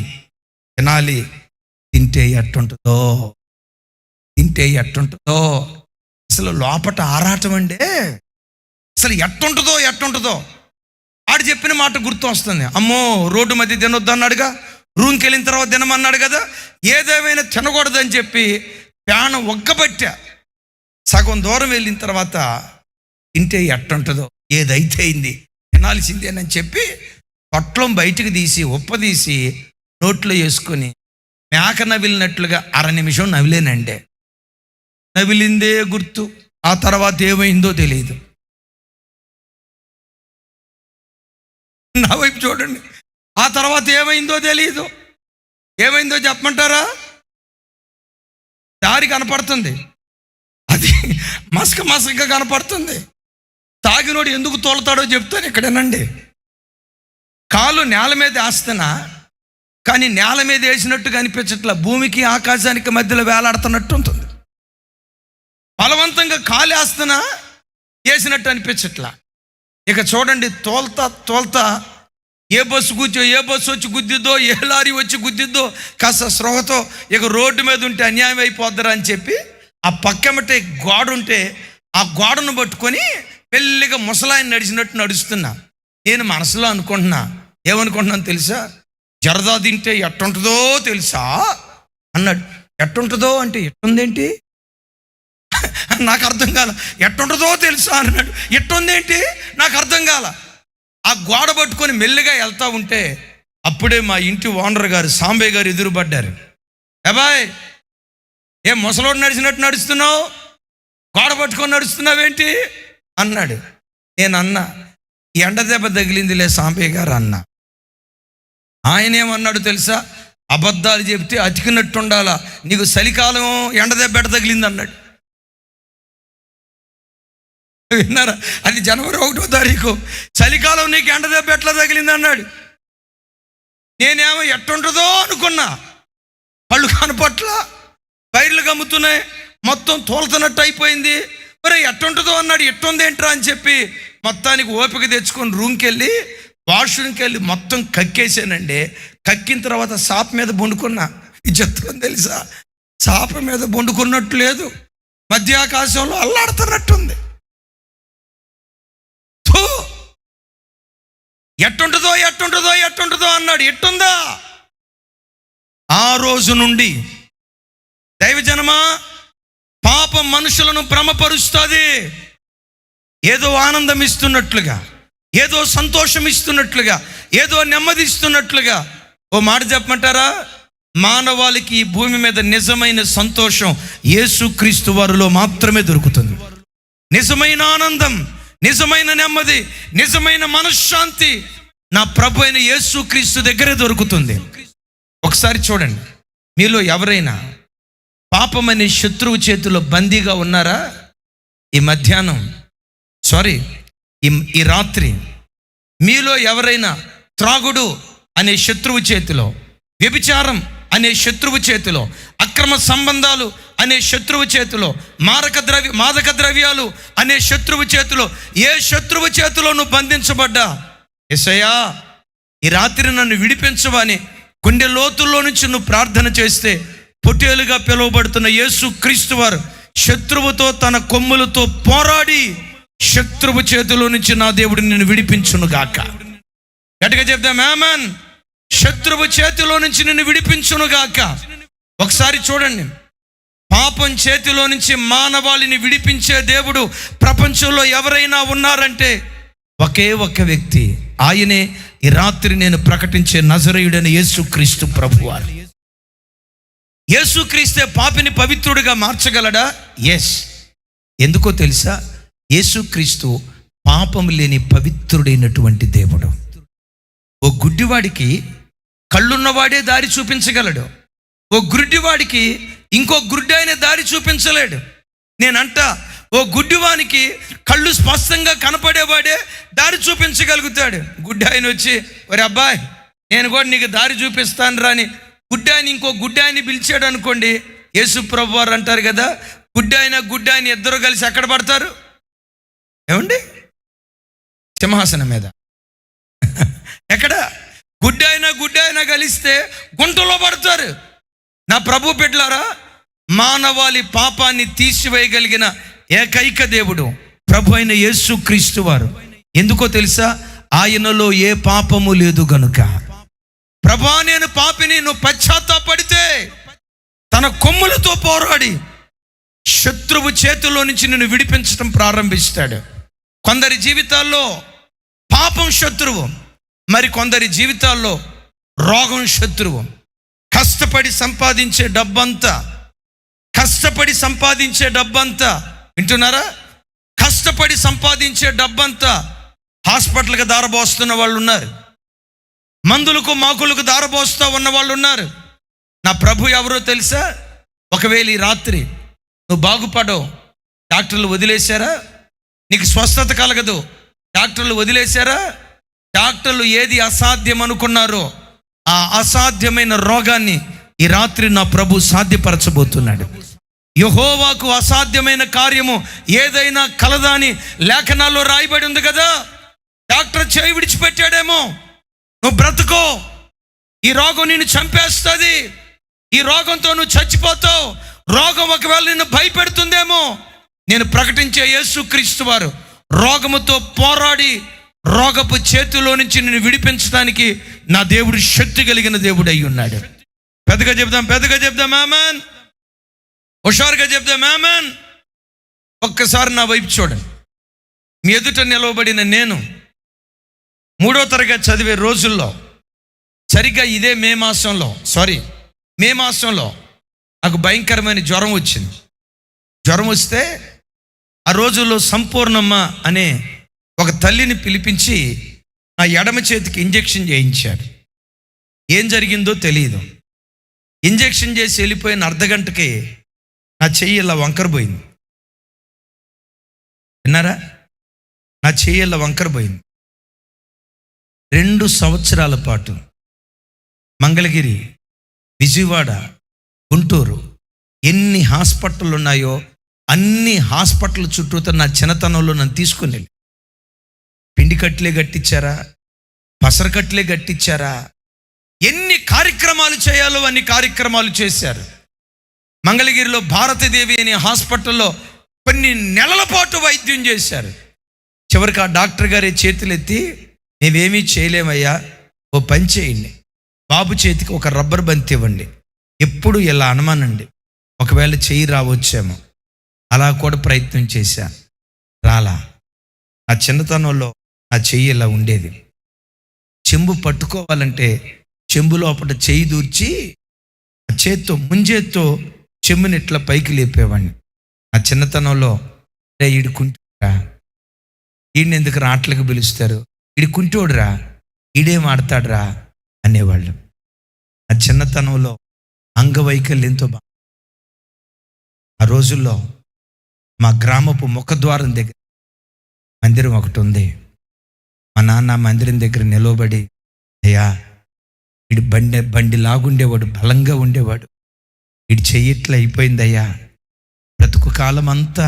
తింటే ఎట్టుంటుందో అసలు లోపట ఆరాటం అండి. అసలు ఎట్టుంటుందో ఆడు చెప్పిన మాట గుర్తు వస్తుంది. అమ్మో, రోడ్డు మధ్య తినొద్దు అన్నాడుగా, రూమ్కి వెళ్ళిన తర్వాత తినమన్నాడు కదా, ఏదేమైనా తినకూడదని చెప్పి ప్రాణం ఒగ్గబట్టా. సగం దూరం వెళ్ళిన తర్వాత తింటే ఎట్టుంటుందో, ఏదైతే అయింది తినాల్సిందేనని చెప్పి పొట్లం బయటికి తీసి ఉప్పదీసి నోట్లో వేసుకొని మేక నవిలినట్లుగా 1/2 నిమిషం నవిలేనండి. నవిలిందే గుర్తు, ఆ తర్వాత ఏమైందో తెలియదు. నా వైపు చూడండి, ఆ తర్వాత ఏమైందో తెలియదు. ఏమైందో చెప్పమంటారా? దారి కనపడుతుంది, అది మసకగా కనపడుతుంది. తాగినోడు ఎందుకు తోలుతాడో చెప్తాను, ఇక్కడేనండి. కాలు నేల మీద వేస్తున్నా, కానీ నేల మీద వేసినట్టుగా అనిపించట్లా, భూమికి ఆకాశానికి మధ్యలో వేలాడుతున్నట్టు ఉంటుంది. బలవంతంగా కాలు వేస్తున్నా వేసినట్టు అనిపించట్లా. ఇక చూడండి, తోల్తా ఏ బస్సు వచ్చి గుద్దిద్దో, ఏ లారీ వచ్చి గుద్దిద్దో, కాస్త స్పృహతో ఇక రోడ్డు మీద ఉంటే అన్యాయం అయిపోద్దరా అని చెప్పి ఆ పక్కమటే గోడ ఉంటే ఆ గోడను పట్టుకొని మెల్లిగా ముసలాయన నడిచినట్టు నడుస్తున్నా. నేను మనసులో అనుకుంటున్నా, ఏమనుకుంటున్నాను తెలుసా? జరదా తింటే ఎట్టుంటుందో తెలుసా అన్నాడు. ఎట్టుంటుందో అంటే ఎట్టుందేంటి నాకు అర్థం కాల. ఎట్టుంటుందో తెలుసా అన్నాడు. ఎట్టుందేంటి నాకు అర్థం కాల. ఆ గోడ పట్టుకొని మెల్లిగా వెళ్తా ఉంటే అప్పుడే మా ఇంటి ఓనర్ గారు సాంబయ్య గారు ఎదురుపడ్డారు. అబ్బాయ్, ఏం ముసలోడు నడిచినట్టు నడుస్తున్నావు, గోడ పట్టుకొని నడుస్తున్నావేంటి అన్నాడు. నేను అన్నా, ఎండ దెబ్బ తగిలిందిలే సాంబయ్య గారు అన్నా. ఆయన ఏమన్నాడు తెలుసా? అబద్ధాలు చెప్తే అతికినట్టు ఉండాలా, నీకు చలికాలం ఎండ దెబ్బ తగిలింది అన్నాడు. విన్నారా? అది జనవరి 1వ తారీఖు. చలికాలం నీకు ఎండ దెబ్బ ఎట్లా తగిలింది అన్నాడు. నేనేమో ఎట్టుంటుందో అనుకున్నా, కళ్ళు కనపట్ల, పైర్లు గమ్ముతున్నాయి, మొత్తం తోలుతున్నట్టు అయిపోయింది. మరి ఎట్టుంటుందో అన్నాడు. ఎట్టుందేంట్రా అని చెప్పి మొత్తానికి ఓపిక తెచ్చుకొని రూమ్కి వెళ్ళి వాష్రూమ్కి వెళ్ళి మొత్తం కక్కేసానండి. కక్కిన తర్వాత సాప మీద బొండుకున్నా. ఇది చెప్తాను తెలుసా? సాప మీద బొండుకున్నట్టు లేదు, మధ్యాకాశంలో అల్లాడుతున్నట్టుంది. ఎట్టుంటుందో అన్నాడు. ఎట్టుందా? ఆ రోజు నుండి దైవజనమా, పాపం మనుషులను భ్రమపరుస్తుంది. ఏదో ఆనందం ఇస్తున్నట్లుగా, ఏదో సంతోషం ఇస్తున్నట్లుగా, ఏదో నెమ్మది ఇస్తున్నట్లుగా. ఓ మాట చెప్పమంటారా? మానవాళికి ఈ భూమి మీద నిజమైన సంతోషం యేసుక్రీస్తు వారిలో మాత్రమే దొరుకుతుంది. నిజమైన ఆనందం, నిజమైన నెమ్మది, నిజమైన మనశ్శాంతి నా ప్రభు అయిన యేసుక్రీస్తు దగ్గరే దొరుకుతుంది. ఒకసారి చూడండి, మీలో ఎవరైనా పాపం అనే శత్రువు చేతిలో బందీగా ఉన్నారా? ఈ రాత్రి మీలో ఎవరైనా త్రాగుడు అనే శత్రువు చేతిలో, వ్యభిచారం అనే శత్రువు చేతిలో, అక్రమ సంబంధాలు అనే శత్రువు చేతిలో, మాదక ద్రవ్యాలు అనే శత్రువు చేతిలో, ఏ శత్రువు చేతిలో నువ్వు బంధించబడ్డా, యేసయ్యా ఈ రాత్రి నన్ను విడిపించవని గుండె లోతుల్లో నుంచి నువ్వు ప్రార్థన చేస్తే, పొట్టేలుగా పిలువబడుతున్న యేసుక్రీస్తు వారు శత్రువుతో తన కొమ్ములతో పోరాడి శత్రువు చేతిలో నుంచి నా దేవుడు నిన్ను విడిపించును గాక. గట్టిగా చెప్దాం ఆమేన్. శత్రువు చేతిలో నుంచి నిన్ను విడిపించును గాక. ఒకసారి చూడండి, పాపం చేతిలో నుంచి మానవాళిని విడిపించే దేవుడు ప్రపంచంలో ఎవరైనా ఉన్నారంటే ఒకే ఒక్క వ్యక్తి, ఆయనే ఈ రాత్రి నేను ప్రకటించే నజరేయుడైన యేసుక్రీస్తు ప్రభువారు. యేసుక్రీస్తే పాపిని పవిత్రుడిగా మార్చగలడా? ఎస్. ఎందుకో తెలుసా? యేసుక్రీస్తు పాపం లేని పవిత్రుడైనటువంటి దేవుడు. ఓ గుడ్డివాడికి కళ్ళున్నవాడే దారి చూపించగలడు, ఓ గుడ్డివాడికి ఇంకో గుడ్డి ఆయన దారి చూపించలేడు. నేనంట, ఓ గుడ్డివానికి కళ్ళు స్పష్టంగా కనపడేవాడే దారి చూపించగలుగుతాడు. గుడ్డి ఆయన వచ్చి, ఒరే అబ్బాయి నేను కూడా నీకు దారి చూపిస్తాను రాని గుడ్డాయిని ఇంకో గుడ్డాయిని పిలిచాడు అనుకోండి, యేసు ప్రభు వారు అంటారు కదా, గుడ్డాయిని ఇద్దరు కలిసి ఎక్కడ పడతారు ఏమండి? సింహాసనం మీద. ఎక్కడ? గుడ్డాయినా కలిస్తే గుంటలో పడతారు. నా ప్రభు బిడ్డలారా, మానవాళి పాపాన్ని తీసివేయగలిగిన ఏకైక దేవుడు ప్రభు అయిన యేసుక్రీస్తు వారు. ఎందుకో తెలుసా? ఆయనలో ఏ పాపము లేదు గనుక. ప్రభా నేను పాపిని, నువ్వు పశ్చాత్తాపడితే తన కొమ్ములతో పోరాడి శత్రువు చేతుల్లో నుంచి నిన్ను విడిపించడం ప్రారంభిస్తాడు. కొందరి జీవితాల్లో పాపం శత్రువు, మరి కొందరి జీవితాల్లో రోగం శత్రువు. కష్టపడి సంపాదించే డబ్బంతా వింటున్నారా? కష్టపడి సంపాదించే డబ్బంతా హాస్పిటల్కి దారబోస్తున్న వాళ్ళు ఉన్నారు, మందులకు మాకులకు దారబోస్తా ఉన్న వాళ్ళు ఉన్నారు. నా ప్రభు ఎవరో తెలుసా? ఒకవేళ ఈ రాత్రి నువ్వు బాగుపడవు, డాక్టర్లు వదిలేశారా? నీకు స్వస్థత కలగదు, డాక్టర్లు వదిలేశారా? డాక్టర్లు ఏది అసాధ్యం అనుకున్నారో ఆ అసాధ్యమైన రోగాన్ని ఈ రాత్రి నా ప్రభు సాధ్యపరచబోతున్నాడు. యెహోవాకు అసాధ్యమైన కార్యము ఏదైనా కలదా అని లేఖనాల్లో రాయబడి ఉంది కదా. డాక్టర్ చేయి విడిచిపెట్టాడేమో, నువ్వు బ్రతుకో, ఈ రోగం నిన్ను చంపేస్తుంది, ఈ రోగంతో నువ్వు చచ్చిపోతావు, రోగం ఒకవేళ నిన్ను భయపెడుతుందేమో. నేను ప్రకటించే యేసుక్రీస్తు వారు రోగముతో పోరాడి రోగపు చేతిలో నుంచి నిన్ను విడిపించడానికి నా దేవుడు శక్తి కలిగిన దేవుడు అయి ఉన్నాడు. పెద్దగా చెప్దాం ఆమేన్. హుషారుగా చెప్దాం ఆమేన్. ఒక్కసారి నా వైపు చూడండి. మీ ఎదుట నిలవబడిన నేను 3వ తరగతి చదివే రోజుల్లో సరిగ్గా ఇదే మే మాసంలో నాకు భయంకరమైన జ్వరం వచ్చింది. జ్వరం వస్తే ఆ రోజుల్లో సంపూర్ణమ్మ అనే ఒక తల్లిని పిలిపించి నా ఎడమ చేతికి ఇంజెక్షన్ చేయించాడు. ఏం జరిగిందో తెలియదు. ఇంజెక్షన్ చేసి వెళ్ళిపోయిన అర్ధగంటకి నా చెయ్యి ఇలా వంకరపోయింది. విన్నారా? నా చెయ్యి ఇలా వంకరపోయింది. 2 సంవత్సరాల పాటు మంగళగిరి, విజయవాడ, గుంటూరు ఎన్ని హాస్పిటల్ ఉన్నాయో అన్ని హాస్పిటల్ చుట్టూతో నా చిన్నతనంలో నన్ను తీసుకుని వెళ్ళి పిండి కట్లే కట్టించారా, పసర కట్లే కట్టించారా, ఎన్ని కార్యక్రమాలు చేయాలో అన్ని కార్యక్రమాలు చేశారు. మంగళగిరిలో భారతదేవి అనే హాస్పిటల్లో కొన్ని నెలల పాటు వైద్యం చేశారు. చివరికి ఆ డాక్టర్ గారి చేతులెత్తి, మేమేమీ చేయలేమయ్యా, ఓ పని చేయండి, బాబు చేతికి ఒక రబ్బర్ బంతి ఇవ్వండి, ఎప్పుడు ఇలా అనమానండి, ఒకవేళ చెయ్యి రావచ్చేమో. అలా కూడా ప్రయత్నం చేశా, రాలా. నా చిన్నతనంలో నా చెయ్యి ఇలా ఉండేది. చెంబు పట్టుకోవాలంటే చెంబు లోపల చెయ్యి దూర్చి ఆ చేత్తో ముంజేత్తో చెంబుని ఇట్లా పైకి లేపేవాడిని. నా చిన్నతనంలో ఈడుకుంటా, ఈయన ఎందుకు ఆటలకు పిలుస్తారు, ఈడుకుంటోడురా, ఈడేం ఆడతాడురా అనేవాళ్ళు. ఆ చిన్నతనంలో అంగవైకల్యంతో ఆ రోజుల్లో మా గ్రామపు ముఖద్వారం దగ్గర మందిరం ఒకటి ఉంది. మా నాన్న మందిరం దగ్గర నిలవబడి, అయ్యా వీడి బండి లాగుండేవాడు, బలంగా ఉండేవాడు, వీడి చెయ్యిట్లా అయిపోయిందయ్యా, బ్రతుకు కాలం అంతా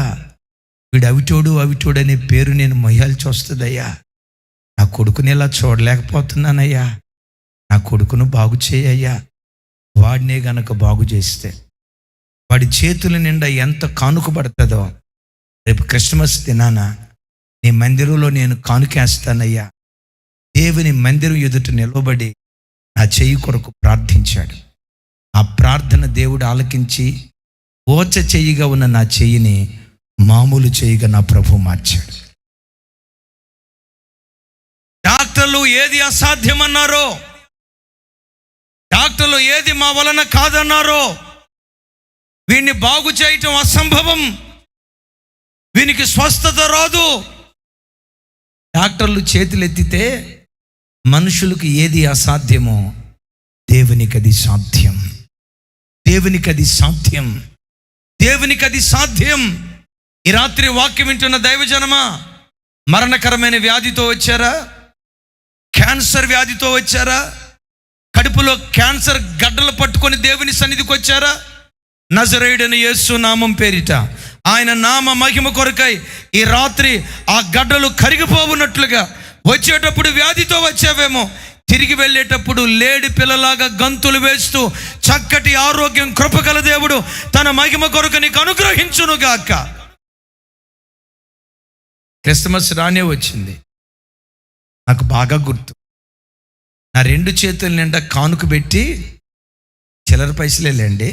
వీడు అవిటోడు అనే పేరు నేను మొయ్యాల్సి వస్తుందయ్యా, నా కొడుకుని ఇలా చూడలేకపోతున్నానయ్యా, నా కొడుకును బాగు చేయయ్యా. వాడినే గనక బాగు చేస్తే వాడి చేతుల నిండా ఎంత కానుక పడుతుందో, రేపు క్రిస్మస్ దినాన నీ మందిరంలో నేను కానుకేస్తానయ్యా. దేవుని మందిరం ఎదుట నిలబడి నా చెయ్యి కొరకు ప్రార్థించాడు. ఆ ప్రార్థన దేవుడు ఆలకించి ఓచ చెయ్యిగా ఉన్న నా చెయ్యిని మామూలు చెయ్యిగా నా ప్రభు మార్చాడు. డాక్టర్లు ఏది అసాధ్యమన్నారో, డాక్టర్లు ఏది మా వలన కాదన్నారో, వీడిని బాగు చేయటం అసంభవం, వీనికి స్వస్థత రాదు. డాక్టర్లు చేతులెత్తితే మనుషులకు ఏది అసాధ్యమో దేవునికి అది సాధ్యం. దేవునికి అది సాధ్యం. దేవునికి అది సాధ్యం. ఈ రాత్రి వాక్యం వింటున్న దైవజనమా, మరణకరమైన వ్యాధితో వచ్చారా, క్యాన్సర్ వ్యాధితో వచ్చారా, కడుపులో క్యాన్సర్ గడ్డలు పట్టుకొని దేవుని సన్నిధికి వచ్చారా, నజరేయుడైన యేసు నామం పేరిట ఆయన నామ మహిమ కొరకై ఈ రాత్రి ఆ గడ్డలు కరిగిపోవునట్లుగా వచ్చేటప్పుడు వ్యాధితో వచ్చావేమో, తిరిగి వెళ్ళేటప్పుడు లేడి పిల్లలాగా గంతులు వేస్తూ చక్కటి ఆరోగ్యం కృపగల దేవుడు తన మహిమ కొరకు నీకు అనుగ్రహించునుగాక. క్రిస్మస్ రానే వచ్చింది. నాకు బాగా గుర్తు, నా 2 చేతుల నిండా కానుక పెట్టి, చిల్లర పైసలే లేండి,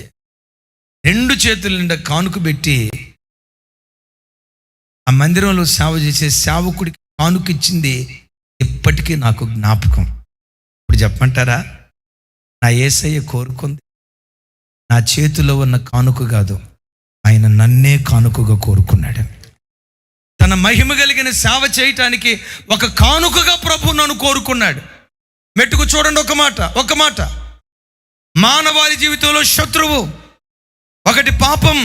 2 చేతుల నిండా కానుక పెట్టి ఆ మందిరంలో సేవ చేసే సేవకుడికి కానుక ఇచ్చింది ఇప్పటికీ నాకు జ్ఞాపకం. ఇప్పుడు చెప్పమంటారా, నా యేసయ్య కోరుకుంది నా చేతిలో ఉన్న కానుక కాదు, ఆయన నన్నే కానుకగా కోరుకున్నాడు. తన మహిమ కలిగిన సేవ చేయటానికి ఒక కానుకగా ప్రభు నన్ను కోరుకున్నాడు. మెట్టుకు చూడండి, ఒక మాట మానవాళి జీవితంలో శత్రువు, ఒకటి పాపం,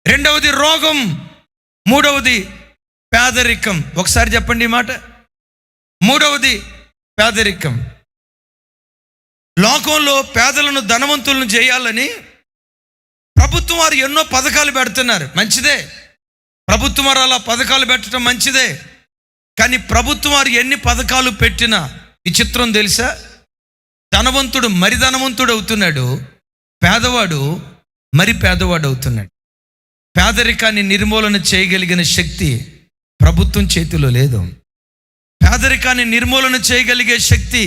రెండవది రోగం, మూడవది పేదరికం. ఒకసారి చెప్పండి ఈ మాట. మూడవది పేదరికం. లోకంలో పేదలను ధనవంతులను చేయాలని ప్రభుత్వం వారు ఎన్నో పథకాలు పెడుతున్నారు, మంచిదే. ప్రభుత్వం వారు అలా పథకాలు పెట్టడం మంచిదే. కానీ ప్రభుత్వం వారు ఎన్ని పథకాలు పెట్టినా విచిత్రం తెలుసా? ధనవంతుడు మరి ధనవంతుడు అవుతున్నాడు, పేదవాడు మరి పేదవాడు అవుతున్నాడు. పేదరికాన్ని నిర్మూలన చేయగలిగిన శక్తి ప్రభుత్వం చేతిలో లేదు. పేదరికాన్ని నిర్మూలన చేయగలిగే శక్తి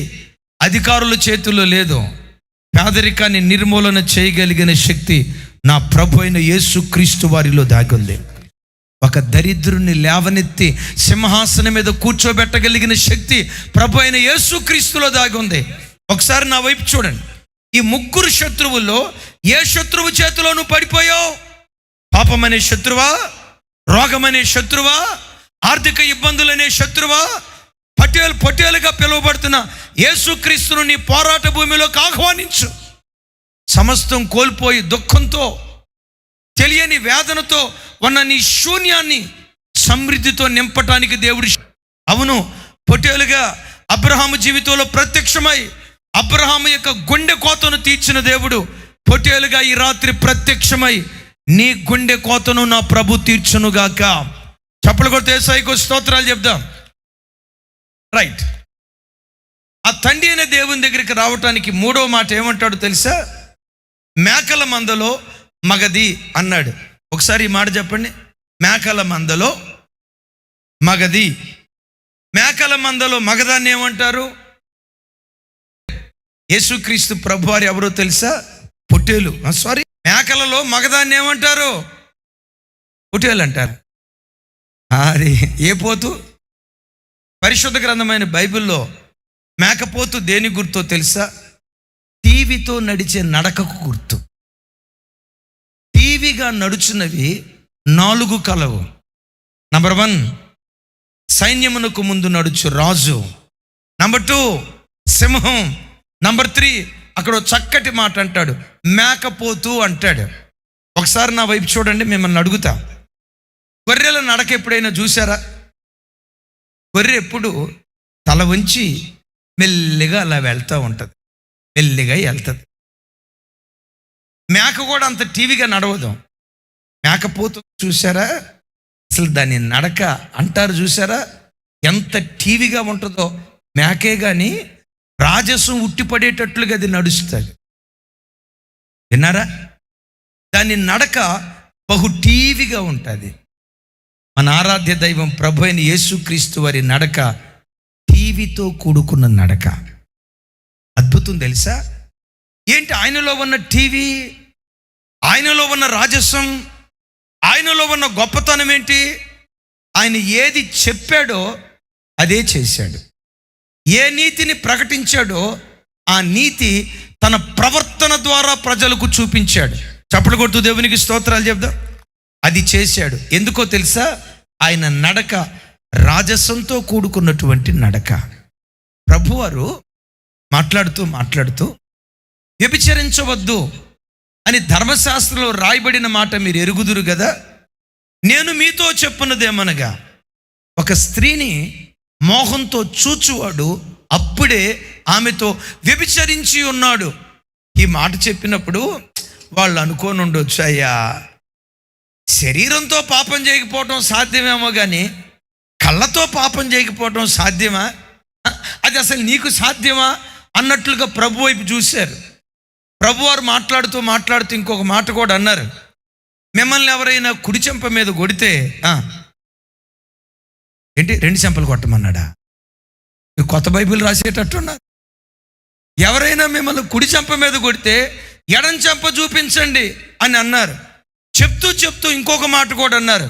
అధికారుల చేతుల్లో లేదు. పేదరికాన్ని నిర్మూలన చేయగలిగిన శక్తి నా ప్రభు అయిన యేసుక్రీస్తు వారిలో దాగుంది. ఒక దరిద్రుని లేవనెత్తి సింహాసనం మీద కూర్చోబెట్టగలిగిన శక్తి ప్రభు అయిన యేసుక్రీస్తులో దాగుంది. ఒకసారి నా వైపు చూడండి. ఈ ముగ్గురు శత్రువుల్లో ఏ శత్రువు చేతిలో నువ్వు పడిపోయావు? పాపం అనే శత్రువా? రోగం అనే శత్రువా? ఆర్థిక ఇబ్బందులనే శత్రువా? పటేలుగా పిలువబడుతున్న యేసుక్రీస్తును నీ పోరాట భూమిలోకి ఆహ్వానించు. సమస్తం కోల్పోయి దుఃఖంతో, తెలియని వేదనతో ఉన్న నీ శూన్యాన్ని సమృద్ధితో నింపటానికి దేవుడు, అవును, పొట్టేలుగా అబ్రహాము జీవితంలో ప్రత్యక్షమై అబ్రహాము యొక్క గుండె కోతను తీర్చిన దేవుడు పొట్టేలుగా ఈ రాత్రి ప్రత్యక్షమై నీ గుండె కోతను నా ప్రభు తీర్చునుగాక. చప్పలు కొడితే యేసయ్యకు స్తోత్రాలు చెప్దాం. రైట్. ఆ తండ్రి అయిన దేవుని దగ్గరికి రావటానికి మూడో మాట ఏమంటాడు తెలుసా? మేకల మందలో మగది అన్నాడు. ఒకసారి ఈ మాట చెప్పండి. మేకల మందలో మగది. మేకల మందలో మగదాన్ని ఏమంటారు? యేసుక్రీస్తు ప్రభువారు ఎవరో తెలుసా? పొట్టేలు. సారీ, మేకలలో మగదాన్ని ఏమంటారు? పొట్టేలు అంటారు. అది ఏ పోతు? పరిశుద్ధ గ్రంథమైన బైబిల్లో మేకపోతు దేని గుర్తో తెలుసా? టీవీతో నడిచే నడకకు గుర్తు. టీవీగా నడుచున్నవి 4 కలవు. నంబర్ 1 సైన్యమునకు ముందు నడుచు రాజు. నంబర్ 2 సింహం. నంబర్ 3 అక్కడ చక్కటి మాట అంటాడు, మేకపోతు అంటాడు. ఒకసారి నా వైపు చూడండి, మిమ్మల్ని అడుగుతా. గొర్రెల నడక ఎప్పుడైనా చూసారా? గొర్రె ఎప్పుడు తల వంచి మెల్లిగా అలా వెళ్తూ ఉంటుంది, మెల్లిగా వెళ్తుంది. మేక కూడా అంత టీవీగా నడవదు. మేకపోతు చూసారా? అసలు దాని నడక అంటారు చూసారా, ఎంత టీవీగా ఉంటుందో. మేకే కానీ రాజసం ఉట్టిపడేటట్లుగా అది నడుస్తుంది. విన్నారా? దాని నడక బహు టీవీగా ఉంటుంది. మన ఆరాధ్య దైవం ప్రభు అయిన యేసుక్రీస్తు వారి నడక టీవీతో కూడుకున్న నడక. అద్భుతం తెలుసా? ఏంటి ఆయనలో ఉన్న టీవీ, ఆయనలో ఉన్న రాజసం, ఆయనలో ఉన్న గొప్పతనం ఏంటి? ఆయన ఏది చెప్పాడో అదే చేశాడు. ఏ నీతిని ప్రకటించాడో ఆ నీతి తన ప్రవర్తన ద్వారా ప్రజలకు చూపించాడు. చప్పట్లు కొడుతూ దేవునికి స్తోత్రాలు చెప్దాం. అది చేశాడు. ఎందుకో తెలుసా? ఆయన నడక రాజసంతో కూడుకున్నటువంటి నడక. ప్రభువారు మాట్లాడుతూ వ్యభిచరించవద్దు అని ధర్మశాస్త్రంలో రాయబడిన మాట మీరు ఎరుగుదురు కదా. నేను మీతో చెప్పున్నదేమనగా, ఒక స్త్రీని మోహంతో చూచువాడు అప్పుడే ఆమెతో వ్యభిచరించి ఉన్నాడు. ఈ మాట చెప్పినప్పుడు వాళ్ళు అనుకోని ఉండొచ్చు, అయ్యా శరీరంతో పాపం చేయకపోవటం సాధ్యమేమో కానీ కళ్ళతో పాపం చేయకపోవటం సాధ్యమా? అది అసలు నీకు సాధ్యమా అన్నట్లుగా ప్రభు వైపు చూశారు. ప్రభువారు మాట్లాడుతూ ఇంకొక మాట కూడా అన్నారు. మిమ్మల్ని ఎవరైనా కుడి చెంప మీద కొడితే ఏంటి 2 చెంపలు కొట్టమన్నాడా? కొత్త బైబిల్ రాసేటట్టున్నారు. ఎవరైనా మిమ్మల్ని కుడి చెంప మీద కొడితే ఎడం చెంప చూపించండి అని అన్నారు. చెప్తూ ఇంకొక మాట కూడా అన్నారు,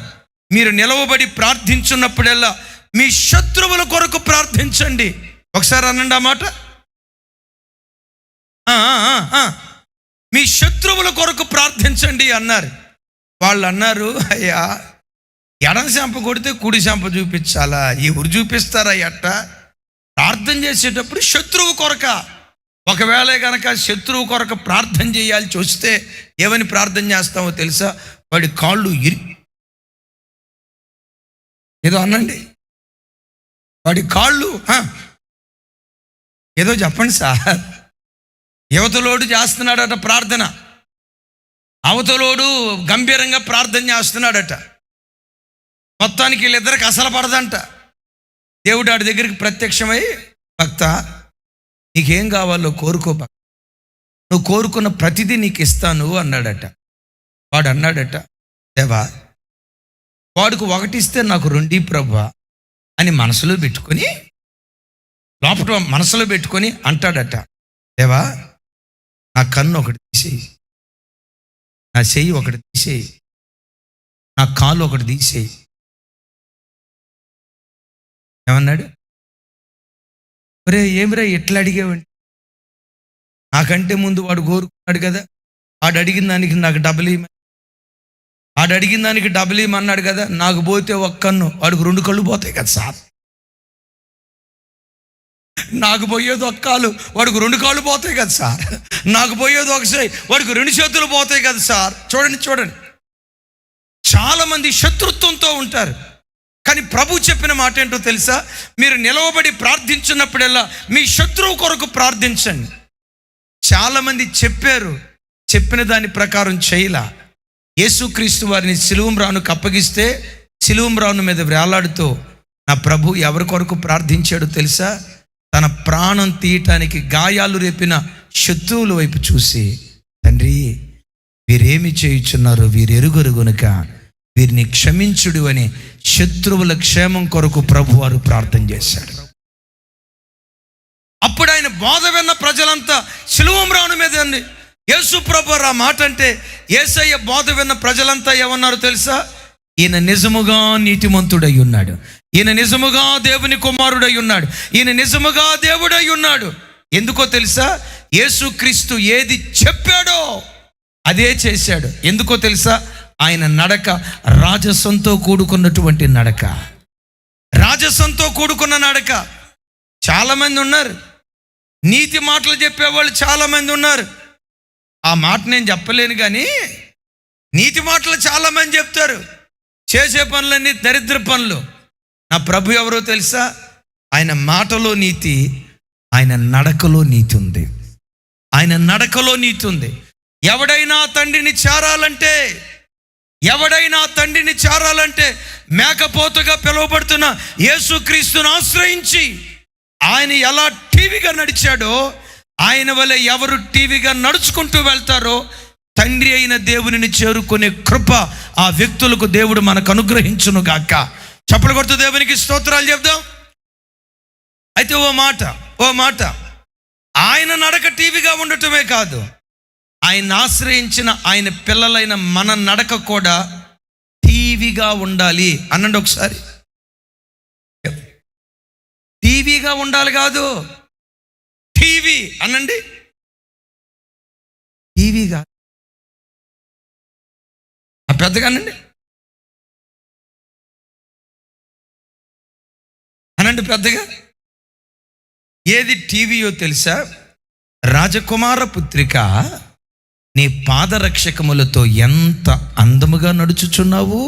మీరు నిలవబడి ప్రార్థించున్నప్పుడల్లా మీ శత్రువుల కొరకు ప్రార్థించండి. ఒకసారి అనండి ఆ మాట. మీ శత్రువుల కొరకు ప్రార్థించండి అన్నారు. వాళ్ళు అన్నారు, అయ్యా ఎడం చెంప కొడితే కుడి చెంప చూపించాలా? ఎవరు చూపిస్తారా? ఎట్ట ప్రార్థన చేసేటప్పుడు శత్రువు కొరక. ఒకవేళ కనుక శత్రువు కొరకు ప్రార్థన చేయాల్సి వస్తే ఏమని ప్రార్థన చేస్తామో తెలుసా? వాడి కాళ్ళు ఏదో అనండి, వాడి కాళ్ళు ఏదో చెప్పండి సార్. యువతలోడు చేస్తున్నాడట ప్రార్థన, అవతలోడు గంభీరంగా ప్రార్థన చేస్తున్నాడట. మొత్తానికి వీళ్ళిద్దరికి అసలు పడదంట. దేవుడు ఆడి దగ్గరికి ప్రత్యక్షమై, భక్త నీకేం కావాలో కోరుకో, నువ్వు కోరుకున్న ప్రతిదీ నీకు ఇస్తాను అన్నాడట. వాడు అన్నాడట, దేవా వాడికి ఒకటిస్తే నాకు 2 ప్రభువా అని మనసులో పెట్టుకొని, లోపల మనసులో పెట్టుకొని అంటాడట, దేవా నా కన్ను ఒకటి తీసేయి, నా చెయ్యి ఒకటి తీసేయి, నా కాలు ఒకటి తీసేయి. ఏమన్నాడు? ఒరే ఏమిరా ఎట్లా అడిగావండి? నాకంటే ముందు వాడు కోరుకున్నాడు కదా, వాడు అడిగిన దానికి నాకు డబుల్ ఇవ్వమని, వాడు అడిగిన దానికి డబుల్ ఇవ్వమన్నాడు కదా, నాకు పోతే ఒక్క కన్ను, వాడికి 2 కళ్ళు పోతాయి కదా సార్. నాకు పోయేది ఒక్క కాలు, వాడికి 2 కాళ్ళు పోతాయి కదా సార్. నాకు పోయేది ఒక చేయి, వాడికి 2 చేతులు పోతాయి కదా సార్. చూడండి, చాలామంది శత్రుత్వంతో ఉంటారు. కానీ ప్రభు చెప్పిన మాట ఏంటో తెలుసా? మీరు నిలవబడి ప్రార్థించినప్పుడల్లా మీ శత్రువు కొరకు ప్రార్థించండి. చాలామంది చెప్పిన దాని ప్రకారం చేయలా. యేసుక్రీస్తు వారిని సిలువమ్రానుకు అప్పగిస్తే సిలువమ్రాను మీద వేలాడుతూ నా ప్రభు ఎవరి కొరకు ప్రార్థించాడో తెలుసా? తన ప్రాణం తీయటానికి గాయాలు రేపిన శత్రువుల వైపు చూసి, తండ్రి వీరేమి చేయుచున్నారో వీరెరుగరు గనుక వీరిని క్షమించుడు అని శత్రువుల క్షేమం కొరకు ప్రభు వారు ప్రార్థన చేశాడు. అప్పుడు ఆయన బోధ విన్న ప్రజలంతా సిలువమ్రాను మీద యేసు ప్రభు ఆ మాట అంటే, యేసయ్య బోధ విన్న ప్రజలంతా ఏమన్నారు తెలుసా? ఈయన నిజముగా నీతిమంతుడై ఉన్నాడు, ఈయన నిజముగా దేవుని కుమారుడై ఉన్నాడు, ఈయన నిజముగా దేవుడై ఉన్నాడు. ఎందుకో తెలుసా? యేసుక్రీస్తు ఏది చెప్పాడో అదే చేశాడు. ఎందుకో తెలుసా? ఆయన నడక రాజసంతో కూడుకున్నటువంటి నడక, రాజసంతో కూడుకున్న నడక. చాలామంది ఉన్నారు, నీతి మాటలు చెప్పేవాళ్ళు చాలామంది ఉన్నారు. ఆ మాట నేను చెప్పలేను, కానీ నీతి మాటలు చాలామంది చెప్తారు. చేసే పనులన్నీ దరిద్ర పనులు. నా ప్రభు ఎవరో తెలుసా? ఆయన మాటలో నీతి, ఆయన నడకలో నీతి ఉంది. ఆయన నడకలో నీతి ఉంది. ఎవడైనా తండ్రిని చేరాలంటే మేకపోతుగా పిలువబడుతున్న యేసుక్రీస్తును ఆశ్రయించి, ఆయన ఎలా టీవీగా నడిచాడో ఆయన వల్ల ఎవరు టీవీగా నడుచుకుంటూ వెళ్తారో తండ్రి అయిన దేవునిని చేరుకునే కృప ఆ వ్యక్తులకు దేవుడు మనకు అనుగ్రహించును గాక. చప్పలు కొడుతూ దేవునికి స్తోత్రాలు చెప్దాం. అయితే ఓ మాట ఆయన నడక టీవీగా ఉండటమే కాదు, ఆయన ఆశ్రయించిన ఆయన పిల్లలైన మన నడక కూడా టీవీగా ఉండాలి. అనండి ఒకసారి, టీవీగా ఉండాలి కాదు, టీవీ అనండి. టీవీగా పెద్దగానండి అనండి, పెద్దగా. ఏది టీవీయో తెలుసా? రాజకుమార పుత్రిక, నీ పాదరక్షకములతో ఎంత అందముగా నడుచుచున్నావు.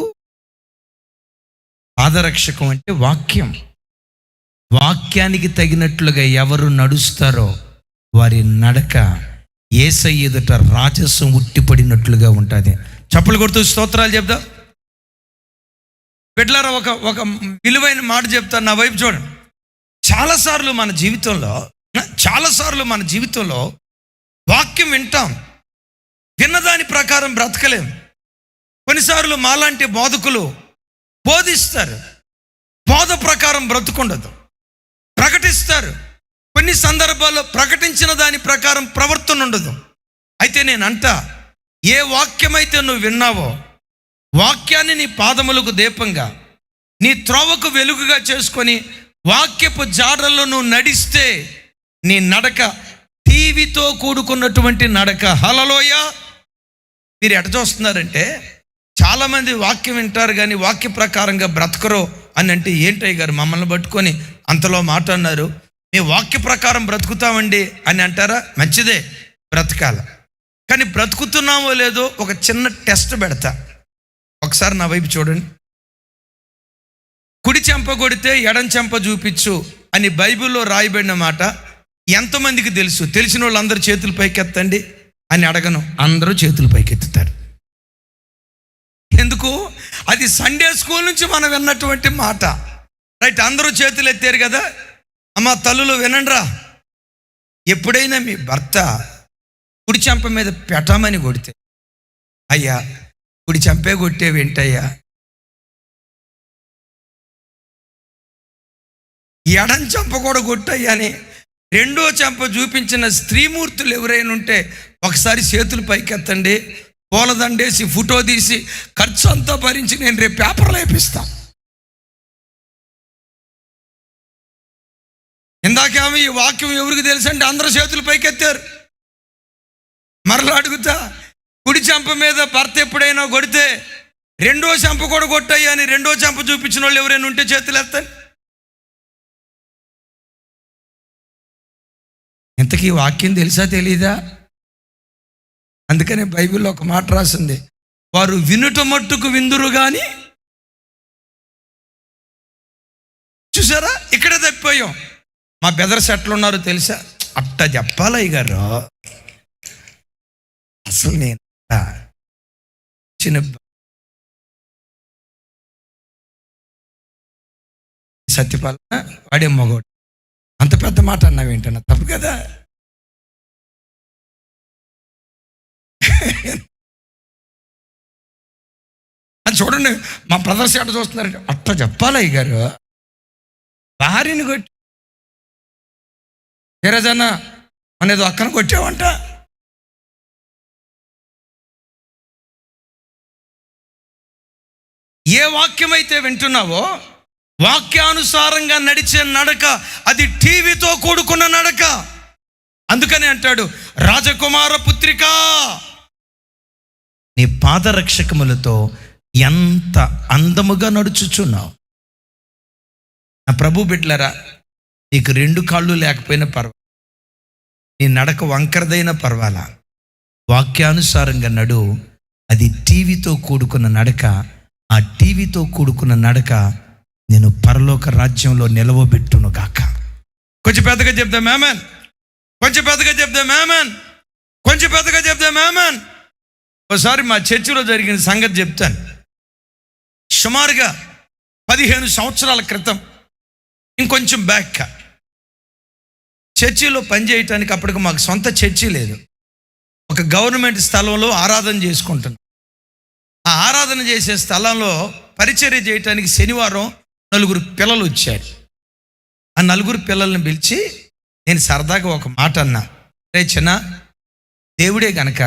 పాదరక్షకం అంటే వాక్యం. వాక్యానికి తగినట్లుగా ఎవరు నడుస్తారో వారి నడక యేసయ్య ఎదుట రాజసం ఉట్టిపడినట్లుగా ఉంటుంది. చప్పలు కొడుతూ స్తోత్రాలు చెప్దా. బిడ్డలారా, ఒక విలువైన మాట చెప్తాను, నా వైపు చూడండి. చాలాసార్లు మన జీవితంలో వాక్యం వింటాం, విన్నదాని ప్రకారం బ్రతకలేం. కొన్నిసార్లు మాలాంటి బోధకులు బోధిస్తారు, బోధ ప్రకారం బ్రతుకుండదు. ప్రకటిస్తారు, కొన్ని సందర్భాల్లో ప్రకటించిన దాని ప్రకారం ప్రవర్తన ఉండదు. అయితే నేనంటా, ఏ వాక్యమైతే నువ్వు విన్నావో వాక్యాన్ని నీ పాదములకు దీపంగా, నీ త్రోవకు వెలుగుగా చేసుకొని వాక్యపు జాడల్లో నువ్వు నడిస్తే నీ నడక టీవీతో కూడుకున్నటువంటి నడక. హల్లెలూయా. మీరు ఎట చూస్తున్నారంటే, చాలామంది వాక్యం వింటారు కానీ వాక్య ప్రకారంగా బ్రతకరు అని అంటే, ఏంటయ్య గారు మమ్మల్ని పట్టుకొని అంతలో మాట అన్నారు, మేము వాక్య ప్రకారం బ్రతుకుతామండి అని అంటారా? మంచిదే, బ్రతకాల. కానీ బ్రతుకుతున్నామో లేదో ఒక చిన్న టెస్ట్ పెడతా. ఒకసారి నా వైపు చూడండి. కుడి చెంప కొడితే ఎడం చెంప చూపించు అని బైబిల్లో రాయబడిన మాట ఎంతమందికి తెలుసు? తెలిసిన వాళ్ళు అందరూ చేతులు పైకెత్తండి అని అడగను, అందరూ చేతులు పైకెత్తుతారు. ఎందుకు? అది సండే స్కూల్ నుంచి మనం విన్నటువంటి మాట. రైట్, అందరూ చేతులు ఎత్తారు కదా. అమ్మ తల్లులు వినండిరా, ఎప్పుడైనా మీ భర్త కుడి చెంప మీద పెట్టమని కొడితే, అయ్యా కుడి చెంపే కొట్టేవేంటయ్యా, ఎడం చెంప కూడా కొట్టయ్యా అని రెండో చెంప చూపించిన స్త్రీమూర్తులు ఎవరైనా ఉంటే ఒకసారి చేతులు పైకెత్తండి. పూలదండేసి ఫోటో తీసి ఖర్చు అంతా భరించి నేను రేపు పేపర్లో వేపిస్తా. ఇందాకేమో ఈ వాక్యం ఎవరికి తెలుసు అంటే అందరూ చేతులు పైకెత్తారు. మరలా అడుగుతా, కుడి చెంప మీద భర్త ఎప్పుడైనా కొడితే రెండో చెంప కూడా కొట్టయ్యా అని రెండో చెంప చూపించిన వాళ్ళు ఎవరైనా ఉంటే చేతులు ఎత్తండి. ఇంతకీ వాక్యం తెలుసా తెలీదా? అందుకనే బైబిల్లో ఒక మాట రాసింది, వారు వినుట మట్టుకు విందురు కానీ. చూసారా, ఇక్కడే తప్పిపోయాం. మా బెదర్స్ ఎట్లున్నారో తెలుసా? అట్ట చెప్పాలి అయ్యగారు, అసలు నేను చిన్న సత్యపాలన వాడే మగోడు, అంత పెద్ద మాట అన్నావేంటన్నా, తప్పు కదా. అని చూడండి, మా బ్రదర్స్ ఎట్ట చూస్తున్నారంటే అట్ట చెప్పాలి అయ్యగారు, భార్యని కొట్టి తెరజన్నా అనేదో అక్కను కొట్టావంట. ఏ వాక్యం అయితే వింటున్నావో వాక్యానుసారంగా నడిచే నడక అది టీవీతో కూడుకున్న నడక. అందుకని అంటాడు, రాజకుమార పుత్రిక నీ పాదరక్షకములతో ఎంత అందముగా నడుచుచున్నావు. నా ప్రభు బిడ్డలారా, నీకు రెండు కాళ్ళు లేకపోయినా పర్వాలేదు, నీ నడక వంకరదైనా పర్వాలా, వాక్యానుసారంగా నడు. అది టీవీతో కూడుకున్న నడక. ఆ టీవీతో కూడుకున్న నడక నేను పరలోక రాజ్యంలో నిలవబెట్టును గాక. కొంచెం పెద్దగా చెప్దాం ఆమేన్, కొంచెం పెద్దగా చెప్దాం ఆమేన్, కొంచెం పెద్దగా చెప్దాం ఆమేన్. ఒకసారి మా చర్చిలో జరిగిన సంగతి చెప్తాను. సుమారుగా 15 సంవత్సరాల క్రితం, ఇంకొంచెం బ్యాక్, చర్చిలో పనిచేయటానికి అప్పటికి మాకు సొంత చర్చి లేదు. ఒక గవర్నమెంట్ స్థలంలో ఆరాధన చేసుకుంటున్నాం. ఆ ఆరాధన చేసే స్థలంలో పరిచర్య చేయటానికి శనివారం 4 పిల్లలు వచ్చారు. ఆ 4 పిల్లల్ని పిలిచి నేను సరదాగా ఒక మాట అన్నా, రే చిన్న, దేవుడే గనక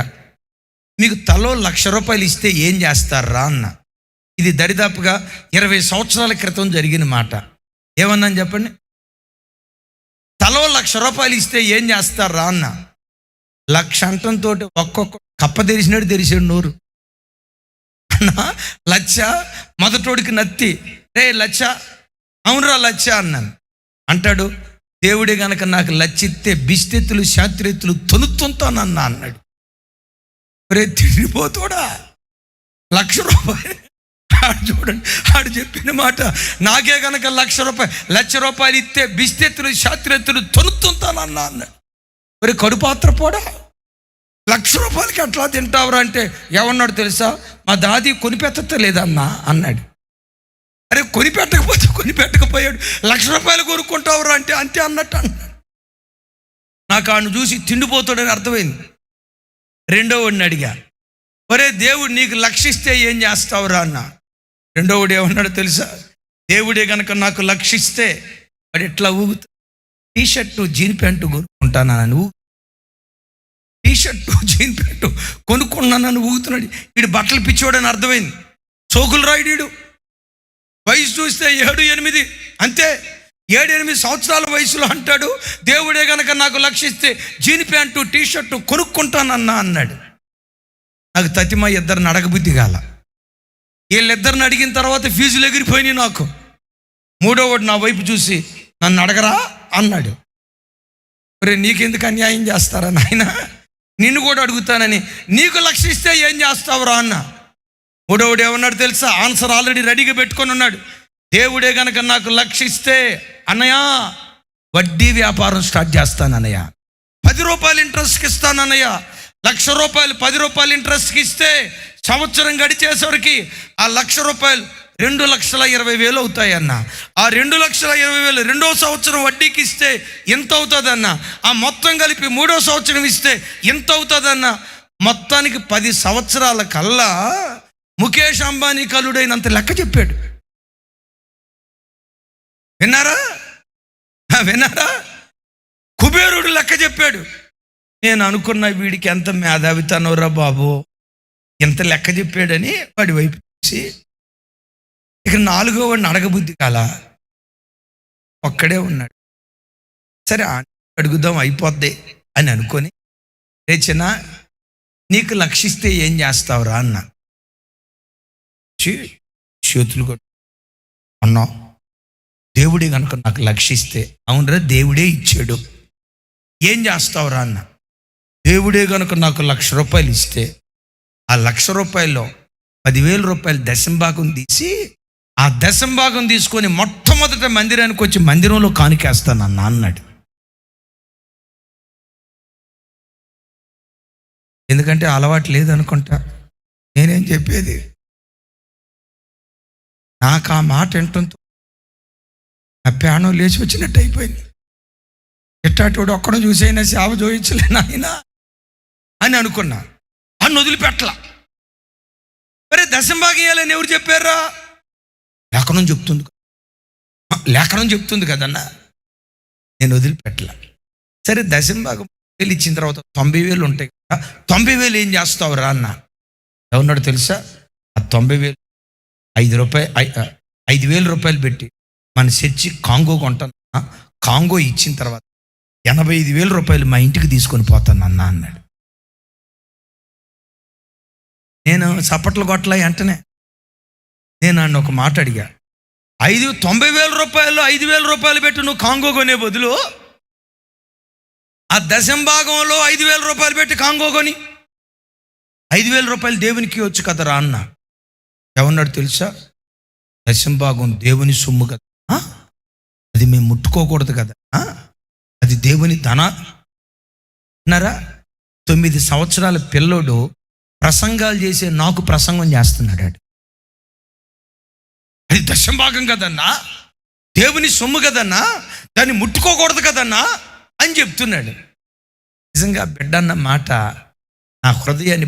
మీకు తలో ₹1,00,000 ఇస్తే ఏం చేస్తారా అన్న. ఇది దరిదాపుగా 20 సంవత్సరాల క్రితం జరిగిన మాట. ఏమన్నాను చెప్పండి? తలో ₹1,00,000 ఇస్తే ఏం చేస్తారా అన్న. 1,00,000 అంటంతో ఒక్కొక్క కప్ప తెరిచినట్టు తెరిచాడు నోరు. అన్నా 1,00,000, మొదటోడికి నత్తి, రే 1,00,000, అవునురా 1,00,000 అన్నాను. అంటాడు, దేవుడే గనక నాకు 1,00,000 ఇస్తే బిస్తెత్తులు శాస్త్రెత్తులు తొలుతుంటానన్నా అన్నాడు. రే తిరిగిపోతాడా, ₹1,00,000. ఆడు చూడండి, ఆడు చెప్పిన మాట, నాకే కనుక ₹1,00,000 ఇస్తే బిస్తెత్తులు శాస్త్రెత్తులు తొలుతుంటానన్నా అన్నాడు. మరి కడుపాత్ర పోడా, ₹1,00,000 ఎట్లా తింటావురా అంటే ఏమన్నాడు తెలుసా? మా దాది కొనిపెట్టలేదన్నా అన్నాడు. అరే కొనిపెట్టకపోయాడు, ₹1,00,000 కొనుక్కుంటావురా అంటే అంతే అన్నట్టు అన్నాడు. నాకు ఆడు చూసి తిండిపోతాడని అర్థమైంది. రెండో వాడిని అడిగా, ఒరే దేవుడు నీకు 1,00,000 ఇస్తే ఏం చేస్తావురా అన్న. రెండో వాడు ఏమన్నాడు తెలుసా? దేవుడే కనుక నాకు 1,00,000 ఇస్తే వాడు ఎట్లా ఊగుతా, టీషర్టు జీన్ ప్యాంటు కొనుక్కుంటానని ఊగు, టీషర్టు జీన్ ప్యాంటు కొనుక్కున్నానని ఊగుతున్నాడు. వీడు బట్టలు పిచ్చోడని అర్థమైంది. చోకులు రాయుడు. వయసు చూస్తే 7-8 అంతే. 7-8 సంవత్సరాల వయసులో అంటాడు, దేవుడే కనుక నాకు 1,00,000 ఇస్తే జీన్ ప్యాంటు టీషర్టు కొనుక్కుంటానన్నా అన్నాడు. నాకు తతిమ ఇద్దరిని అడగబుద్ధి కాల. వీళ్ళిద్దరిని అడిగిన తర్వాత ఫీజులు ఎగిరిపోయినాయి నాకు. మూడోవాడు నా వైపు చూసి నన్ను అడగరా అన్నాడు. మరి నీకెందుకు అన్యాయం చేస్తారా నాయన, నిన్ను కూడా అడుగుతానని, నీకు 1,00,000 ఇస్తే ఏం చేస్తావురా అన్న. మూడోవాడు ఏమన్నాడు తెలుసా? ఆన్సర్ ఆల్రెడీ రెడీగా పెట్టుకొని ఉన్నాడు. దేవుడే గనక నాకు లక్షిస్తే అన్నయ్య వడ్డీ వ్యాపారం స్టార్ట్ చేస్తాను అన్నయ్య, 10 రూపాయలు ఇంట్రెస్ట్కి ఇస్తాను అన్నయ్య, 1,00,000 రూపాయలు 10 రూపాయలు ఇంట్రెస్ట్కి ఇస్తే సంవత్సరం గడిచేసరికి ఆ 1,00,000 రూపాయలు 2,20,000 అవుతాయన్న. ఆ 2,20,000 రెండో సంవత్సరం వడ్డీకి ఇస్తే ఎంత అవుతుందన్న? ఆ మొత్తం కలిపి 3వ సంవత్సరం ఇస్తే ఎంత అవుతుందన్న? మొత్తానికి 10 సంవత్సరాల కల్లా ముఖేష్ అంబానీ కలుడైనంత లెక్క చెప్పాడు. విన్నారా? కుబేరుడు లెక్క చెప్పాడు. నేను అనుకున్న వీడికి ఎంత మేధావితనోరా బాబు, ఎంత లెక్క చెప్పాడని వాడి వైపు చూసి ఇక 4వ వాడిని అడగబుద్ధి కాల, ఒక్కడే ఉన్నాడు. సరే అడుగుదాం అయిపోద్ది అని అనుకొని, రేచిన నీకు లక్షిస్తే ఏం చేస్తావురా అన్న. చేతులు కొట్టు అన్నా, దేవుడే కనుక నాకు లక్షిస్తే, అవునరా దేవుడే ఇచ్చాడు, ఏం చేస్తావురా అన్న. దేవుడే కనుక నాకు 1,00,000 రూపాయలు ఇస్తే ఆ 1,00,000 రూపాయల్లో 10,000 రూపాయలు దశంభాగం తీసి ఆ దశంభాగం తీసుకొని మొట్టమొదట మందిరానికి వచ్చి మందిరంలో కానుకేస్తాను అన్న అన్నాడు. ఎందుకంటే అలవాటు లేదనుకుంటా, నేనేం చెప్పేది. నాకు ఆ మాట వింటంతో నా ప్రాణం లేచి వచ్చినట్టు అయిపోయింది. ఎట్టాటోడు ఒక్కడో చూసైనా సేవ చూయించలేను ఆయన అని అనుకున్నా. అన్ను వదిలిపెట్టలా. మరి దశంభాగం ఇవ్వాలని ఎవరు చెప్పారా? లేఖనం చెప్తుంది కదన్నా. నేను వదిలిపెట్టలా. సరే దశంభాగం ఇచ్చిన తర్వాత 90,000 ఉంటాయి కదా, 90,000 ఏం చేస్తావురా అన్న. ఎవరున్నాడు తెలుసా? ఆ 90,000 5,000 రూపాయలు పెట్టి మన చర్చి కాంగో కొంటాను, కాంగో ఇచ్చిన తర్వాత 85,000 రూపాయలు మా ఇంటికి తీసుకొని పోతాను అన్న అన్నాడు. నేను చప్పట్లు కొట్టలా వెంటనే నేను అన్న ఒక మాట అడిగా, 90,000 రూపాయలు 5,000 రూపాయలు పెట్టి నువ్వు కాంగో కొనే బదులు ఆ దశంభాగంలో 5,000 రూపాయలు పెట్టి కాంగో కొని 5,000 రూపాయలు దేవునికి వచ్చు కదరా అన్న. ఏమన్నాడు తెలుసా? దశంభాగం దేవుని సొమ్ము కదా, అది మేము ముట్టుకోకూడదు కదా, అది దేవుని ధన అన్నారా. 9 సంవత్సరాల పిల్లోడు ప్రసంగాలు చేసే నాకు ప్రసంగం చేస్తున్నాడు. అది దశంభాగం కదన్నా, దేవుని సొమ్ము కదన్నా, దాన్ని ముట్టుకోకూడదు కదన్నా అని చెప్తున్నాడు. నిజంగా బిడ్డ అన్న మాట నా హృదయాన్ని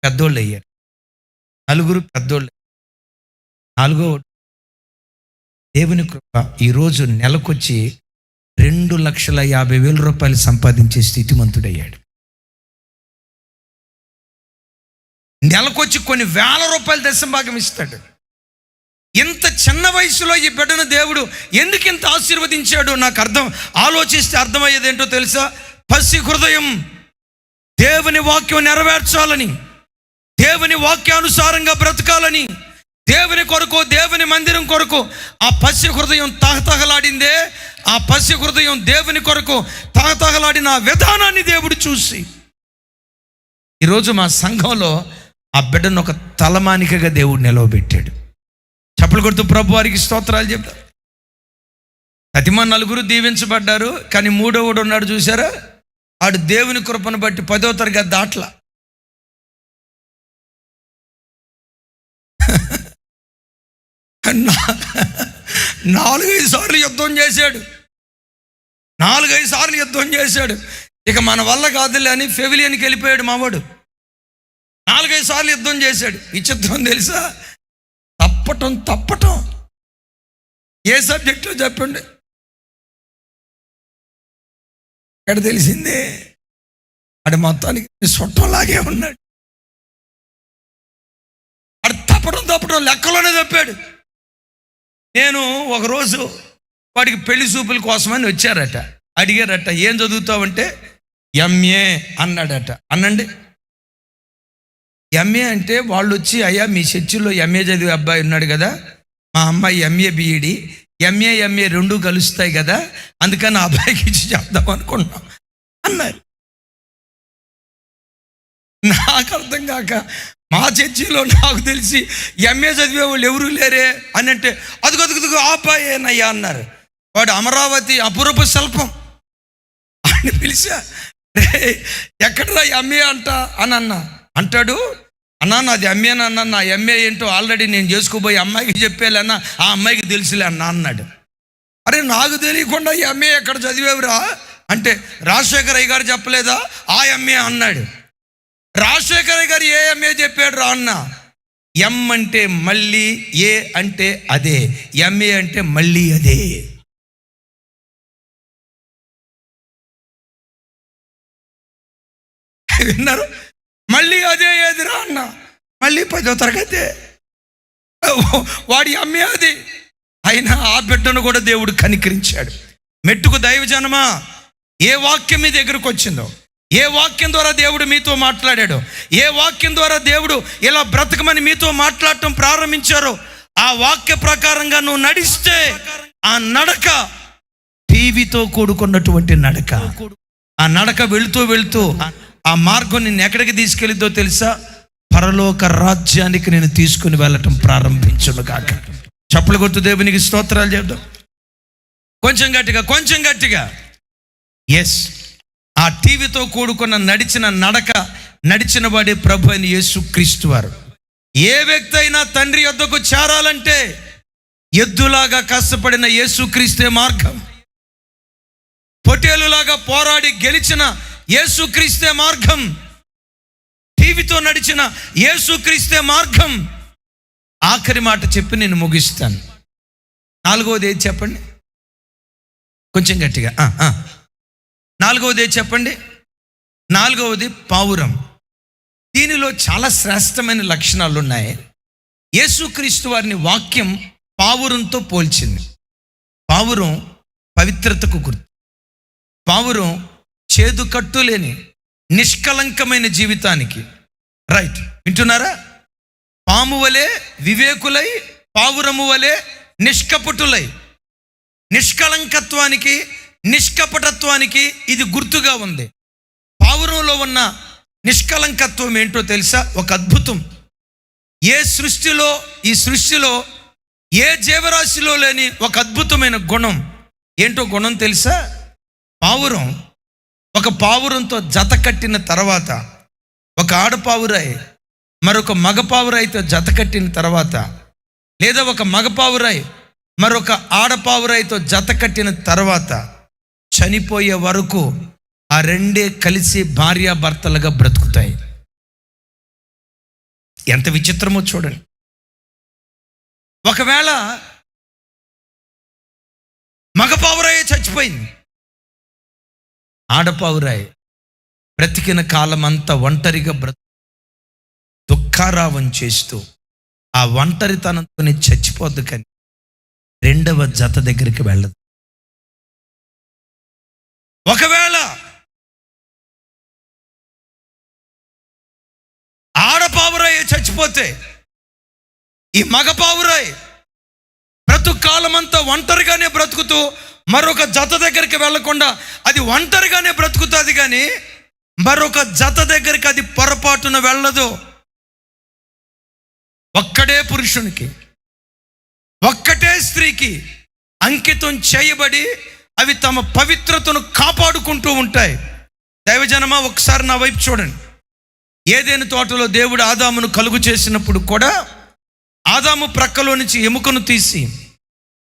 పెద్దోళ్ళు అయ్యారు. 4 పెద్దోళ్ళు. 4వ దేవుని కృప ఈరోజు నెలకొచ్చి 2,50,000 రూపాయలు సంపాదించే స్థితిమంతుడయ్యాడు. నెలకొచ్చి కొన్ని వేల రూపాయలు దశంభాగం ఇస్తాడు. ఇంత చిన్న వయసులో ఈ బిడ్డను దేవుడు ఎందుకు ఇంత ఆశీర్వదించాడు నాకు ఆలోచిస్తే అర్థమయ్యేది ఏంటో తెలుసా? పసి హృదయం దేవుని వాక్యం నెరవేర్చాలని, దేవుని వాక్యానుసారంగా బ్రతకాలని, దేవుని కొరకు, దేవుని మందిరం కొరకు ఆ పసి హృదయం తహతహలాడిందే. ఆ పసి హృదయం దేవుని కొరకు తహతహలాడిన విధానాన్ని దేవుడు చూసి ఈరోజు మా సంఘంలో ఆ బిడ్డను ఒక తలమానికగా దేవుడు నిలవబెట్టాడు. చప్పలు కొడుతూ ప్రభు వారికి స్తోత్రాలు చెప్తారు. 4 దీవించబడ్డారు, కానీ 3వ ఉన్నాడు చూసారా, ఆడు దేవుని కృపను బట్టి 10వ తరగతి దాట్లా. నాలుగైదు సార్లు యుద్ధం చేశాడు. 4-5 సార్లు యుద్ధం చేశాడు. ఇక మన వల్ల కాదులే అని ఫెవిలియన్కి వెళ్ళిపోయాడు మావాడు. 4-5 సార్లు యుద్ధం చేశాడు. విచిత్రం తెలుసా? తప్పటం ఏ సబ్జెక్టు చెప్పండి. ఎక్కడ తెలిసిందే? అడు మొత్తానికి సొట్టంలాగే ఉన్నాడు. అడు తప్పటం లెక్కలోనే తప్పాడు. నేను ఒకరోజు వాడికి పెళ్లి చూపుల కోసమని వచ్చారట, అడిగారట ఏం చదువుతావంటే ఎంఏ అన్నాడట. అనండి, ఎంఏ అంటే వాళ్ళు వచ్చి అయ్యా మీ చర్చిలో ఎంఏ చదివే అబ్బాయి ఉన్నాడు కదా, మా అమ్మాయి ఎంఏ బిఈడి, ఎంఏ 2 కలుస్తాయి కదా, అందుకని ఆ అబ్బాయికి ఇచ్చి చెప్దాం అనుకున్నాం అన్నారు. నాకు అర్థం కాక మా చర్చిలో నాకు తెలిసి ఎంఏ చదివే వాళ్ళు ఎవరూ లేరే అని అంటే అదుగదుగుదుగు ఆపాయేనయ్యా అన్నారు. వాడు అమరావతి అపురూప శిల్పం అని పిలిచా, రే ఎక్కడరా ఎంఏ అంట అని అంటాడు. అన్నా నాది ఎంఏనన్నా, నా ఎంఏ ఏంటో ఆల్రెడీ నేను చేసుకోబోయే అమ్మాయికి చెప్పేలేనా, ఆ అమ్మాయికి తెలుసులే అన్నాడు. అరే నాకు తెలియకుండా ఎంఏ ఎక్కడ చదివేవురా అంటే రాజశేఖరయ్య గారు చెప్పలేదా, ఆ ఎంఏ అన్నాడు. రాజశేఖరయ్య గారు ఏ ఎంఏ చెప్పాడు రా అన్న. ఎం అంటే మళ్ళీ, ఏ అంటే అదే, ఎంఏ అంటే మళ్ళీ అదే. విన్నారు? మళ్ళీ అదే ఏదిరా అన్న, మళ్ళీ 10వ తరగతి వాడి ఎంఏ అది. అయినా ఆ బిడ్డను కూడా దేవుడు కనికరించాడు. మెట్టుకు దైవజనమా, ఏ వాక్యం మీ దగ్గరకు వచ్చిందో, ఏ వాక్యం ద్వారా దేవుడు మీతో మాట్లాడాడో, ఏ వాక్యం ద్వారా దేవుడు ఇలా బ్రతకమని మీతో మాట్లాడటం ప్రారంభించారో, ఆ వాక్య ప్రకారంగా నువ్వు నడిస్తే ఆ నడక టీవీతో కూడుకున్నటువంటి నడక. ఆ నడక వెళుతూ వెళుతూ ఆ మార్గం నిన్ను ఎక్కడికి తీసుకెళ్ళిద్దో తెలుసా? పరలోక రాజ్యానికి నేను తీసుకుని వెళ్ళటం ప్రారంభించును కాక. చప్పలు కొట్టు దేవునికి స్తోత్రాలు చేద్దాం. కొంచెం గట్టిగా. ఎస్, ఆ టీవీతో కూడుకున్న నడిచిన వాడే ప్రభు అయిన యేసుక్రీస్తు వారు. ఏ వ్యక్తి అయినా తండ్రి యొద్దకు చేరాలంటే ఎద్దులాగా కష్టపడిన యేసుక్రీస్తే మార్గం, పొటేలులాగా పోరాడి గెలిచిన యేసుక్రీస్తే మార్గం, టీవీతో నడిచిన యేసుక్రీస్తే మార్గం. ఆఖరి మాట చెప్పి నేను ముగిస్తాను. 4వది ఏది చెప్పండి? కొంచెం గట్టిగా. 4వది ఏది చెప్పండి? 4వది పావురం. దీనిలో చాలా శ్రేష్టమైన లక్షణాలు ఉన్నాయి. యేసుక్రీస్తు వారిని వాక్యం పావురంతో పోల్చింది. పావురం పవిత్రతకు గుర్తు. పావురం చేదు కట్టు లేని నిష్కలంకమైన జీవితానికి. రైట్, వింటున్నారా? పాము వలె వివేకులై, పావురము వలె నిష్కపటులై. నిష్కలంకత్వానికి, నిష్కపటత్వానికి ఇది గుర్తుగా ఉంది. పావురంలో ఉన్న నిష్కలంకత్వం ఏంటో తెలుసా? ఒక అద్భుతం. ఈ సృష్టిలో ఏ జీవరాశిలో లేని ఒక అద్భుతమైన గుణం. ఏంటో గుణం తెలుసా? పావురం ఒక పావురంతో జత కట్టిన తర్వాత, ఒక ఆడపావురాయి మరొక మగపావురాయితో జత కట్టిన తర్వాత, లేదా ఒక మగపావురాయి మరొక ఆడపావురాయితో జత కట్టిన తర్వాత చనిపోయే వరకు ఆ రెండే కలిసి భార్యాభర్తలుగా బ్రతుకుతాయి. ఎంత విచిత్రమో చూడండి. ఒకవేళ మగపావురాయే చచ్చిపోయింది, ఆడపావురాయి బ్రతికిన కాలం అంతా ఒంటరిగా దుఃఖారావం చేస్తూ ఆ ఒంటరితనంతోనే చచ్చిపోద్దు, కానీ 2వ జత దగ్గరికి వెళ్ళదు. ఒకవేళ ఆడపావురాయి చచ్చిపోతే ఈ మగపావురాయి బ్రతుకాలం అంతా ఒంటరిగానే బ్రతుకుతూ మరొక జత దగ్గరికి వెళ్లకుండా అది ఒంటరిగానే బ్రతుకుతుంది, కానీ మరొక జత దగ్గరికి అది పొరపాటున వెళ్ళదు. ఒక్కడే పురుషునికి, ఒక్కటే స్త్రీకి అంకితం చేయబడి అవి తమ పవిత్రతను కాపాడుకుంటూ ఉంటాయి. దైవజనమా, ఒకసారి నా వైపు చూడండి. ఏదెను తోటలో దేవుడు ఆదామును కలుగు చేసినప్పుడు కూడా ఆదాము ప్రక్కలో నుంచి ఎముకను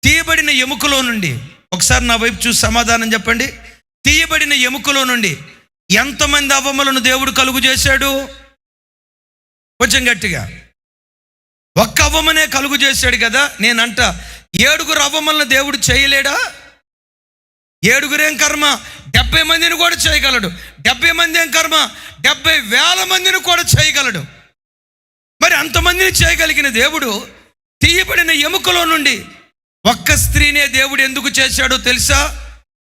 తీయబడిన ఎముకలో నుండి, ఒకసారి నా వైపు చూసి సమాధానం చెప్పండి. తీయబడిన ఎముకలో నుండి ఎంతమంది అవ్వములను దేవుడు కలుగు చేశాడు? కొంచెం గట్టిగా. ఒక్క అవ్వమనే కలుగు చేశాడు కదా. నేనంట 7 అవ్వములను దేవుడు చేయలేడా? 7 కర్మ, 70 మందిని కూడా చేయగలడు. 70 మంది ఏం కర్మ, 70,000 మందిని కూడా చేయగలడు. మరి అంతమందిని చేయగలిగిన దేవుడు తీయబడిన ఎముకలో నుండి ఒక్క స్త్రీనే దేవుడు ఎందుకు చేశాడో తెలుసా?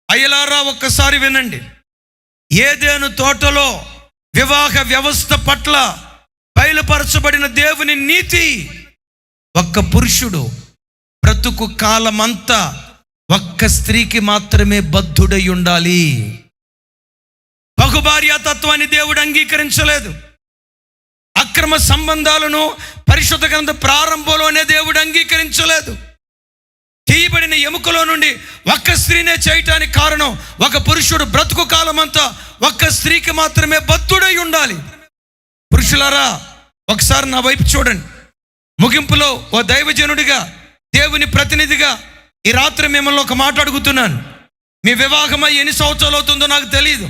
అయ్యలారా, ఒక్కసారి వినండి. ఏదెను తోటలో వివాహ వ్యవస్థ పట్ల బయలుపరచబడిన దేవుని నీతి, ఒక్క పురుషుడు బ్రతుకు కాలమంతా ఒక్క స్త్రీకి మాత్రమే బద్ధుడై ఉండాలి. బహుభార్యాతత్వాన్ని దేవుడు అంగీకరించలేదు. అక్రమ సంబంధాలను పరిశుద్ధ గ్రంథ ప్రారంభంలోనే దేవుడు అంగీకరించలేదు. తీయబడిన ఎముకలో నుండి ఒక్క స్త్రీనే చేయటానికి కారణం, ఒక పురుషుడు బ్రతుకు కాలం అంతా ఒక్క స్త్రీకి మాత్రమే బద్ధుడై ఉండాలి. పురుషులారా, ఒకసారి నా వైపు చూడండి. ముగింపులో ఓ దైవజనుడిగా, దేవుని ప్రతినిధిగా ఈ రాత్రి మిమ్మల్ని ఒక మాట అడుగుతున్నాను. మీ వివాహమై ఎన్ని సంవత్సరాలు అవుతుందో నాకు తెలియదు.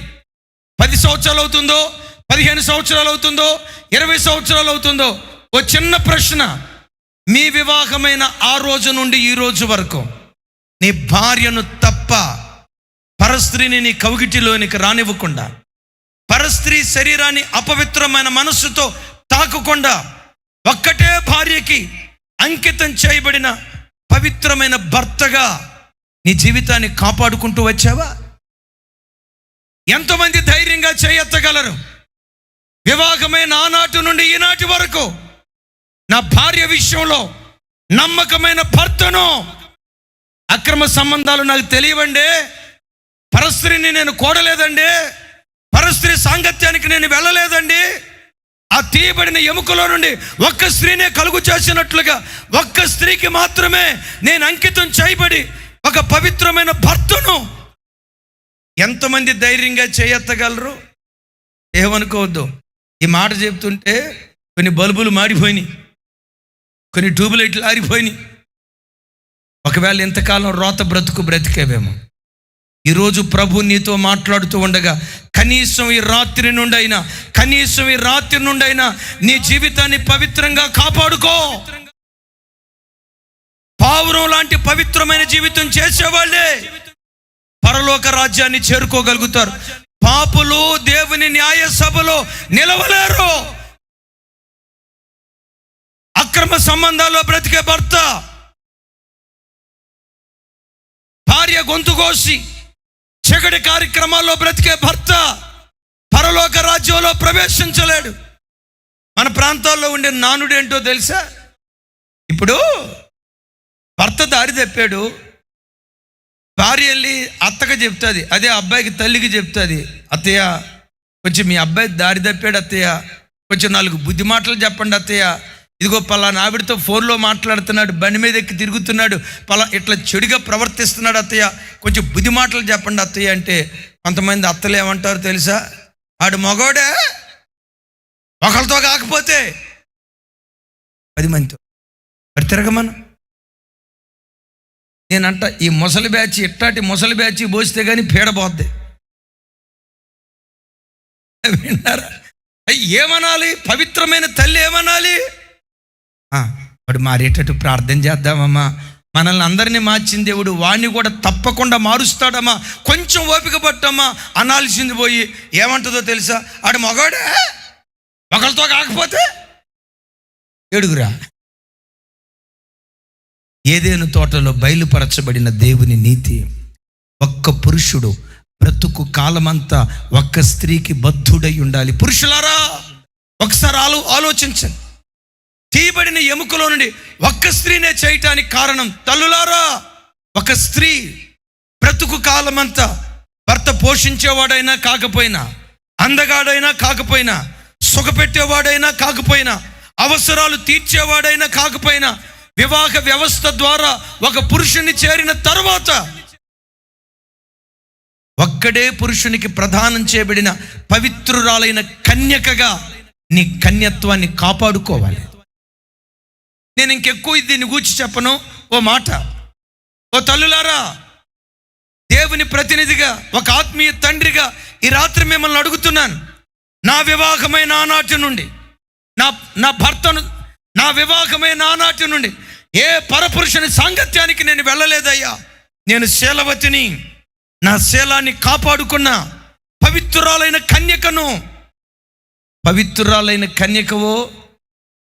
10 సంవత్సరాలు అవుతుందో, 15 సంవత్సరాలు అవుతుందో, 20 సంవత్సరాలు అవుతుందో. ఓ చిన్న ప్రశ్న, మీ వివాహమైన ఆ రోజు నుండి ఈ రోజు వరకు నీ భార్యను తప్ప పరస్త్రీని నీ కౌగిటిలోనికి రానివ్వకుండా, పరస్త్రీ శరీరాన్ని అపవిత్రమైన మనస్సుతో తాకకుండా, ఒక్కటే భార్యకి అంకితం చేయబడిన పవిత్రమైన భర్తగా నీ జీవితాన్ని కాపాడుకుంటూ వచ్చావా? ఎంతమంది ధైర్యంగా చేయెత్తగలరు? వివాహమైన ఆనాటి నుండి ఈనాటి వరకు నా భార్య విషయంలో నమ్మకమైన భర్తను, అక్రమ సంబంధాలు నాకు తెలియవండి, పరస్త్రీని నేను కోడలేదండి, పరస్త్రీ సాంగత్యానికి నేను వెళ్ళలేదండి, ఆ తీయబడిన ఎముకలో నుండి ఒక్క స్త్రీనే కలుగు చేసినట్లుగా ఒక్క స్త్రీకి మాత్రమే నేను అంకితం చేయబడి ఒక పవిత్రమైన భర్తను ఎంతమంది ధైర్యంగా చేయెత్తగలరు? ఏమనుకోవద్దు. ఈ మాట చెప్తుంటే కొన్ని బల్బులు మాడిపోయినాయి, కొన్ని ట్యూబ్లైట్లు ఆరిపోయినాయి. ఒకవేళ ఎంతకాలం రోత బ్రతికేవేమో. ఈరోజు ప్రభు నీతో మాట్లాడుతూ ఉండగా కనీసం ఈ రాత్రి నుండైనా నీ జీవితాన్ని పవిత్రంగా కాపాడుకో. పావురం లాంటి పవిత్రమైన జీవితం చేసేవాళ్ళే పరలోక రాజ్యాన్ని చేరుకోగలుగుతారు. పాపులు దేవుని న్యాయ సభలో నిలవలేరు. అక్రమ సంబంధాల్లో బ్రతికే భర్త భార్య గొంతు కోసి చీకటి కార్యక్రమాల్లో బ్రతికే భర్త పరలోక రాజ్యంలో ప్రవేశించలేడు. మన ప్రాంతాల్లో ఉండే నానుడు ఏంటో తెలుసా? ఇప్పుడు భర్త దారి తప్పాడు, భార్య వెళ్ళి అత్తగా చెప్తుంది, అదే అబ్బాయికి తల్లికి చెప్తుంది, అత్తయ్య కొంచెం మీ అబ్బాయి దారి తప్పాడు అత్తయ్య, కొంచెం 4 బుద్ధి మాటలు చెప్పండి అత్తయ్య, ఇదిగో పలానా ఆవిడతో ఫోన్లో మాట్లాడుతున్నాడు, బండి మీద ఎక్కి తిరుగుతున్నాడు, ఇట్లా చెడుగా ప్రవర్తిస్తున్నాడు అత్తయ్య, కొంచెం బుద్ధి మాటలు చెప్పండి అత్తయ్య అంటే కొంతమంది అత్తలు ఏమంటారు తెలుసా? ఆడు మగోడే, ఒకరితో కాకపోతే 10 మందితో మరి తిరగమను. నేనంట ఈ ముసలి బ్యాచ్ పోస్తే కానీ పీడబోద్ది. విన్నారా? ఏమనాలి? పవిత్రమైన తల్లి ఏమనాలి? వాడు మారేటట్టు ప్రార్థన చేద్దామమ్మా, మనల్ని అందరినీ మార్చిన దేవుడు వాడిని కూడా తప్పకుండా మారుస్తాడమ్మా, కొంచెం ఓపిక పట్టమ్మా అనాల్సింది పోయి ఏమంటుందో తెలుసా? ఆడు మగాడే, ఒకరితో కాకపోతే ఏడుగురా. ఏదేను తోటలో బయలుపరచబడిన దేవుని నీతి, ఒక్క పురుషుడు బ్రతుకు కాలమంతా ఒక్క స్త్రీకి బద్ధుడై ఉండాలి. పురుషులారా, ఒకసారి ఆలోచించండి. తీయబడిన ఎముకలో నుండి ఒక్క స్త్రీనే చేయటానికి కారణం, తల్లులారా, ఒక స్త్రీ బ్రతుకు కాలమంతా భర్త పోషించేవాడైనా కాకపోయినా, అందగాడైనా కాకపోయినా, సుఖపెట్టేవాడైనా కాకపోయినా, అవసరాలు తీర్చేవాడైనా కాకపోయినా, వివాహ వ్యవస్థ ద్వారా ఒక పురుషుని చేరిన తర్వాత ఒక్కడే పురుషునికి ప్రదానం చేయబడిన పవిత్రురాలైన కన్యకగా నీ కన్యత్వాన్ని కాపాడుకోవాలి. నేను ఇంకెక్కువ దీన్ని గూర్చి చెప్పను. ఓ మాట, ఓ తల్లులారా, దేవుని ప్రతినిధిగా, ఒక ఆత్మీయ తండ్రిగా ఈ రాత్రి మిమ్మల్ని అడుగుతున్నాను. నా వివాహమైన ఆనాటి నుండి, నా భర్తను, నా వివాహమైన ఆనాటి నుండి ఏ పరపురుషుని సాంగత్యానికి నేను వెళ్ళలేదయ్యా. నేను శీలవతిని, నా శీలాన్ని కాపాడుకున్న పవిత్రురాలైన కన్యకను. పవిత్రురాలైన కన్యకవో,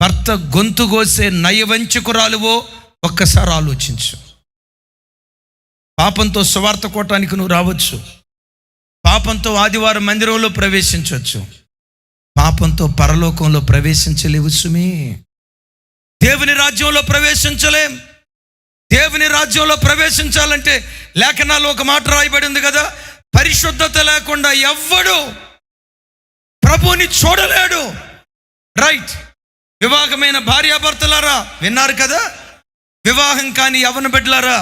భర్త గొంతు కోసే నయవంచకురాలువో ఒక్కసారి ఆలోచించు. పాపంతో సువార్త కోటానికి నువ్వు రావచ్చు, పాపంతో ఆదివారం మందిరంలో ప్రవేశించవచ్చు, పాపంతో పరలోకంలో ప్రవేశించలేవు సుమి. దేవుని రాజ్యంలో ప్రవేశించలేం. దేవుని రాజ్యంలో ప్రవేశించాలంటే లేఖనాల్లో ఒక మాట రాయబడి ఉంది కదా, పరిశుద్ధత లేకుండా ఎవ్వడు ప్రభువుని చూడలేడు. రైట్. వివాహమైన భార్యాభర్తలారా విన్నారు కదా, వివాహం కాని యవ్వన బిడ్డలారా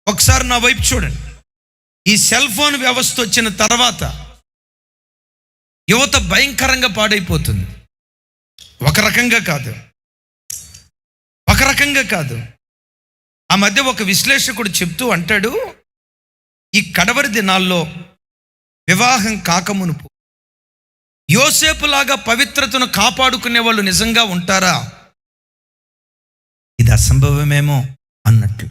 ఒకసారి నా వైపు చూడండి. ఈ సెల్ ఫోన్ వ్యవస్థ వచ్చిన తర్వాత యువత భయంకరంగా పాడైపోతుంది. ఒక రకంగా కాదు. ఆ మధ్య ఒక విశ్లేషకుడు చెప్తూ అంటాడు, ఈ కడవరి దినాల్లో వివాహం కాకమునుపు యోసేపులాగా పవిత్రతను కాపాడుకునే వాళ్ళు నిజంగా ఉంటారా? ఇది అసంభవమేమో అన్నట్లు.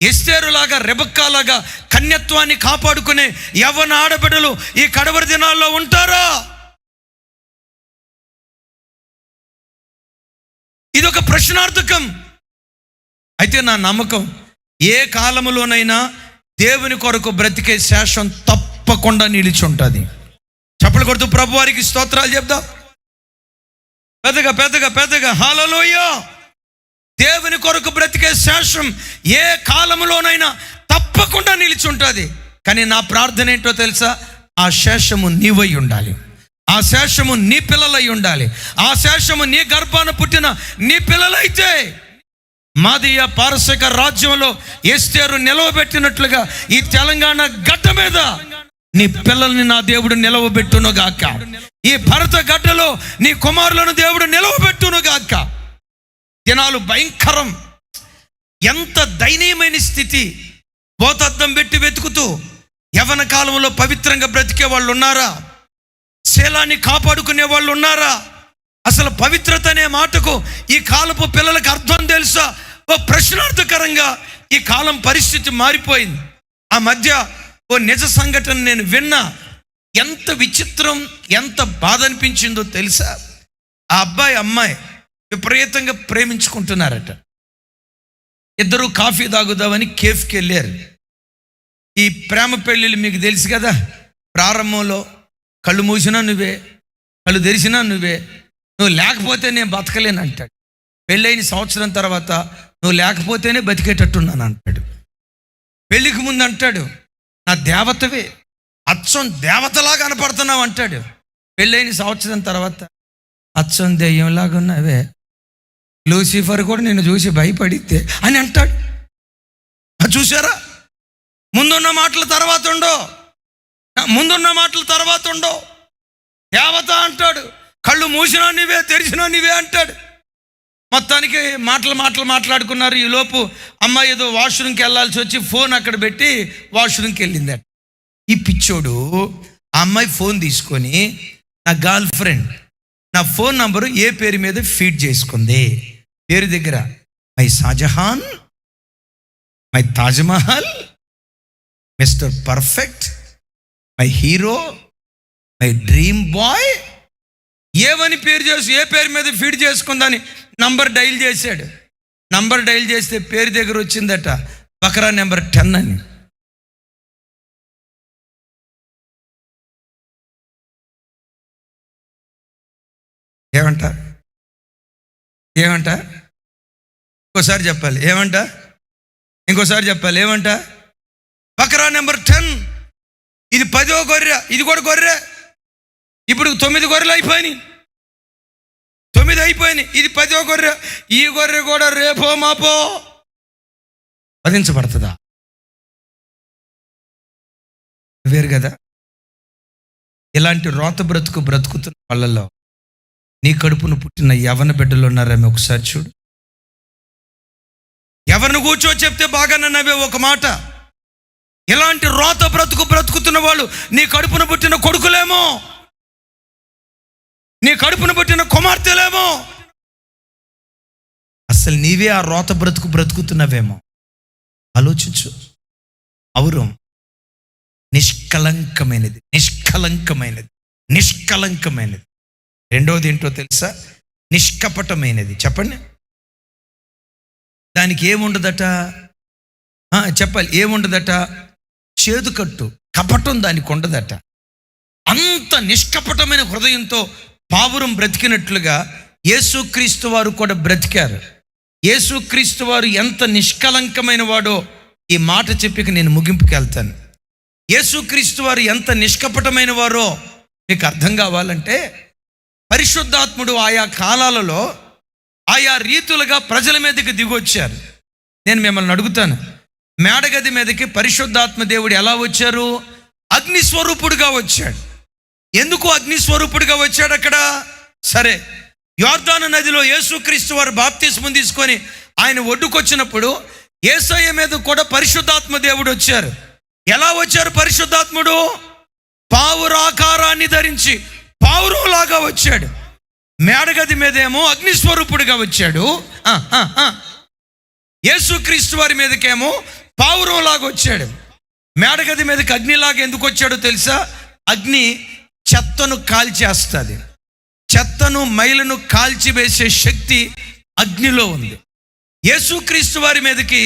ఎస్తేరులాగా, రెబెక్కాలాగా కన్యత్వాన్ని కాపాడుకునే యవ్వన ఆడబిడ్డలు ఈ కడవరి దినాల్లో ఉంటారా? ఇదొక ప్రశ్నార్థకం. అయితే నా నమ్మకం, ఏ కాలములోనైనా దేవుని కొరకు బ్రతికే శేషం తప్పకుండా నిలిచి ఉంటుంది. చప్పలు కొడుతూ ప్రభు వారికి స్తోత్రాలు చెప్దాం. పెద్దగా హల్లెలూయా. దేవుని కొరకు బ్రతికే శేషం ఏ కాలములోనైనా తప్పకుండా నిలిచి ఉంటుంది. కానీ నా ప్రార్థన ఏంటో తెలుసా? ఆ శేషము నీవై ఉండాలి, ఆ శేషము నీ పిల్లలై ఉండాలి, ఆ శేషము నీ గర్భాన పుట్టిన నీ పిల్లలైతే మాదీయ పారసిక రాజ్యంలో ఎస్తేరు నిలవబెట్టినట్లుగా ఈ తెలంగాణ గడ్డ మీద నీ పిల్లల్ని నా దేవుడు నిలవబెట్టును గాక. ఈ భరత గడ్డలో నీ కుమారులను దేవుడు నిలవబెట్టును గాక. దినాలు భయంకరం. ఎంత దయనీయమైన స్థితి. భూతద్దం పెట్టి వెతుకుతూ యవ్వన కాలంలో పవిత్రంగా బ్రతికే వాళ్ళు ఉన్నారా? శీలాన్ని కాపాడుకునే వాళ్ళు ఉన్నారా? అసలు పవిత్రత అనే మాటకు ఈ కాలపు పిల్లలకు అర్థం తెలుసా? ఓ ప్రశ్నార్థకరంగా ఈ కాలం పరిస్థితి మారిపోయింది. ఆ మధ్య ఓ నిజ సంఘటన నేను విన్నా. ఎంత విచిత్రం, ఎంత బాధ అనిపించిందో తెలుసా? ఆ అబ్బాయి అమ్మాయి విపరీతంగా ప్రేమించుకుంటున్నారట. ఇద్దరు కాఫీ తాగుదామని కేఫ్కి వెళ్ళారు. ఈ ప్రేమ పెళ్ళిళ్ళు మీకు తెలుసు కదా, ప్రారంభంలో కళ్ళు మూసినా నువ్వే, కళ్ళు తెరిచినా నువ్వే, నువ్వు లేకపోతే నేను బతకలేను అంటాడు. పెళ్ళైన సంవత్సరం తర్వాత నువ్వు లేకపోతేనే బతికేటట్టున్నాను అంటాడు. పెళ్ళికి ముందు అంటాడు నా దేవతవే, అచ్చం దేవతలా కనపడుతున్నావు అంటాడు. పెళ్ళైన సంవత్సరం తర్వాత అచ్చం దెయ్యంలాగా ఉన్నావే, లూసిఫర్ కూడా నిన్ను చూసి భయపడితే అని అంటాడు. చూసారా? ముందున్న మాటల తర్వాత ఉండో దేవత అంటాడు. కళ్ళు మూసినా నీవే, తెరిచినా నీవే అంటాడు. మొత్తానికి మాటలు మాట్లాడుకున్నారు. ఈలోపు అమ్మాయి ఏదో వాష్రూమ్కి వెళ్ళాల్సి వచ్చి ఫోన్ అక్కడ పెట్టి వాష్రూమ్కి వెళ్ళిందట. ఈ పిచ్చోడు ఆ అమ్మాయి ఫోన్ తీసుకొని నా గర్ల్ ఫ్రెండ్ నా ఫోన్ నంబరు ఏ పేరు మీద ఫీడ్ చేసుకుంది. పేరు దగ్గర my Shahjahan, my Taj Mahal, mister perfect, my hero, my dream boy, ఏమని పేరు చేసి ఏ పేరు మీద ఫీడ్ చేసుకుందని నంబర్ డైల్ చేశాడు. నంబర్ డైల్ చేస్తే పేరు దగ్గర వచ్చిందట బకరా నెంబర్ 10 అని. ఏమంట ఇంకోసారి చెప్పాలి. ఇంకోసారి చెప్పాలి. ఏమంట? బకరా నెంబర్ 10. ఇది 10వ గొర్రె, ఇది కూడా గొర్రె. ఇప్పుడు 9 గొర్రెలు అయిపోయినాయి. ఇది 10వ గొర్రె. ఈ గొర్రె కూడా రేపో మాపో వధించబడుతుందా? వేరు కదా. ఇలాంటి రోత బ్రతుకుతున్న వాళ్ళల్లో నీ కడుపును పుట్టిన యవ్వన బిడ్డలు ఉన్నారేమో ఒకసారి చూడు. ఎవరిని కూర్చో చెప్తే బాగానే నవ్వే ఒక మాట. ఇలాంటి రోత బ్రతుకుతున్న వాళ్ళు నీ కడుపును పుట్టిన కొడుకులేమో, నీ కడుపును పుట్టిన కుమార్తెలేమో. అసలు నీవే ఆ రోత బ్రతుకుతున్నవేమో ఆలోచించు. ఔరం నిష్కలంకమైనది. రెండవది ఏంటో తెలుసా? నిష్కపటమైనది. చెప్పండి. దానికి ఏముండదట? చెప్పాలి. ఏముండదట? చేదుకట్టు, కపటం దానికి ఉండదట. అంత నిష్కపటమైన హృదయంతో పావురం బ్రతికినట్లుగా యేసుక్రీస్తు వారు కూడా బ్రతికారు. యేసుక్రీస్తు వారు ఎంత నిష్కలంకమైన వాడో ఈ మాట చెప్పిక నేను ముగింపుకి వెళ్తాను. యేసుక్రీస్తు వారు ఎంత నిష్కపటమైన వారో మీకు అర్థం కావాలంటే పరిశుద్ధాత్ముడు ఆయా కాలాలలో ఆయా రీతులుగా ప్రజల మీదకి దిగొచ్చారు. నేను మిమ్మల్ని అడుగుతాను, మేడగది మీదకి పరిశుద్ధాత్మ దేవుడు ఎలా వచ్చారు? అగ్నిస్వరూపుడుగా వచ్చాడు. ఎందుకు అగ్నిస్వరూపుడుగా వచ్చాడు అక్కడ? సరే, యోర్దాను నదిలో యేసుక్రీస్తు వారు బాప్తిస్మం తీసుకొని ఆయన ఒడ్డుకొచ్చినప్పుడు యేసయ్య మీద కూడా పరిశుద్ధాత్మ దేవుడు వచ్చారు. ఎలా వచ్చారు పరిశుద్ధాత్ముడు? పావురాకారాన్ని ధరించి పావురంలాగా వచ్చాడు. మేడగది మీదేమో అగ్నిస్వరూపుడుగా వచ్చాడు. యేసుక్రీస్తు వారి మీదకేమో పావురంలాగా వచ్చాడు. మేడగది మీదకి అగ్నిలాగా ఎందుకు వచ్చాడో తెలుసా? అగ్ని చెత్తను కాల్చేస్తుంది. చెత్తను మైలను కాల్చివేసే శక్తి అగ్నిలో ఉంది. యేసుక్రీస్తు వారి మీదకి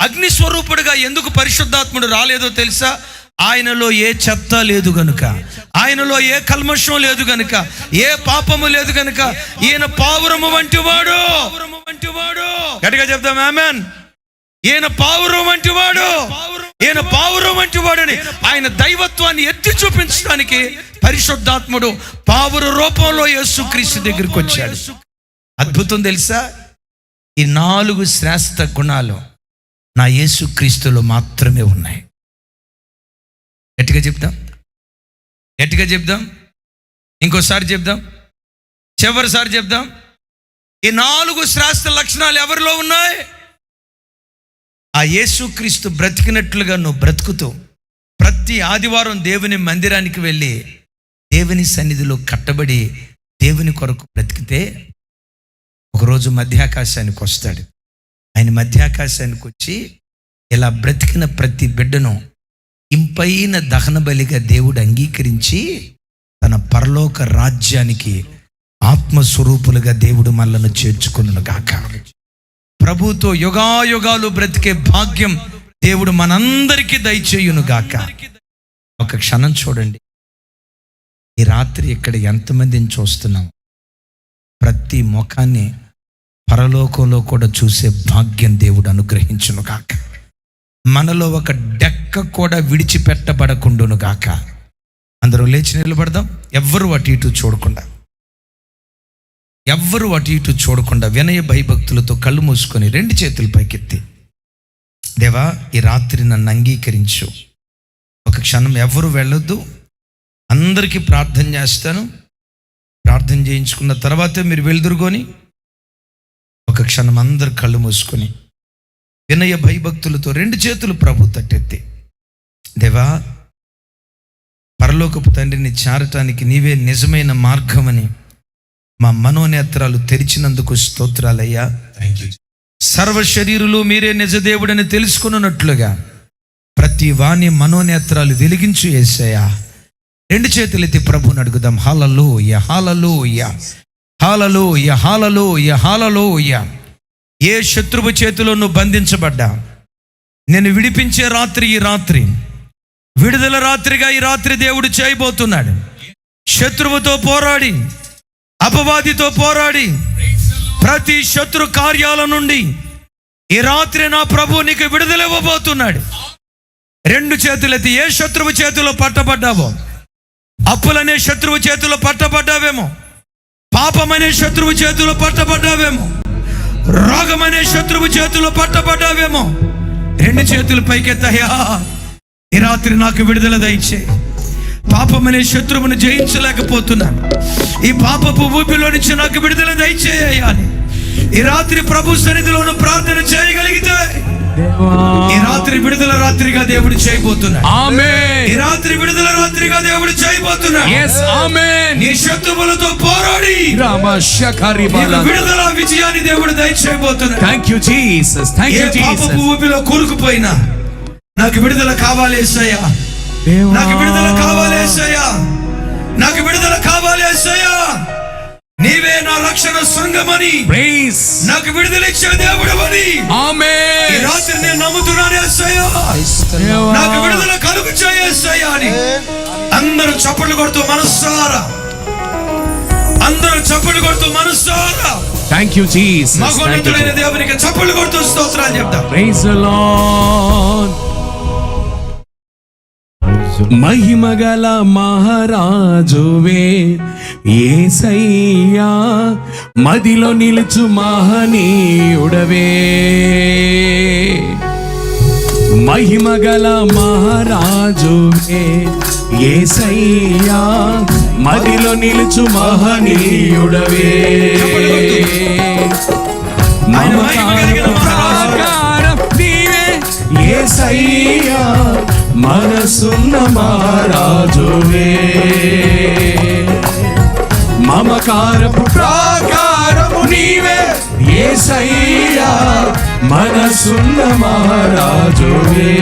అగ్నిస్వరూపుడుగా ఎందుకు పరిశుద్ధాత్ముడు రాలేదో తెలుసా? ఆయనలో ఏ చెత్త లేదు గనుక, ఆయనలో ఏ కల్మషం లేదు గనుక, ఏ పాపము లేదు గనుక ఈయన పావురము వంటి వాడు. గట్టిగా చెప్తాం ఆమేన్. ఈయన పావురం వంటి వాడు, ఈయన పావురం వంటి వాడని ఆయన దైవత్వాన్ని ఎత్తి చూపించడానికి పరిశుద్ధాత్ముడు పావుర రూపంలో యేసుక్రీస్తు దగ్గరికి వచ్చాడు. అద్భుతం తెలుసా? ఈ 4 శ్రేష్ఠ గుణాలు నా యేసుక్రీస్తులో మాత్రమే ఉన్నాయి. గట్టిగా చెప్దాం, గట్టిగా చెప్దాం, ఇంకోసారి చెప్దాం, చివరిసారి చెప్దాం. ఈ 4 శ్రేష్ఠ లక్షణాలు ఎవరిలో ఉన్నాయి? ఆ యేసుక్రీస్తు బ్రతికినట్లుగా నువ్వు బ్రతుకుతూ ప్రతి ఆదివారం దేవుని మందిరానికి వెళ్ళి దేవుని సన్నిధిలో కట్టబడి దేవుని కొరకు బ్రతికితే ఒకరోజు మధ్యాకాశానికి వస్తాడు. ఆయన మధ్యాకాశానికి వచ్చి ఇలా బ్రతికిన ప్రతి బిడ్డను ఇంపైన దహన బలిగా దేవుడు అంగీకరించి తన పరలోక రాజ్యానికి ఆత్మస్వరూపులుగా దేవుడు మనలను చేర్చుకొనును గాక. ప్రభుతో యుగాయుగాలు బ్రతికే భాగ్యం దేవుడు మనందరికీ దయచేయును గాక. ఒక క్షణం చూడండి, ఈ రాత్రి ఇక్కడ ఎంతమందిని చూస్తున్నాం? ప్రతి ముఖాన్ని పరలోకంలో కూడా చూసే భాగ్యం దేవుడు అనుగ్రహించును గాక. మనలో ఒక డెక్క కూడా విడిచిపెట్టబడకుండును గాక. అందరూ లేచి నిలబడదాం. ఎవ్వరు అటు ఇటు చూడకుండా, ఎవ్వరు అటు ఇటు చూడకుండా వినయ భయభక్తులతో కళ్ళు మూసుకొని 2 చేతులు పైకెత్తి, దేవా ఈ రాత్రి నన్ను అంగీకరించు. ఒక క్షణం ఎవ్వరు వెళ్ళొద్దు, అందరికీ ప్రార్థన చేస్తాను. ప్రార్థన చేయించుకున్న తర్వాతే మీరు వెళ్దురుకొని ఒక క్షణం అందరు కళ్ళు మూసుకొని వినయ భయభక్తులతో 2 చేతులు ప్రభు తట్టెత్తి, దేవా పరలోకపు తండ్రిని చేరటానికి నీవే నిజమైన మార్గమని మా మనోనేత్రాలు తెరిచినందుకు స్తోత్రాలయ్యా. సర్వ శరీరులు మీరే నిజదేవుడని తెలుసుకున్నట్లుగా ప్రతి వాణి మనోనేత్రాలు వెలిగించు యేసయ్యా. 2 చేతులు ఎత్తి ప్రభుని అడుగుదాం. హల్లెలూయా, హల్లెలూయా, హల్లెలూయా, హల్లెలూయా, హల్లెలూయా. ఏ శత్రువు చేతిలో నువ్వు బంధించబడ్డా నేను విడిపించే రాత్రి ఈ రాత్రి, విడుదల రాత్రిగా ఈ రాత్రి దేవుడు చేయబోతున్నాడు. శత్రువుతో పోరాడి, అపవాదితో పోరాడి ప్రతి శత్రు కార్యాల నుండి ఈ రాత్రి నా ప్రభు నీకు విడుదల ఇవ్వబోతున్నాడు. 2 చేతులెత్తి, ఏ శత్రువు చేతిలో పట్టబడ్డావో, అప్పులనే శత్రువు చేతిలో పట్టబడ్డావేమో, పాపమనే శత్రువు చేతిలో పట్టబడ్డావేమో, రోగమనే శత్రువు చేతిలో పట్టబడ్డావేమో, 2 చేతులు పైకెత్తయ్యా. ఈ రాత్రి నాకు విడుదల దయచే. పాపమనే శత్రువును జయించలేకపోతున్నాను, ఈ పాపపు ఊపిలో నుంచి నాకు విడుదల దయచేయాలి. ఈ రాత్రి ప్రభు సన్నిధిలోను ప్రార్థన చేయగలిగితే ఈ రాత్రి విడుదల రాత్రిగా దేవుడు చేయబోతున్నాడు. ఆమేన్. ఈ రాత్రి విడుదల రాత్రిగా దేవుడు చేయబోతున్నాడు. yes ఆమేన్. నీ శత్రువులతో పోరాడి విడుదల విజయాన్ని దేవుడు దయచేయబోతున్నాడు. Thank you Jesus, thank you Jesus. పాపపు ఊపిలో కూరుకుపోయినా నాకు విడుదల కావాలి యేసయ్యా, నాకు విడుదల కావాలి యేసయ్యా, నాకు విడుదల కావాలి యేసయ్యా. నీవే నా రక్షణ శృంగమని, నాకు విడుదల ఇచ్చే దేవుడవని ఆమేన్. ఈ రాత్రి నేను నమ్ముతున్నాను యేసయ్యా, నాకు విడుదల కలుగు చేయ యేసయ్యా అని అందరూ చప్పట్లు కొడుతూ మనస్సారా, అందరూ చప్పట్లు కొడుతూ మనస్సారా థాంక్ యూ జీసస్, మహోన్నతుడైన దేవునికి చప్పట్లు కొడుతూ స్తోత్రాలు చెప్తాం. Praise the lord.
మహిమగల మహారాజువే యేసయ్యా, మదిలో నిలుచు మహనీయుడవే. మహిమగల మహారాజువే యేసయ్యా, మదిలో నిలుచు మహనీయుడవే. మమకారం నీవే యేసయ్యా, మనసున్న మహారాజువే. మమకారపు ప్రాకారము నీవే యేసయ్యా, మనసున్న మహారాజువే.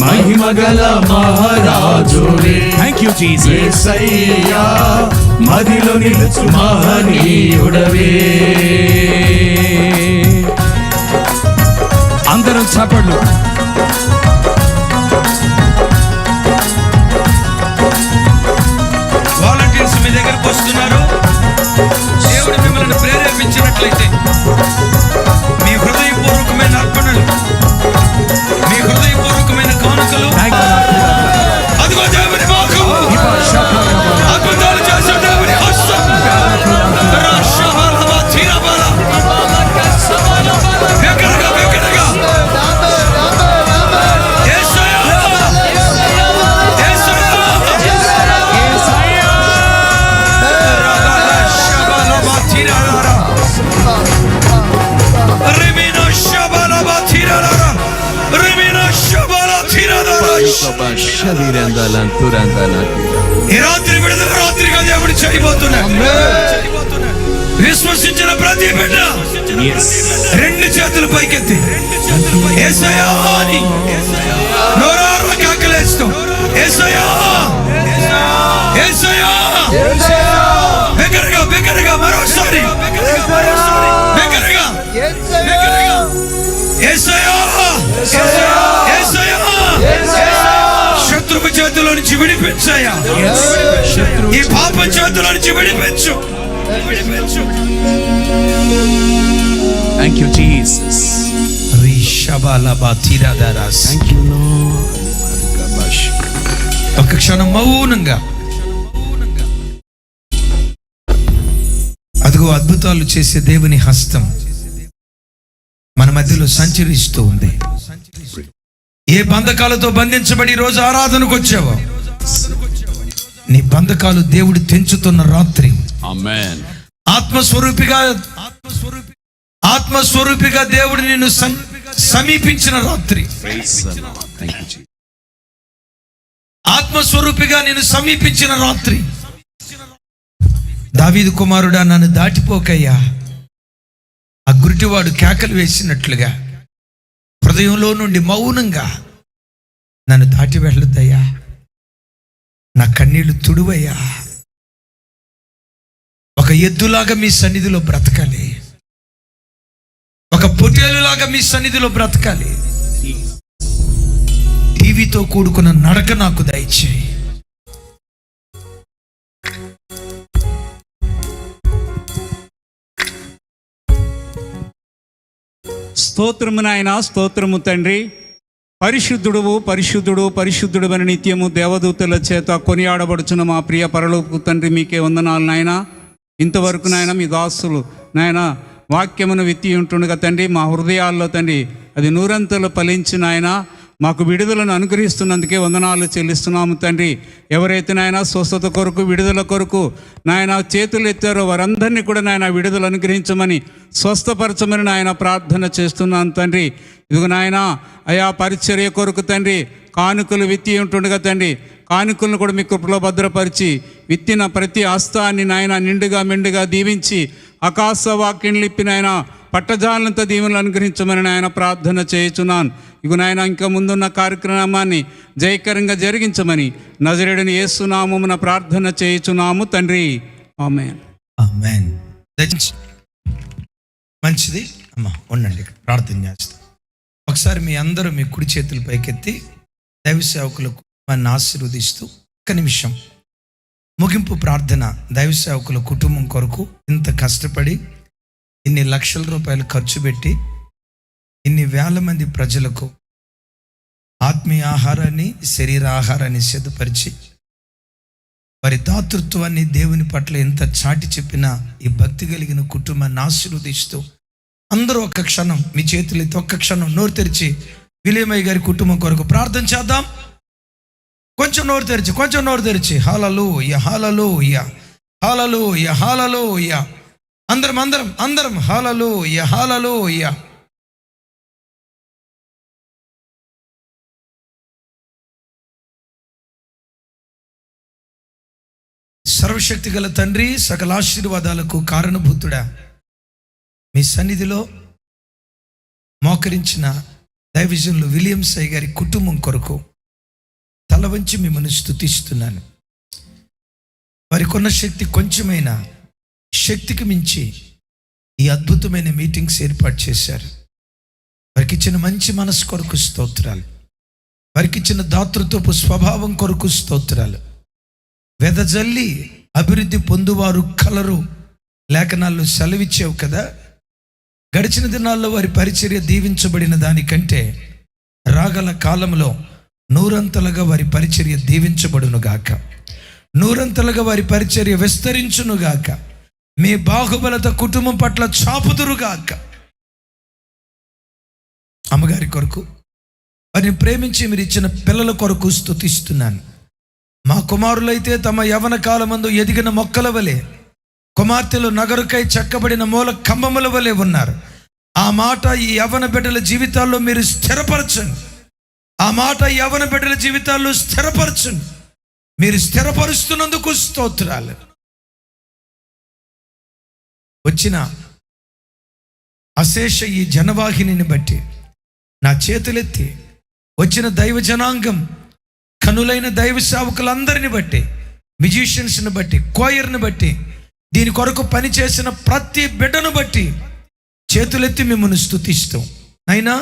మహిమగల మహారాజువే, థాంక్యూ జీసస్. యేసయ్యా, మదిలో నిలుచు మహనీయుడవే. అందరం చప్పట్లు.
వాలంటీర్స్ మీ దగ్గరకు వస్తున్నారు. దేవుడు మిమ్మల్ని ప్రేరేపించినట్లయితే మీ హృదయపూర్వకమైన అర్పణలు, మీ హృదయపూర్వకమైన కానుకలు, అదిగో దేవుని వాక్కు, అద్భుతాలు చేసే దేవుని హస్తం. ఈ రాత్రి విడుదల రాత్రిగా దేవుడు చేయబోతున్నాడు. విశ్వసించిన ప్రతి బిడ్డ రెండు చేతులు పైకెత్తి యేసయ్యా అని నోరారా కేకలేస్తూ యేసయ్యా, యేసయ్యా, బిగ్గరగా బిగ్గరగా మరోసారి బిగ్గరగా యేసయ్యా, యేసయ్యా, శత్రువు చేతిలో నుంచి విడిపించాయా, ఈ పాప చేతిలో నుంచి విడిపించు.
Thank you Jesus.
Thank you Lord. ఒక క్షణం మౌనంగా అదిగో అద్భుతాలు చేసే దేవుని హస్తం మన మధ్యలో సంచరిస్తూ ఉంది. ఏ బంధకాలతో బంధించబడి రోజు ఆరాధనకు వచ్చావో, నీ బంధకాలు దేవుడు తెంచుతున్న రాత్రి.
ఆమేన్.
ఆత్మస్వరూపిగా దేవుడు నిన్ను సమీపించిన రాత్రి. ఆత్మస్వరూపిగా నిన్ను సమీపించిన రాత్రి. దావీదు కుమారుడా, నన్ను దాటిపోకయ్యా, ఆ గురిటివాడు కేకలు వేసినట్లుగా హృదయంలో నుండి మౌనంగా నన్ను దాటి వెళ్ళొద్దయ్యా, నా కన్నీళ్లు తుడువయ్యా. ఒక ఎద్దులాగా మీ సన్నిధిలో బ్రతకాలి, ఒక పొట్టేలులాగా మీ సన్నిధిలో బ్రతకాలి. టీవీతో కూడుకున్న నడక నాకు దయచేయి.
స్తోత్రము నాయన, స్తోత్రము తండ్రి. పరిశుద్ధుడువు పరిశుద్ధుడు పరిశుద్ధుడు అని నిత్యము దేవదూతల చేత కొనియాడబడుచున్న మా ప్రియ పరలోకపు తండ్రి, మీకే వందనాలు నాయన. ఇంతవరకు నాయన మీ దాసులు నాయన వాక్యమును విత్తి ఉంటుండగా తండ్రి, మా హృదయాల్లో తండ్రి అది నూరంతలు ఫలించి నాయన మాకు విడుదలను అనుగ్రహిస్తున్నందుకే వందనాలు చెల్లిస్తున్నాము తండ్రి. ఎవరైతే నాయన స్వస్థత కొరకు, విడుదల కొరకు నాయన చేతులు ఎత్తారో వారందరినీ కూడా నాయన విడుదల అనుగ్రహించమని, స్వస్థపరచమని నాయన ప్రార్థన చేస్తున్నాను తండ్రి. ఇదిగో నాయన అయా పరిచర్య కొరకు తండ్రి కానుకలు విత్తి ఉంటుండగా తండ్రి, కానుకలను కూడా మీ కృపలో భద్రపరిచి విత్తిన ప్రతి హస్తాన్ని నాయన నిండుగా మెండుగా దీవించి ఆకాశ వాక్యం లిప్పి నాయన పట్టజాలంత దీవెనలు అనుగ్రహించమని నాయన ప్రార్థన చేయుచున్నాను. ఇక నాయన ఇంకా ముందున్న కార్యక్రమాన్ని జయకరంగా జరిగించమని నజరేయుడైన యేసు నామమున ప్రార్థన చేయుచున్నాము తండ్రి. ఆమేన్.
ఆమేన్. మంచిది అమ్మా, ఉండండి, ప్రార్థన చేస్తాం. ఒకసారి మీ అందరూ మీ కుడి చేతులు పైకెత్తి దైవ సేవకులకు మన ఆశీర్వదిస్తూ ఒక్క నిమిషం ముగింపు ప్రార్థన. దైవ సేవకుల కుటుంబం కొరకు ఇంత కష్టపడి ఇన్ని లక్షల రూపాయలు ఖర్చు పెట్టి ఇన్ని వేల మంది ప్రజలకు ఆత్మీయ ఆహారాన్ని, శరీర ఆహారాన్ని సిద్ధపరిచి వారి దాతృత్వాన్ని దేవుని పట్ల ఎంత చాటి చెప్పినా ఈ భక్తి కలిగిన కుటుంబాన్ని ఆశీర్వదిస్తూ అందరూ ఒక్క క్షణం మీ చేతులైతే ఒక్క క్షణం నోరు తెరిచి విలియమయ్య గారి కుటుంబం కొరకు ప్రార్థన చేద్దాం. కొంచెం నోరు తెరిచి హల్లెలూయా హల్లెలూయా హల్లెలూయా హల్లెలూయా అందరం హల్లెలూయా హల్లెలూయా. సర్వశక్తి గల తండ్రి, సకల ఆశీర్వాదాలకు కారణభూతుడా, మీ సన్నిధిలో మోకరించిన దైవజనులు విలియమ్స్ అయ్య గారి కుటుంబం కొరకు తల వంచి మిమ్మల్ని స్తుతిస్తున్నాను. వారికి ఉన్న శక్తి కొంచెమైనా శక్తికి మించి ఈ అద్భుతమైన మీటింగ్స్ ఏర్పాటు చేశారు. వారికి ఇచ్చిన మంచి మనసు కొరకు స్తోత్రాలు, వారికి ఇచ్చిన దాతృత్వపు స్వభావం కొరకు స్తోత్రాలు. వెదజల్లి అభివృద్ధి పొందువారు కలరు లేఖనాల్లో సెలవిచ్చావు కదా. గడిచిన దినాల్లో వారి పరిచర్య దీవించబడిన దానికంటే రాగల కాలంలో నూరంతలుగా వారి పరిచర్య దీవించబడునుగాక, నూరంతలుగా వారి పరిచర్య విస్తరించునుగాక, మీ బాహుబలత కుటుంబం పట్ల చాపుదురుగాక. అమ్మగారి కొరకు, వారిని ప్రేమించి మీరు ఇచ్చిన పిల్లల కొరకు స్తుతిస్తున్నాను. మా కుమారులైతే తమ యవన కాలమందు ఎదిగిన మొక్కల వలె, కుమార్తెలు నగరుకై చెక్కబడిన మూల కంబముల వలె ఉన్నారు. ఆ మాట ఈ యవన బిడ్డల జీవితాల్లో మీరు స్థిరపరచండి. ఆ మాట ఈ యవన బిడ్డల జీవితాల్లో స్థిరపరచండి. మీరు స్థిరపరుస్తున్నందుకు స్తోత్రాలు. వచ్చిన అశేష ఈ జనవాహినిని బట్టి నా చేతులెత్తి వచ్చిన దైవ జనాంగం, కనులైన దైవ సేవకులందరిని బట్టి, మ్యూజిషియన్స్ని బట్టి, కోయర్ని బట్టి, దీని కొరకు పనిచేసిన ప్రతి బిడ్డను బట్టి చేతులెత్తి మిమ్మల్ని స్తుతిస్తాం. అయినా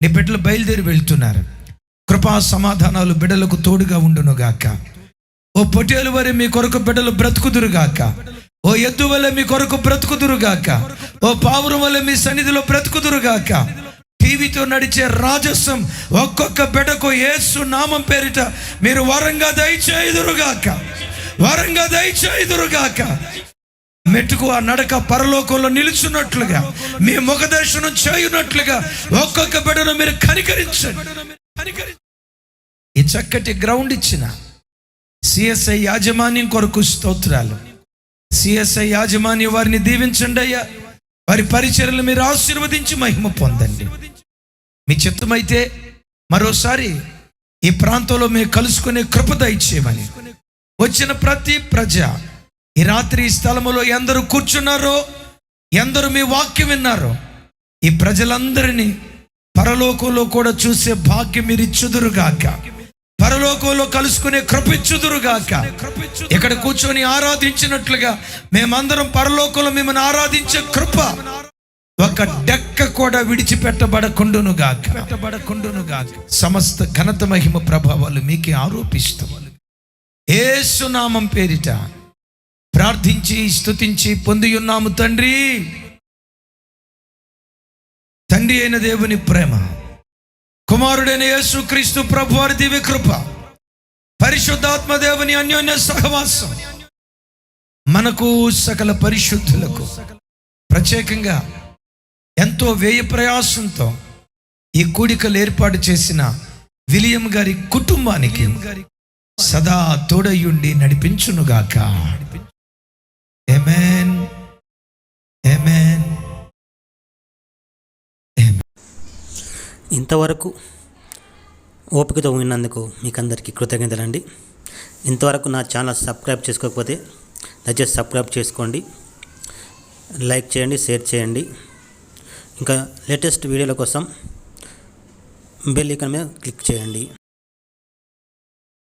నీ బిడ్డలు బయలుదేరి వెళ్తున్నారు. కృపా సమాధానాలు బిడ్డలకు తోడుగా ఉండునుగాక. ఓ పొట్టేలు వరే మీ కొరకు బిడ్డలు బ్రతుకుదురుగాక. ఓ ఎద్దు వల్ల మీ కొరకు బ్రతుకుదురుగాక. ఓ పావురం వల్ల మీ సన్నిధిలో బ్రతుకుదురుగాక. టీవీతో నడిచే రాజస్వం ఒక్కొక్క బిడ్డకు యేసు నామం పేరిట మీరు వరంగా దయచేయుదురుగాక, వరంగా దయచేయుదురుగాక. మెట్టుకు ఆ నడక పరలోకంలో నిలుచున్నట్లుగా, మీ ముఖదర్శనం చేయున్నట్లుగా ఒక్కొక్క బిడ్డను మీరు కనికరించండి. ఈ చక్కటి గ్రౌండ్ ఇచ్చిన సిఎస్ఐ యాజమాన్యం కొరకు స్తోత్రాలు. సిఎస్ఐ యాజమాన్యం వారిని దీవించండి అయ్యా. వారి పరిచర్యలు మీరు ఆశీర్వదించి మహిమ పొందండి. మీ చిత్తమైతే మరోసారి ఈ ప్రాంతంలో మేము కలుసుకునే కృప దయచేయమని, వచ్చిన ప్రతి ప్రజ ఈ రాత్రి ఈ స్థలములో ఎందరూ కూర్చున్నారో, ఎందరూ మీ వాక్యం విన్నారో, ఈ ప్రజలందరినీ పరలోకంలో కూడా చూసే భాగ్యం మీరు ఇచ్చుదురుగాక, పరలోకంలో కలుసుకునే కృప ఇచ్చుదురుగాక. ఇక్కడ కూర్చొని ఆరాధించినట్లుగా మేమందరం పరలోకంలో మిమ్మల్ని ఆరాధించే కృప ఒక డెక్క కూడా విడిచిపెట్టబడకుండునుగాక. సమస్త ఘనత మహిమ ప్రభావాలు మీకే ఆరోపిస్తూ యేసు నామం పేరిట ప్రార్థించి స్తుతించి పొంది ఉన్నాము తండ్రి. తండ్రి అయిన దేవుని ప్రేమ, కుమారుడైన యేసుక్రీస్తు ప్రభువారి దివ్య కృప, పరిశుద్ధాత్మ దేవుని అన్యోన్య సహవాసం మనకు సకల పరిశుద్ధులకు, ప్రత్యేకంగా ఎంతో వ్యయ ప్రయాసంతో ఈ కూడికలు ఏర్పాటు చేసిన విలియం గారి కుటుంబానికి సదా తోడయుండి నడిపించునుగాక. ఆమేన్, ఆమేన్.
ఇంతవరకు ఓపికతో విన్నందుకు మీకు అందరికీ కృతజ్ఞతలండి. ఇంతవరకు నా ఛానల్ సబ్స్క్రైబ్ చేసుకోకపోతే దయచేసి సబ్స్క్రైబ్ చేసుకోండి, లైక్ చేయండి, షేర్ చేయండి. ఇంకా లేటెస్ట్ వీడియోల కోసం బెల్ ఐకాన్ మీద క్లిక్ చేయండి.